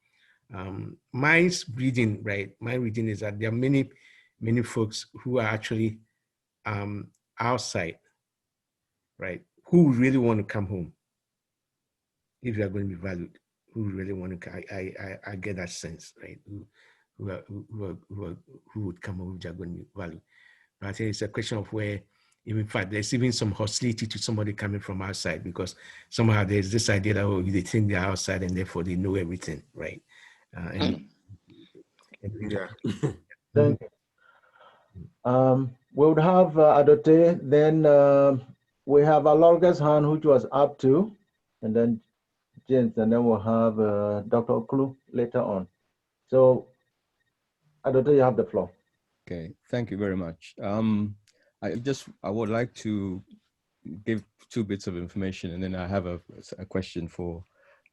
My reading is that there are many folks who are actually outside, right, who really want to come home if you are going to be valued, who really want to, I get that sense, right, who would come home if they are going to be valued. But I think it's a question of where, in fact, there's even some hostility to somebody coming from outside, because somehow there's this idea that, oh, they think they're outside and therefore they know everything, right? Yeah. Thank you. We would have Adote, then we have Alorga's hand, which was up to, and then James, and then we'll have Dr. Okulu later on. So, Adote, you have the floor. Okay, thank you very much. I would like to give 2 bits of information, and then I have a question for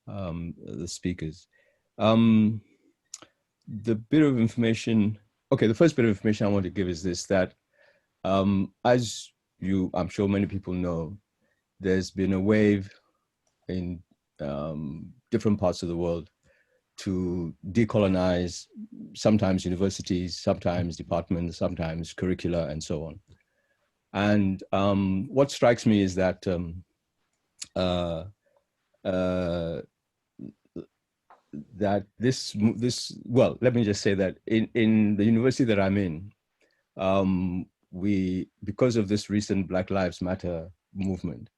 the speakers. The bit of information, okay, the first bit of information I want to give is this, that as I'm sure many people know, there's been a wave in different parts of the world to decolonize sometimes universities, sometimes departments, sometimes curricula, and so on. And what strikes me is that well, let me just say that in the university that I'm in, because of this recent Black Lives Matter movement,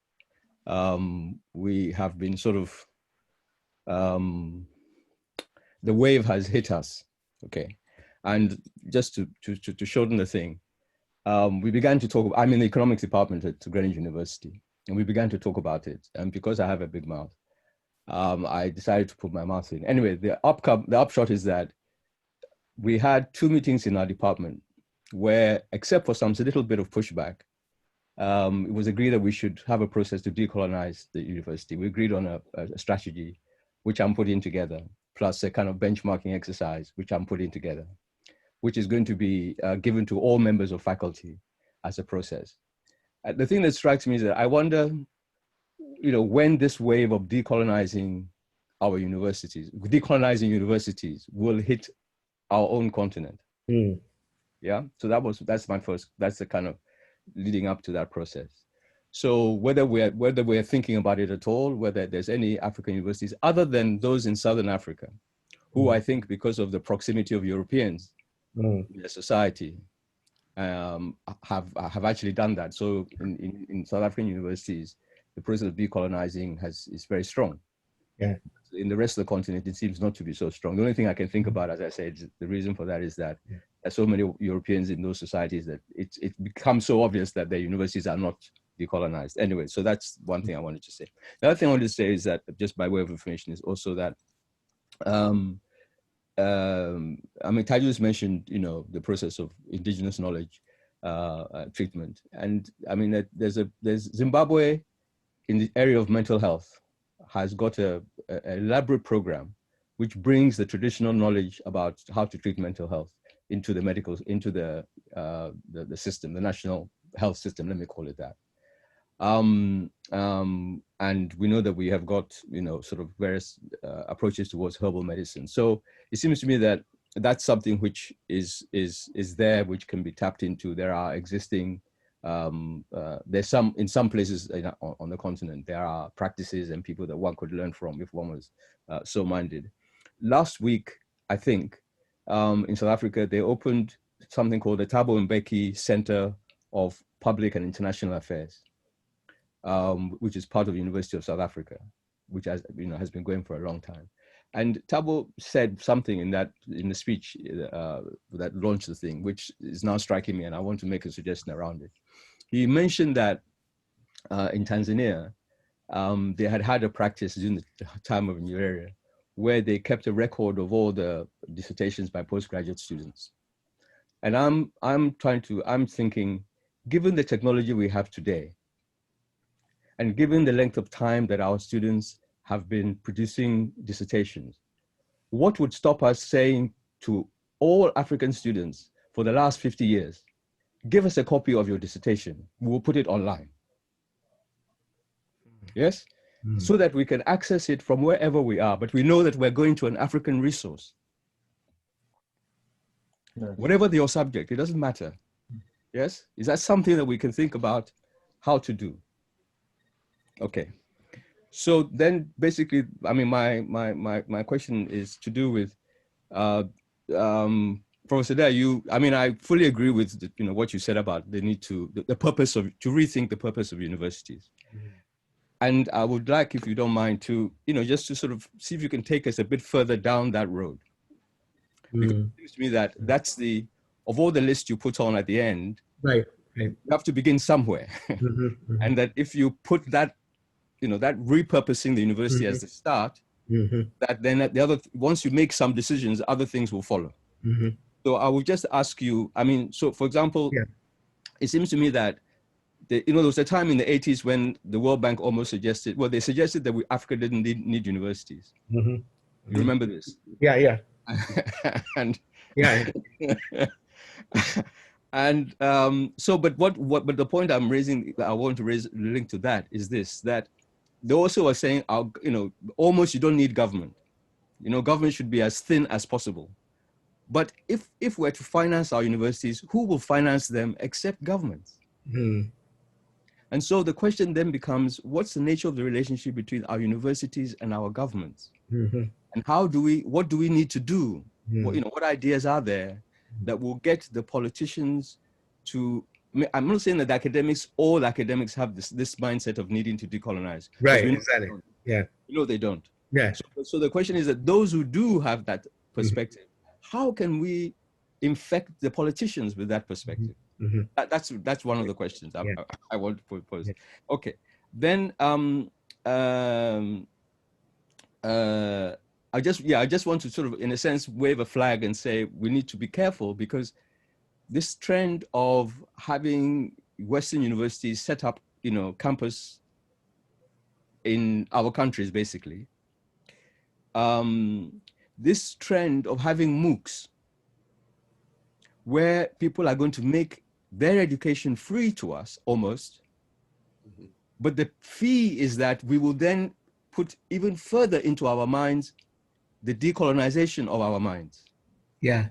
we have been sort of, the wave has hit us, okay? And just to shorten the thing, we began to talk, I'm in the economics department at Greenwich University, and we began to talk about it. And because I have a big mouth, I decided to put my mouth in. Anyway, the upshot is that we had 2 meetings in our department where, except for some little bit of pushback, it was agreed that we should have a process to decolonize the university. We agreed on a strategy, which I'm putting together, plus a kind of benchmarking exercise, which I'm putting together, which is going to be given to all members of faculty as a process. The thing that strikes me is that I wonder, when this wave of decolonizing our universities, will hit our own continent. Yeah, so that's the kind of leading up to that process. So whether we're thinking about it at all, whether there's any African universities other than those in Southern Africa, who I think because of the proximity of Europeans in their society, have actually done that. So in South African universities, the process of decolonizing is very strong. Yeah. In the rest of the continent, it seems not to be so strong. The only thing I can think about, as I said, the reason for that is that there's so many Europeans in those societies that it becomes so obvious that their universities are not decolonized. Anyway, so that's one thing I wanted to say. The other thing I wanted to say is that, just by way of information, is also that, Taju's mentioned, the process of indigenous knowledge treatment. And I mean, there's Zimbabwe in the area of mental health has got a elaborate program which brings the traditional knowledge about how to treat mental health into the system, the national health system, let me call it that. And we know that we have got, sort of various approaches towards herbal medicine. So it seems to me that that's something which is there, which can be tapped into. There are existing, in some places on the continent, there are practices and people that one could learn from if one was so minded. Last week, I think, in South Africa, they opened something called the Thabo Mbeki Center of Public and International Affairs, which is part of the University of South Africa, which has been going for a long time. And Thabo said something in the speech that launched the thing, which is now striking me, and I want to make a suggestion around it. He mentioned that in Tanzania, they had a practice during the time of Nyerere where they kept a record of all the dissertations by postgraduate students. And I'm thinking, given the technology we have today, and given the length of time that our students have been producing dissertations, what would stop us saying to all African students for the last 50 years, give us a copy of your dissertation, we will put it online. Yes? So that we can access it from wherever we are, but we know that we're going to an African resource. Whatever your subject, it doesn't matter. Yes? Is that something that we can think about how to do? Okay. So then basically, I mean, my question is to do with, Professor Dare, I fully agree with what you said about the need to rethink the purpose of universities. And I would like, if you don't mind, to, just to sort of see if you can take us a bit further down that road. Because it seems to me that that's of all the lists you put on at the end, right. You have to begin somewhere. And that if you put that, that repurposing the university as the start, that then once you make some decisions, other things will follow. So I would just ask you, so for example, it seems to me that there was a time in the 80s when the World Bank almost suggested, they suggested that Africa didn't need universities. You remember this? Yeah. And yeah. And but the point I'm raising, I want to link to that is this, that they also are saying, almost you don't need government. Government should be as thin as possible. But if we're to finance our universities, who will finance them except governments? And so the question then becomes, what's the nature of the relationship between our universities and our governments? And what do we need to do? What ideas are there that will get the politicians to, I'm not saying that all academics have this mindset of needing to decolonize. Right, exactly. Yeah. They don't. Yeah. So the question is that those who do have that perspective, how can we infect the politicians with that perspective? That's one of the questions I want to pose. Okay, then I just want to sort of, in a sense, wave a flag and say we need to be careful, because this trend of having Western universities set up, campus in our countries, basically, this trend of having MOOCs, where people are going to make their education free to us almost, but the fee is that we will then put even further into our minds the decolonization of our minds. Yeah.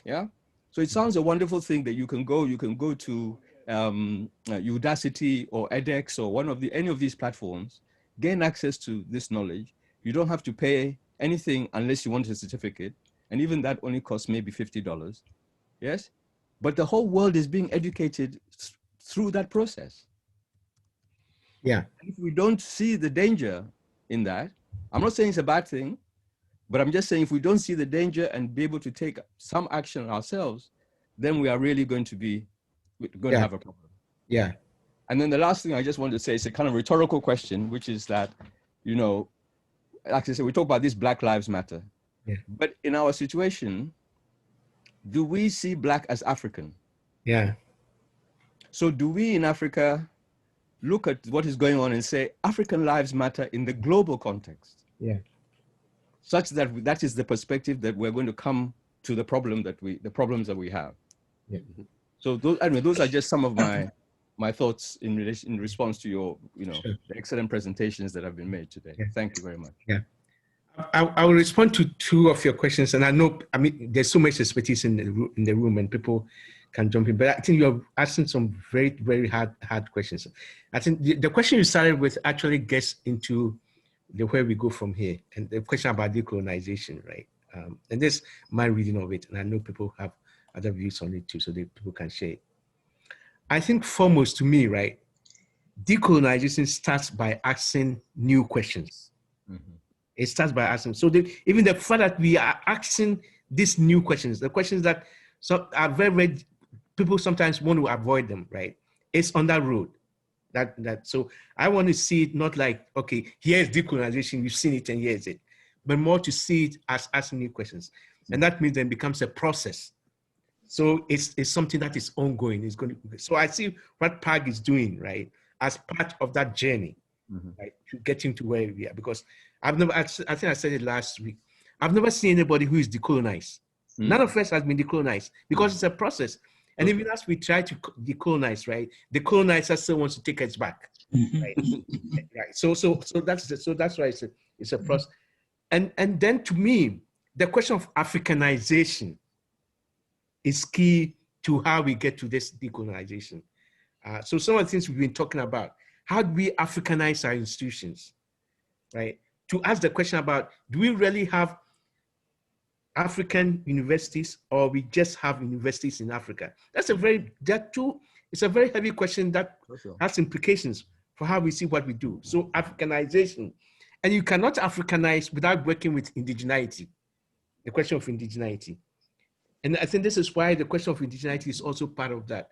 Yeah. So it sounds a wonderful thing that you can go to Udacity or edX or any of these platforms, gain access to this knowledge. You don't have to pay anything unless you want a certificate. And even that only costs maybe $50. Yes. But the whole world is being educated through that process. Yeah. If we don't see the danger in that, I'm not saying it's a bad thing, but I'm just saying if we don't see the danger and be able to take some action ourselves, then we are really going to have a problem. Yeah. And then the last thing I just wanted to say is a kind of rhetorical question, which is that, like I said, we talk about this Black Lives Matter. Yeah. But in our situation, do we see Black as African? Yeah. So do we in Africa look at what is going on and say African lives matter in the global context? Yeah. Such that is the perspective that we're going to come to the problems that we have. Yeah. So those are just some of my thoughts in response to your the excellent presentations that have been made today. Yeah. Thank you very much. Yeah. I will respond to two of your questions, and I know, there's so much expertise in the room, and people can jump in. But I think you're asking some very, very hard questions. I think the question you started with actually gets into where we go from here, and the question about decolonization, right? And this my reading of it, and I know people have other views on it too, so that people can share it. I think foremost to me, right, decolonization starts by asking new questions. It starts by asking. So even the fact that we are asking these new questions, the questions that are very, people sometimes want to avoid them, right? It's on that road. So I want to see it not like, okay, here's decolonization, we've seen it and here's it, but more to see it as asking new questions. And that means then becomes a process. So it's something that is ongoing. So I see what PAG is doing, right, as part of that journey, right, to getting to where we are. Because I think I said it last week, I've never seen anybody who is decolonized. None of us has been decolonized because it's a process. And even as we try to decolonize, right, the colonizer still wants to take us back, right? Right. So that's why it's a process. And then to me, the question of Africanization is key to how we get to this decolonization. So some of the things we've been talking about, how do we Africanize our institutions, right? To ask the question about, do we really have African universities or we just have universities in Africa? It's a very heavy question that has implications for how we see what we do. So Africanization, and you cannot Africanize without working with indigeneity, the question of indigeneity. And I think this is why the question of indigeneity is also part of that.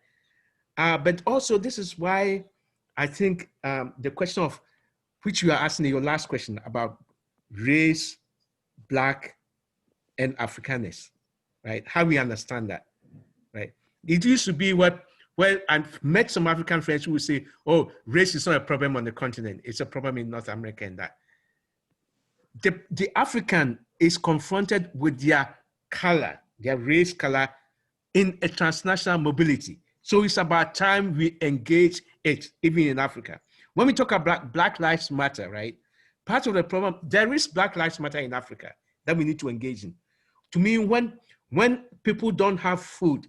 But also this is why I think the question of which you are asking in your last question about race, Black, and Africanness, right? How we understand that, right? It used to be I've met some African friends who would say, oh, race is not a problem on the continent. It's a problem in North America and that. The African is confronted with their color, their race color in a transnational mobility. So it's about time we engage it, even in Africa. When we talk about Black Lives Matter, right? Part of the problem, there is Black Lives Matter in Africa that we need to engage in. To me, when people don't have food,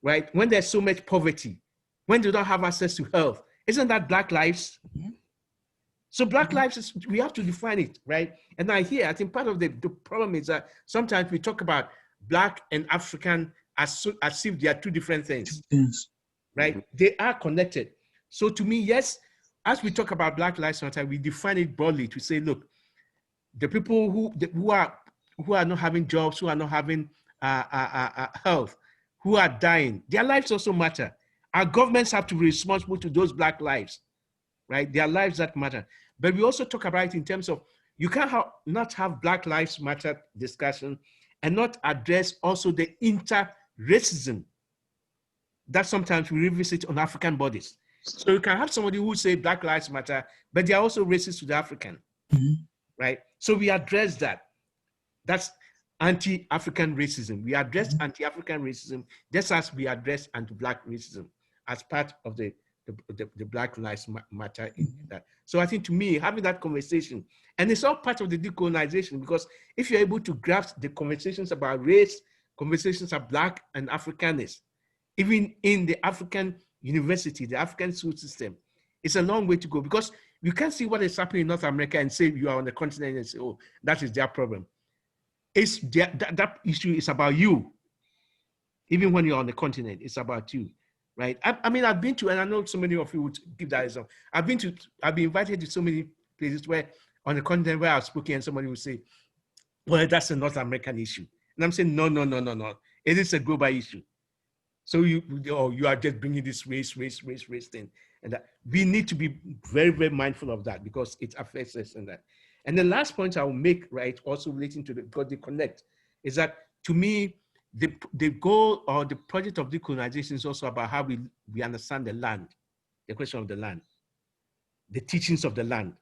right? When there's so much poverty, when they don't have access to health, isn't that Black lives? So Black lives, we have to define it, right? And I think part of the problem is that sometimes we talk about Black and African as if they are two different things, right? They are connected. So to me, yes, as we talk about Black Lives Matter, we define it broadly to say, look, the people who are not having jobs, who are not having health, who are dying, their lives also matter. Our governments have to be responsible to those Black lives, right? Their lives that matter. But we also talk about it in terms of, you can't not have Black Lives Matter discussion and not address also the inter-racism that sometimes we revisit on African bodies. So you can have somebody who say Black Lives Matter, but they are also racist to the African, right? So we address that. That's anti-African racism. We address anti-African racism just as we address anti-Black racism as part of the Black Lives Matter in that. So I think to me, having that conversation, and it's all part of the decolonization, because if you're able to grasp the conversations about race, conversations of Black and Africanness, even in the African university, the African school system, it's a long way to go, because you can't see what is happening in North America and say you are on the continent and say, oh, that is their problem. It's that issue is about you. Even when you're on the continent, it's about you, right? I mean, I've been to, and I know so many of you would give that example. I've been invited to so many places where on the continent where I've spoken and somebody would say, well, that's a North American issue. And I'm saying, no. It is a global issue. So you are just bringing this race thing. And that we need to be very, very mindful of that because it affects us and that. And the last point I will make, right, also relating to because they connect, is that to me, the goal or the project of decolonization is also about how we understand the land, the question of the land, the teachings of the land,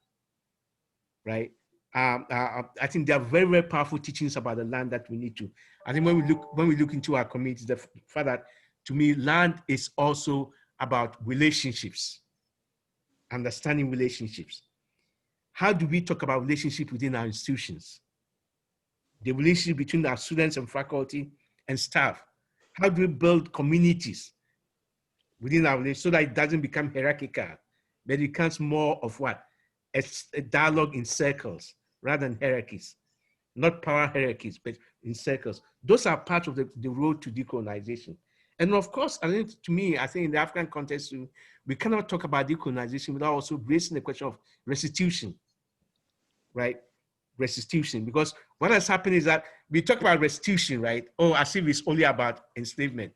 right? I think there are very, very powerful teachings about the land that we need to. I think when we look into our communities, the fact that to me, land is also about relationships, understanding relationships. How do we talk about relationships within our institutions? The relationship between our students and faculty and staff. How do we build communities within our relationship so that it doesn't become hierarchical, but it becomes more of what? A dialogue in circles rather than hierarchies, not power hierarchies, but in circles. Those are part of the road to decolonization. And of course, I think to me, I think in the African context, we cannot talk about decolonization without also raising the question of restitution, right? restitution, because what has happened is that we talk about restitution, right? Oh, as if it's only about enslavement.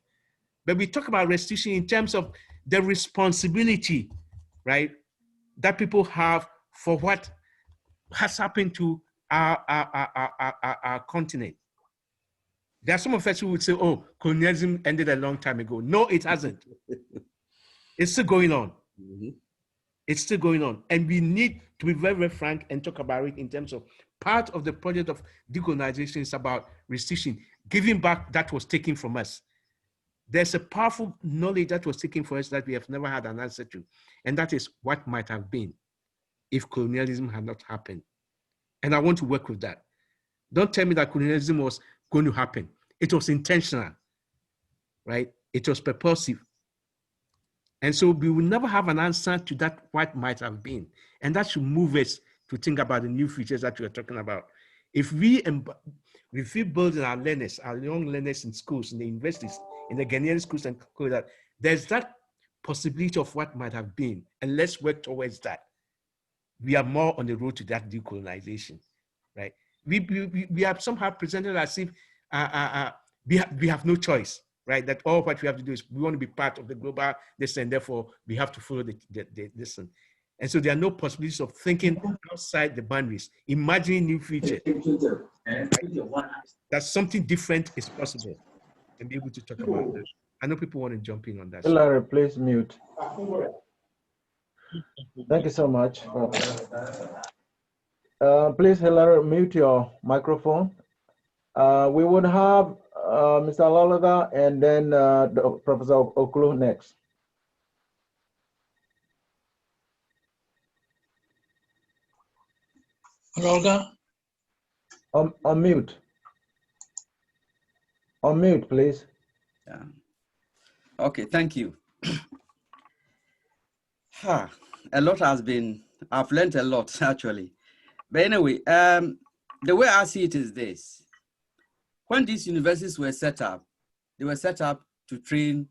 But we talk about restitution in terms of the responsibility, right, that people have for what has happened to our continent. There are some of us who would say, oh, colonialism ended a long time ago. No, it hasn't. It's still going on. Mm-hmm. It's still going on. And we need to be very, very frank and talk about it in terms of part of the project of decolonization is about restitution, giving back that was taken from us. There's a powerful knowledge that was taken from us that we have never had an answer to. And that is what might have been if colonialism had not happened. And I want to work with that. Don't tell me that colonialism was going to happen. It was intentional, right? It was purposive. And so we will never have an answer to that what might have been. And that should move us to think about the new futures that we are talking about. If we build our learners, our young learners in schools, in the universities, in the Ghanaian schools, and that there's that possibility of what might have been, and let's work towards that. We are more on the road to that decolonization, right? We have somehow presented as if we have no choice, right? That all what we have to do is we want to be part of the global this, and therefore we have to follow this. And so there are no possibilities of thinking outside the boundaries, imagining new futures. Right? That something different is possible, and be able to talk about this. I know people want to jump in on that. Hillary, please mute. Thank you so much. Please, Hillary, mute your microphone. We would have Mr. Olorga and then Professor Okulu next. Olorga? On mute. On mute, please. Yeah. Okay, thank you. A lot has been, I've learned a lot actually. But anyway, the way I see it is this. When these universities were set up, they were set up to train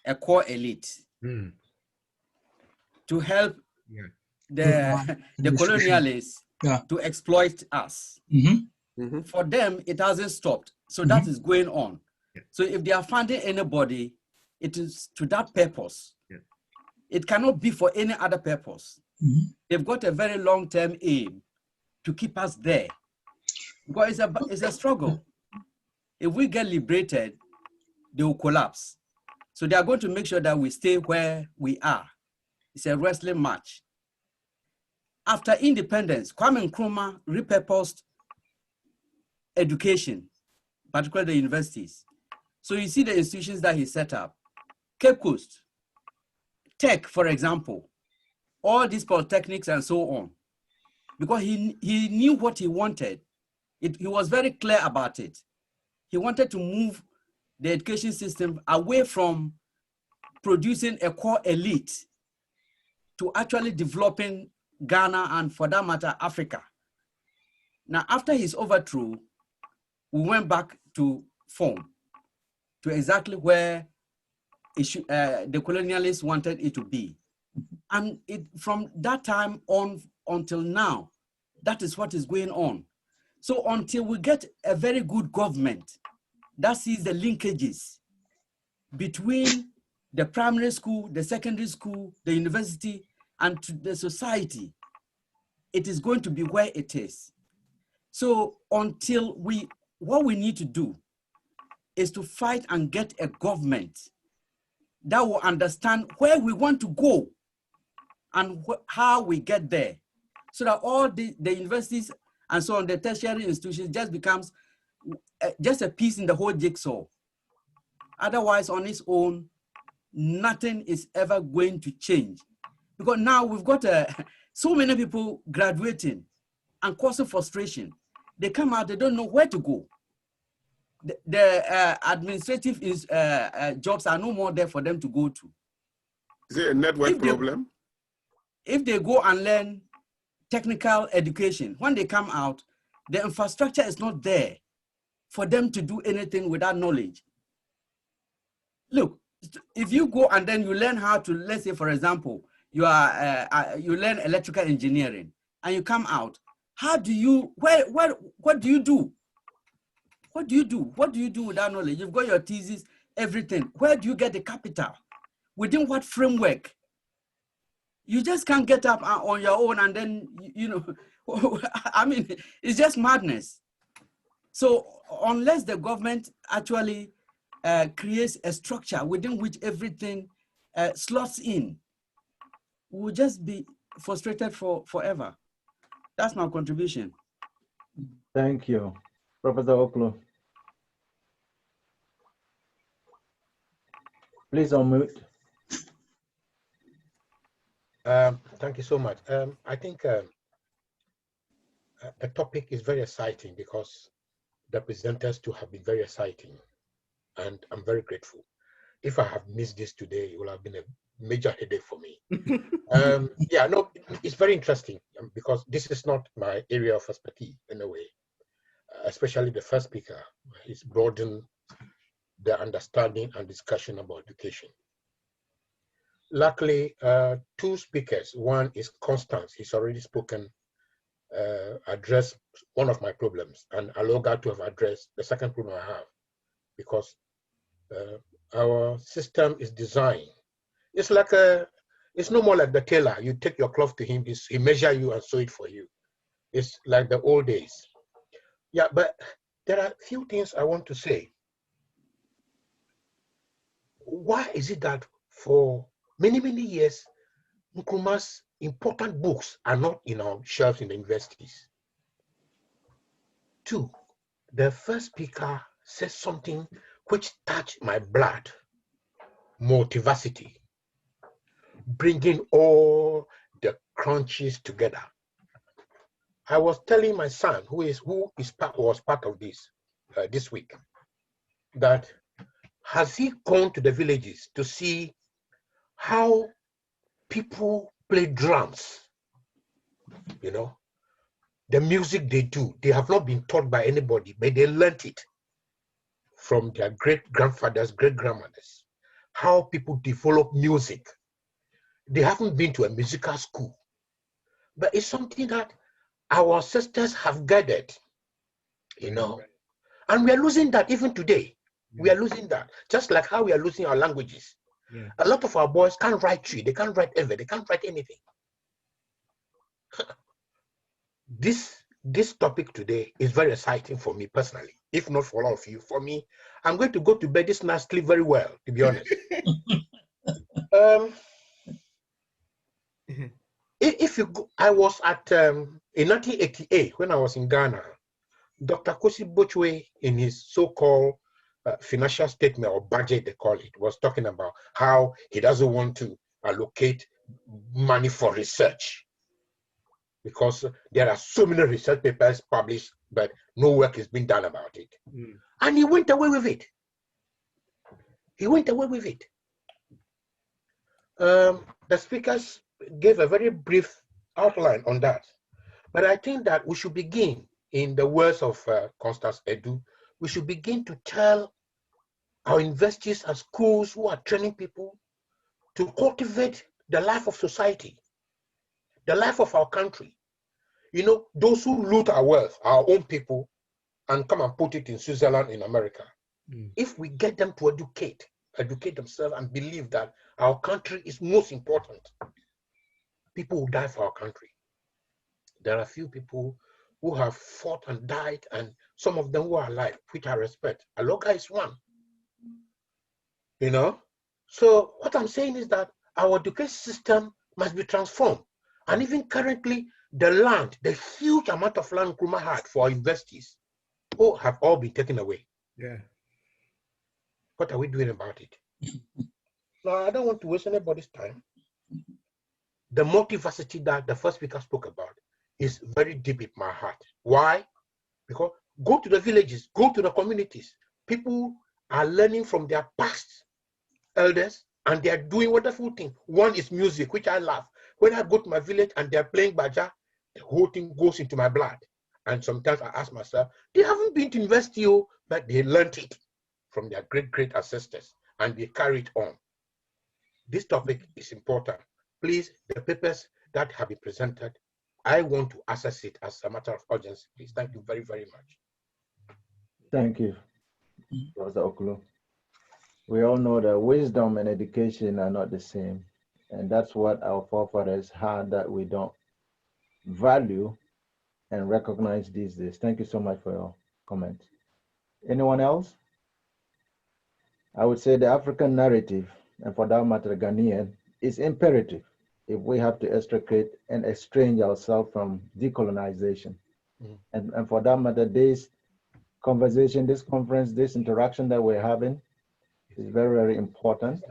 a core elite to help the colonialists to exploit us. For them, it hasn't stopped. So that is going on. So if they are funding anybody, it is to that purpose. It cannot be for any other purpose. They've got a very long-term aim to keep us there. Because it's a struggle. If we get liberated, they will collapse. So they are going to make sure that we stay where we are. It's a wrestling match. After independence, Kwame Nkrumah repurposed education, particularly the universities. So you see the institutions that he set up. Cape Coast, Tech, for example, all these polytechnics and so on. Because he knew what he wanted. He was very clear about it. He wanted to move the education system away from producing a core elite to actually developing Ghana and, for that matter, Africa. Now, after his overthrow, we went back to form, to exactly where the colonialists wanted it to be. And from that time on until now, that is what is going on. So until we get a very good government that sees the linkages between the primary school, the secondary school, the university, and to the society, it is going to be where it is. So until what we need to do is to fight and get a government that will understand where we want to go and how we get there, so that all the universities and so on, the tertiary institutions just becomes just a piece in the whole jigsaw. Otherwise, on its own, nothing is ever going to change. Because now we've got so many people graduating and causing frustration. They come out, they don't know where to go. The administrative jobs are no more there for them to go to. Is it a network problem? If they go and learn technical education, when they come out, the infrastructure is not there for them to do anything with that knowledge. Look, if you go and then you learn how to, let's say, for example, you learn electrical engineering and you come out, How do you, what do you do? What do you do? What do you do with that knowledge? You've got your thesis, everything. Where do you get the capital? Within what framework? You just can't get up on your own and then, you know, I mean, it's just madness. So unless the government actually creates a structure within which everything slots in, we'll just be frustrated forever. That's my contribution. Thank you. Professor Oklo. Please unmute. Thank you so much. I think the topic is very exciting because the presenters too have been very exciting, and I'm very grateful. If I have missed this today, it will have been a major headache for me. Yeah, no, it's very interesting because this is not my area of expertise in a way, especially the first speaker. He's broadened the understanding and discussion about education. Luckily, two speakers, one is Constance, he's already spoken, addressed one of my problems, and Aloga to have addressed the second problem I have, because our system is designed. It's like it's no more like the tailor. You take your cloth to him, he measure you and sew it for you. It's like the old days. Yeah, but there are a few things I want to say. Why is it that for many, many years, Nkrumah's important books are not in our shelves in the universities? Two, the first speaker said something which touched my blood: multivacity, bringing all the crunches together. I was telling my son, who was part of this week, that has he gone to the villages to see how people play drums? You know, the music they do, they have not been taught by anybody, but they learned it from their great-grandfathers, great-grandmothers. How people develop music. They haven't been to a musical school, but it's something that our sisters have gathered, you know, and we are losing that even today. We are losing that, just like how we are losing our languages. Yeah. A lot of our boys can't write tree, they can't write ever, they can't write anything. This topic today is very exciting for me personally, if not for all of you. For me, I'm going to go to bed this night, sleep very well, to be honest. If you go, I was at in 1988 when I was in Ghana. Dr. Kosi Bochwe, in his so-called financial statement or budget, they call it, was talking about how he doesn't want to allocate money for research because there are so many research papers published, but no work is being done about it. And he went away with it. He went away with it. The speakers gave a very brief outline on that, but I think that we should begin, in the words of Constance Edu, we should begin to tell our universities and schools who are training people to cultivate the life of society, the life of our country. You know, those who loot our wealth, our own people, and come and put it in Switzerland, in America. If we get them to educate themselves and believe that our country is most important, people will die for our country. There are a few people who have fought and died, and some of them who are alive, which I respect. Aloga is one. You know? So what I'm saying is that our education system must be transformed. And even currently, the land, the huge amount of land Nkrumah had for our universities, have all been taken away. Yeah. What are we doing about it? No, I don't want to waste anybody's time. The multivacity that the first speaker spoke about is very deep in my heart. Why? Because go to the villages, go to the communities. People are learning from their past elders, and they are doing wonderful things. One is music, which I love. When I go to my village and they're playing Baja, the whole thing goes into my blood. And sometimes I ask myself, they haven't been to university, but they learned it from their great ancestors, and they carry it on. This topic is important. Please, the papers that have been presented, I want to assess it as a matter of urgency, please. Thank you very, very much. Thank you, Professor Okulu. We all know that wisdom and education are not the same. And that's what our forefathers had that we don't value and recognize these days. Thank you so much for your comment. Anyone else? I would say the African narrative, and for that matter, the Ghanaian, is imperative if we have to extricate and estrange ourselves from decolonization. And for that matter, this conversation, this conference, this interaction that we're having is very, very important.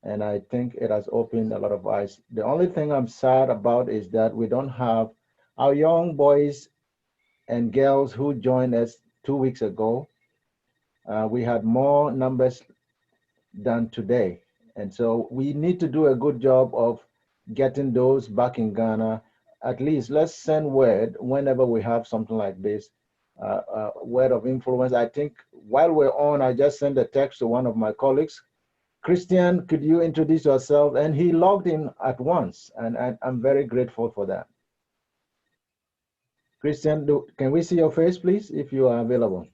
And I think it has opened a lot of eyes. The only thing I'm sad about is that we don't have our young boys and girls who joined us 2 weeks ago. We had more numbers than today. And so we need to do a good job of getting those back in Ghana. At least let's send word whenever we have something like this, word of influence. I think while we're on, I just sent a text to one of my colleagues. Christian, could you introduce yourself? And he logged in at once, and I'm very grateful for that. Christian, can we see your face, please, if you are available?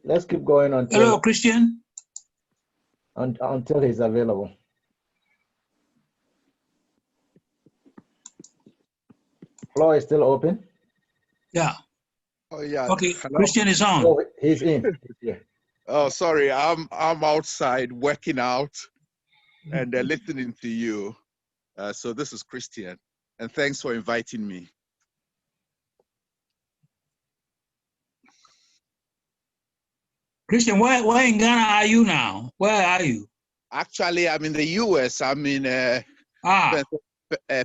Let's keep going until. Hello, Christian. Until he's available. Floor is still open. Yeah. Oh yeah. Okay, Hello. Christian is on. Oh, he's in. Yeah. Oh, sorry. I'm outside working out and listening to you. So this is Christian, and thanks for inviting me. Christian, where in Ghana are you now? Where are you? Actually, I'm in the U.S. I'm in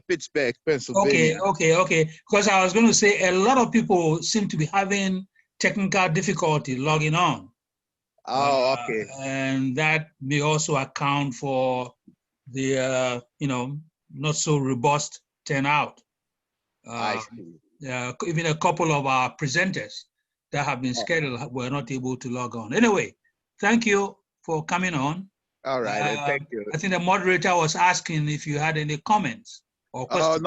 Pittsburgh, Pennsylvania. Okay. Because I was going to say a lot of people seem to be having technical difficulty logging on. Oh, okay. And that may also account for the not so robust turnout. I see. Even a couple of our presenters that have been scheduled were not able to log on. Anyway, thank you for coming on. All right, thank you. I think the moderator was asking if you had any comments or questions.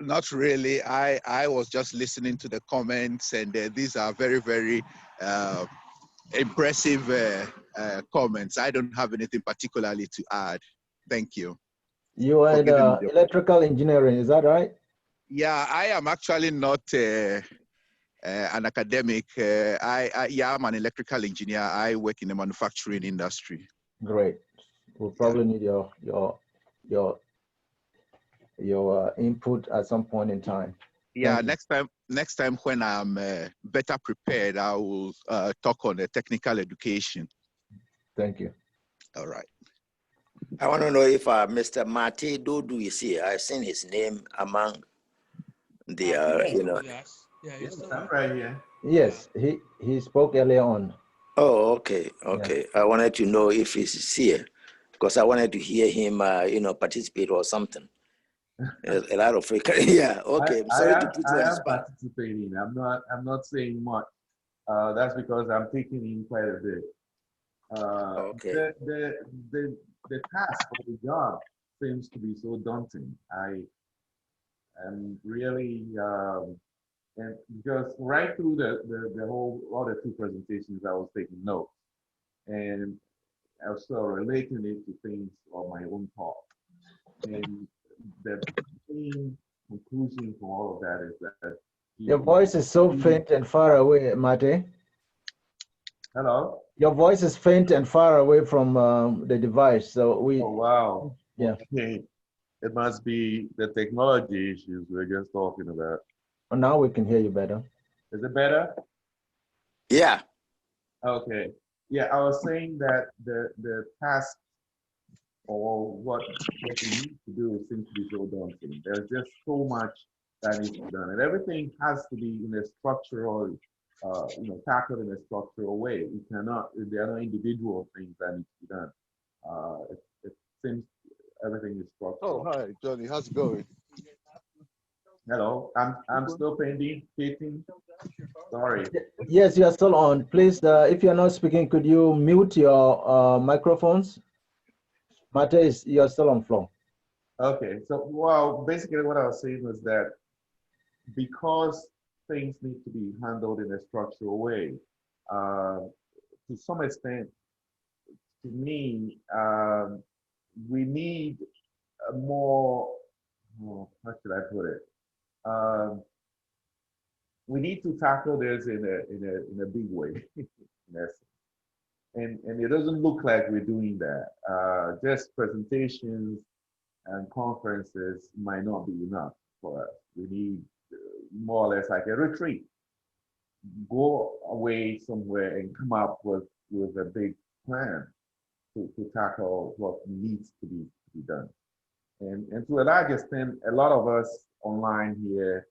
Not really. I was just listening to the comments, and these are very, very impressive comments. I don't have anything particularly to add. Thank you. You are in electrical engineering, is that right? Yeah, I am actually not an academic. I'm an electrical engineer. I work in the manufacturing industry. Great. We'll probably need your input at some point in time. Yeah, next time when I'm better prepared, I will talk on the technical education. Thank you. All right. I want to know if Mr. Mate Dodu is here. I've seen his name among the, Yes. I'm right here. Yes, he spoke earlier on. Oh, okay. Yeah. I wanted to know if he's here because I wanted to hear him, participate or something. A lot of yeah. Okay. I am participating. I'm not saying much. That's because I'm taking in quite a bit. Okay. The task or the job seems to be so daunting. I am really and because right through all the two presentations, I was taking notes, and I was still relating it to things on my own thought. And the main conclusion from all of that is that your voice is so faint and far away, Mate. Hello. Your voice is faint and far away from the device, so we. Oh wow. Yeah. Okay. It must be the technology issues we're just talking about. Oh, now we can hear you better. Is it better? Yeah. Okay. Yeah, I was saying that the task or what we need to do seems to be so daunting. There's just so much that needs to be done, and everything has to be in a structural, tackled in a structural way. You cannot. There are no individual things that need to be done. It seems everything is structural. Oh, hi, Johnny. How's it going? Hello. I'm still pending. Sorry. Yes, you are still on. Please, if you're not speaking, could you mute your microphones? Mate, you're still on floor. Okay, so well, basically what I was saying was that because things need to be handled in a structural way, to some extent, to me, we need a more, how should I put it? We need to tackle this in a big way, in essence. And it doesn't look like we're doing that. Just presentations and conferences might not be enough for us. We need more or less like a retreat. Go away somewhere and come up with a big plan to tackle what needs to be done. And to a large extent, a lot of us online here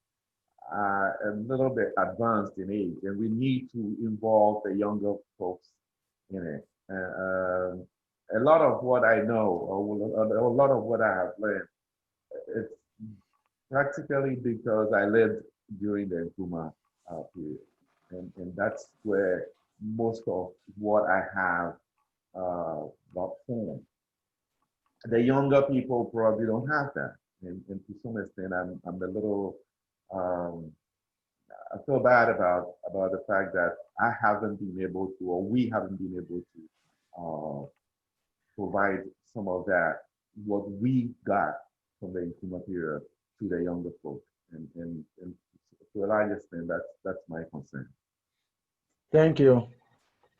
are a little bit advanced in age, and we need to involve the younger folks in it. A lot of what I know, or a lot of what I have learned, it's practically because I lived during the Nkrumah period. And that's where most of what I have got formed. The younger people probably don't have that. And to some extent, I'm a little, I feel bad about the fact that I haven't been able to, or we haven't been able to provide some of that, what we got from the Nkrumah period to the younger folks. And to a large extent, that's my concern. Thank you,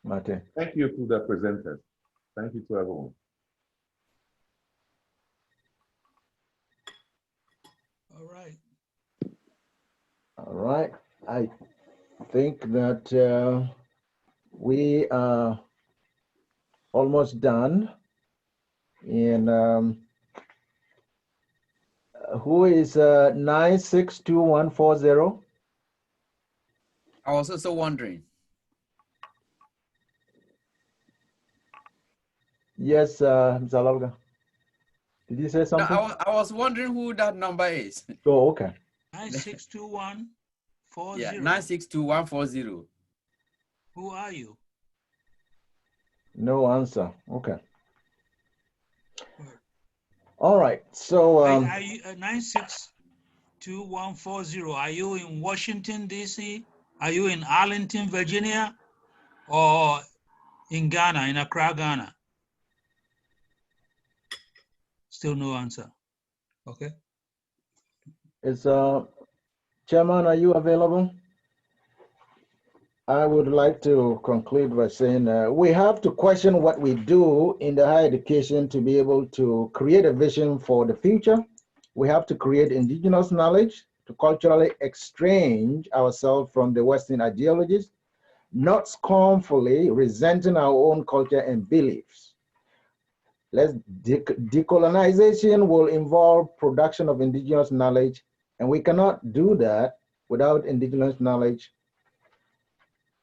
Mate. Thank you to the presenters. Thank you to everyone. All right. All right. I think that we are almost done. And who is 962140? I was also wondering. Yes, Zalawga. Did you say something? No, I was wondering who that number is. Oh, okay. 962140. Yeah, 962140. Who are you? No answer. Okay. All right. So are you 962140? Are you in Washington, D.C.? Are you in Arlington, Virginia? Or in Ghana, in Accra, Ghana? Still no answer. Okay. Is Chairman, are you available? I would like to conclude by saying we have to question what we do in the higher education to be able to create a vision for the future. We have to create indigenous knowledge to culturally exchange ourselves from the Western ideologies, not scornfully resenting our own culture and beliefs. Decolonization will involve production of indigenous knowledge, and we cannot do that without indigenous knowledge.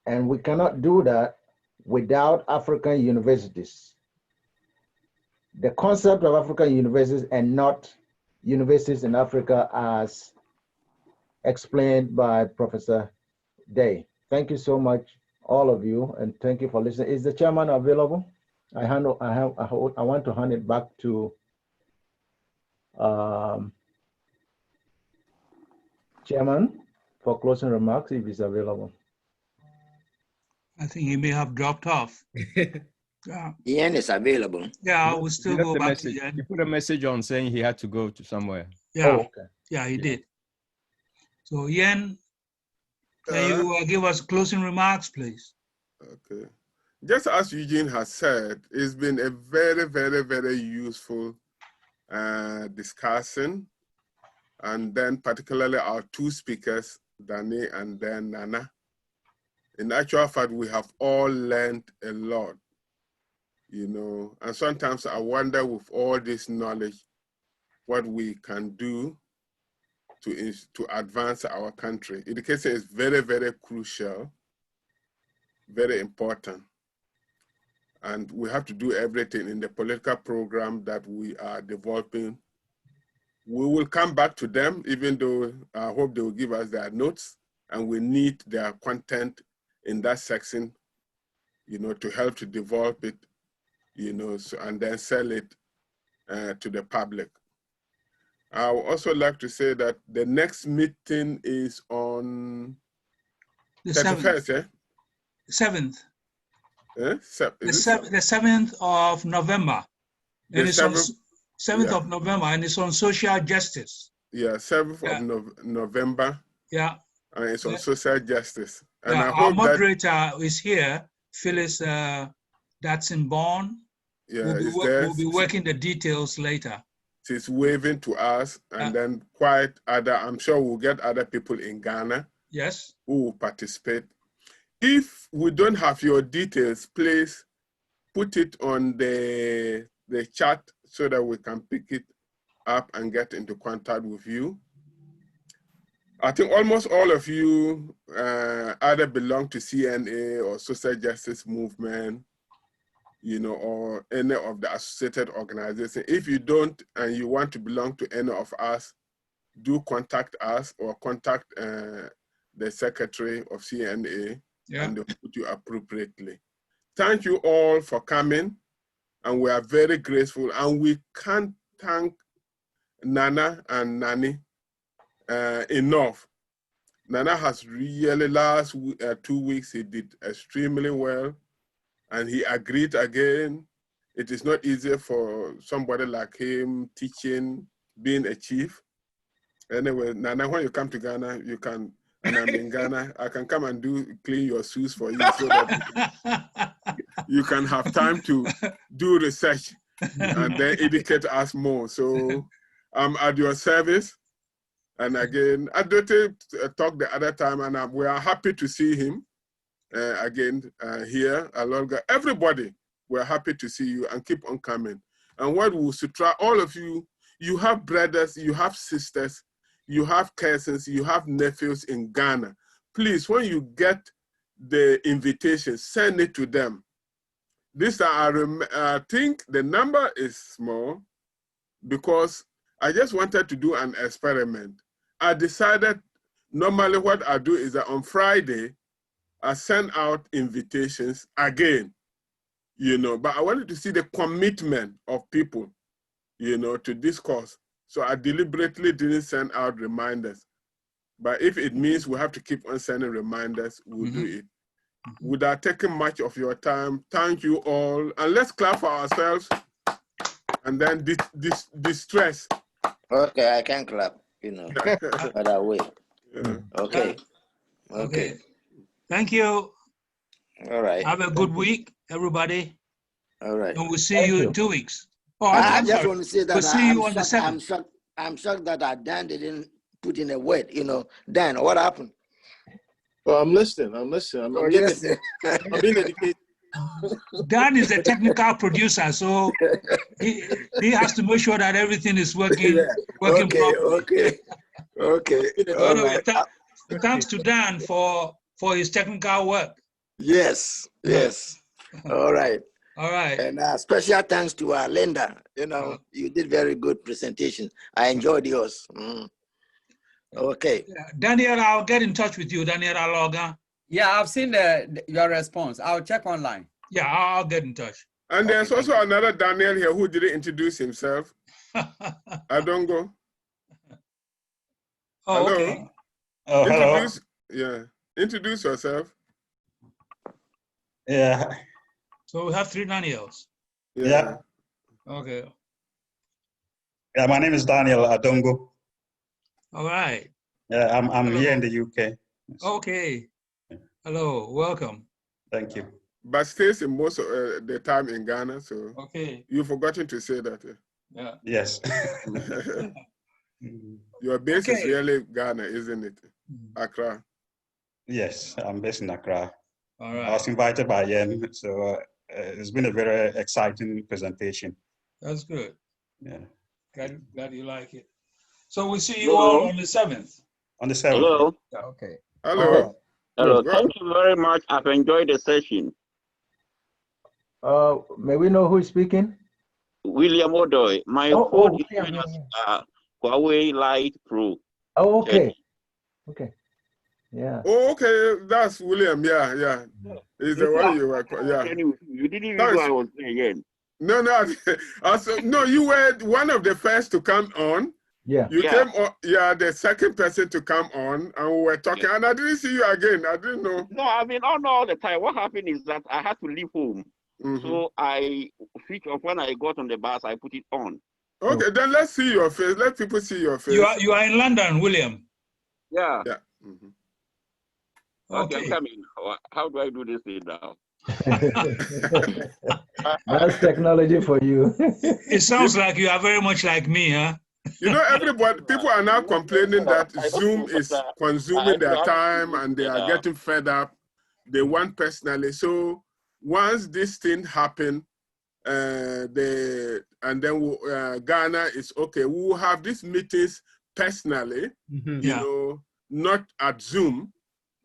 And we cannot do that without African universities. The concept of African universities and not universities in Africa as explained by Professor Day. Thank you so much, all of you, and thank you for listening. Is the chairman available? I want to hand it back to Chairman for closing remarks if he's available. I think he may have dropped off. Yeah. Ian is available. Yeah, I will still go back to Ian. He put a message on saying he had to go to somewhere. Yeah. Oh, okay. Yeah, he did. So Ian, can you give us closing remarks, please? Okay. Just as Eugene has said, it's been a very, very, very useful discussion. And then particularly our two speakers, Danny and then Nana. In actual fact, we have all learned a lot, you know, and sometimes I wonder with all this knowledge, what we can do to advance our country. Education is very, very crucial, very important. And we have to do everything in the political program that we are developing. We will come back to them, even though I hope they will give us their notes and we need their content in that section, you know, to help to develop it, you know, so, and then sell it to the public. I would also like to say that the next meeting is on the 31st, 7th. 7th. The 7th of November. And it's on 7th yeah. of November, and it's on social justice. Yeah, 7th of November. Yeah. And it's on social justice. And Yeah, I our hope moderator is here, Phyllis Datson-Born. Yeah, we'll be working the details later. She's waving to us, and then I'm sure we'll get other people in Ghana. Yes. Who will participate. If we don't have your details, please put it on the chat so that we can pick it up and get into contact with you. I think almost all of you either belong to CNA or Social Justice Movement, you know, or any of the associated organizations. If you don't and you want to belong to any of us, do contact us or contact the secretary of CNA, and they'll put you appropriately. Thank you all for coming, and we are very grateful, and we can't thank Nana and Nani enough. Nana has really, last 2 weeks, he did extremely well, and he agreed again. It is not easy for somebody like him teaching, being a chief. Anyway, Nana, when you come to Ghana, you can, and I'm in Ghana, I can come and clean your shoes for you so that you can have time to do research and then educate us more. So I'm at your service. And again, I did talk the other time, and we are happy to see him again here. Alolga, everybody, we're happy to see you, and keep on coming. And what we should try, all of you, you have brothers, you have sisters, you have cousins, you have nephews in Ghana. Please, when you get the invitation, send it to them. This I think the number is small because I just wanted to do an experiment. I decided normally what I do is that on Friday, I send out invitations again, you know, but I wanted to see the commitment of people, you know, to this cause. So I deliberately didn't send out reminders. But if it means we have to keep on sending reminders, we'll do it. Without taking much of your time, thank you all. And let's clap for ourselves. And then distress. Okay, I can clap, you know, but I will. Okay. Okay. Thank you. All right. Have a good week, everybody. All right. And we'll see you in 2 weeks. Oh, I just want to say that we'll see you on the 7th. I'm shocked that Dan didn't put in a word, you know. Dan, what happened? Well, I'm listening. I'm being educated. Dan is a technical producer, so he has to make sure that everything is working properly. Okay. Anyway, thanks to Dan for his technical work. Yes. All right. All right. And special thanks to Linda. You know, you did very good presentation. I enjoyed yours. Okay. Daniel, I'll get in touch with you, Daniel Aloga. Yeah, I've seen your response. I'll check online. Yeah, I'll get in touch. And there's also another Daniel here who didn't introduce himself. Adongo. Oh, hello. okay. Oh, hello. Introduce yourself. Yeah. So we have 3 Daniels. Yeah. Okay. Yeah, my name is Daniel Adongo. All right. Yeah, I'm here in the UK. Okay. Hello, welcome. Thank you. But stays in most of the time in Ghana, so you've forgotten to say that. Yeah. Yes. Your base is really Ghana, isn't it? Accra. Yes, I'm based in Accra. All right. I was invited by Yen, so it's been a very exciting presentation. That's good. Yeah. Glad you like it. So we'll see you all on the 7th. On the 7th. Hello. Okay. Hello. Hello. Thank you very much. I've enjoyed the session. May we know who is speaking? William Odoy. My phone is Huawei Lite Pro. Oh, okay. Okay. Yeah. Oh, okay, that's William. Yeah, yeah. He's the one you were. Yeah. Anyway, you didn't even Thanks. know I was there yet. No, no. Also, no, you were one of the first to come on. Yeah. You came on. Yeah, the second person to come on, and we were talking. And I didn't see you again. I didn't know. No, I've been on all the time. What happened is that I had to leave home, so I switched off. When I got on the bus, I put it on. Okay, then let's see your face. Let people see your face. You are in London, William. Yeah. Yeah. Okay, I'm coming. How do I do this thing now? That's technology for you. It sounds like you are very much like me, huh? You know, everybody, people are now complaining that Zoom is consuming their time and they are getting fed up. They want personally. So once this thing happen, and then Ghana is okay. We will have these meetings personally, you know, not at Zoom,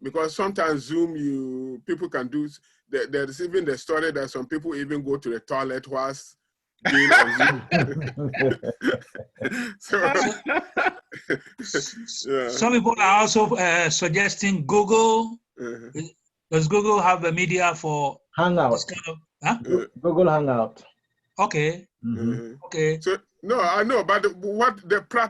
because sometimes Zoom, people can do. There's even the story that some people even go to the toilet whilst being on Zoom. Some people are also suggesting Google. Does Google have a media for Hangout? This kind of, huh? Google Hangout. Okay. Okay. So no, I know, but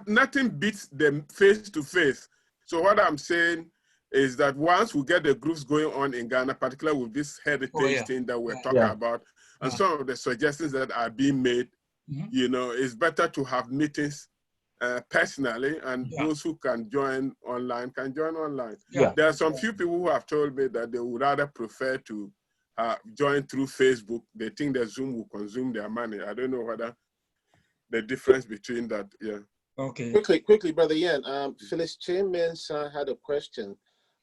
nothing beats them face to face. So what I'm saying is that once we get the groups going on in Ghana, particularly with this heritage thing that we're talking about, and some of the suggestions that are being made, you know, it's better to have meetings personally, and those who can join online can join online. There are some few people who have told me that they would rather prefer to join through Facebook. They think that Zoom will consume their money. I don't know whether the difference between that, Okay. Quickly, Brother Yan, Phyllis Chambers had a question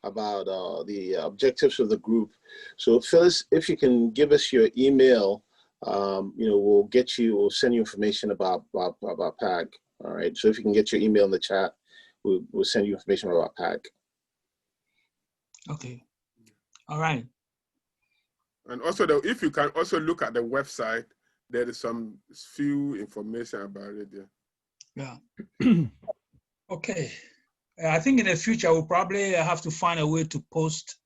about the objectives of the group. So Phyllis, if you can give us your email, you know, we'll send you information about PAG. All right. So if you can get your email in the chat, we'll send you information about PAG. Okay. All right. And also, if you can also look at the website, there is some few information about it there. Yeah. Okay. I think in the future, we'll probably have to find a way to post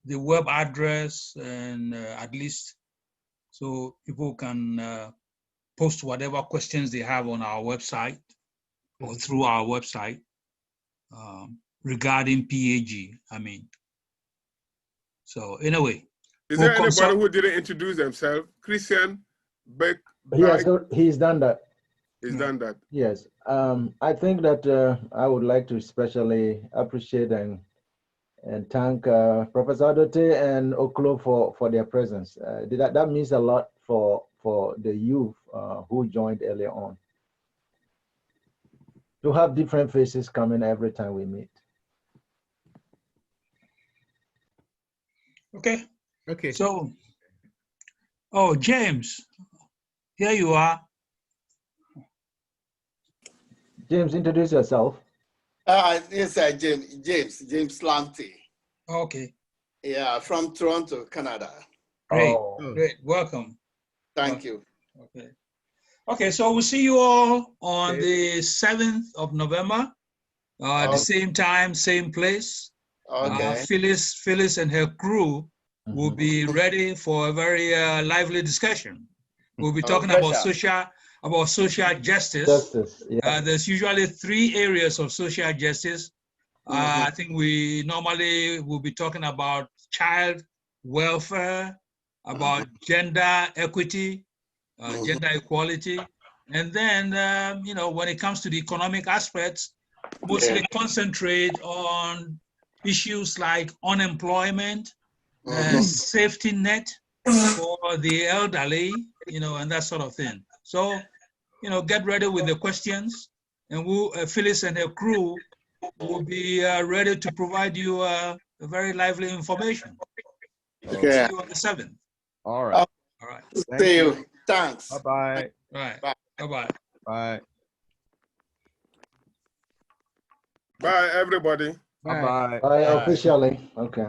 the web address and at least so people can post whatever questions they have on our website or through our website regarding PAG, I mean. So anyway. Is there anybody who didn't introduce themselves? Christian Beck? He's done that. He's done that. Yes. I think that I would like to especially appreciate and thank Professor Adote and Oklo for their presence. That means a lot for the youth who joined earlier on. To have different faces coming every time we meet. Okay. Okay. So, James, here you are. James, introduce yourself. Yes, James Lamptey. Okay. Yeah, from Toronto, Canada. Great, great, welcome. Thank you. Okay. Okay, so we'll see you all on the 7th of November, at the same time, same place. Okay. Phyllis and her crew will be ready for a very lively discussion. We'll be talking about social justice. There's usually 3 areas of social justice. I think we normally will be talking about child welfare, about gender equity, gender equality, and then you know, when it comes to the economic aspects, mostly concentrate on issues like unemployment, safety net for the elderly, you know, and that sort of thing. So, you know, get ready with the questions, and Phyllis and her crew will be ready to provide you a very lively information. Okay. See you on the 7th. All right. All right. See you. Thanks. Bye-bye. All right. Bye-bye. Bye. Bye, everybody. Bye-bye. Bye, officially. Okay.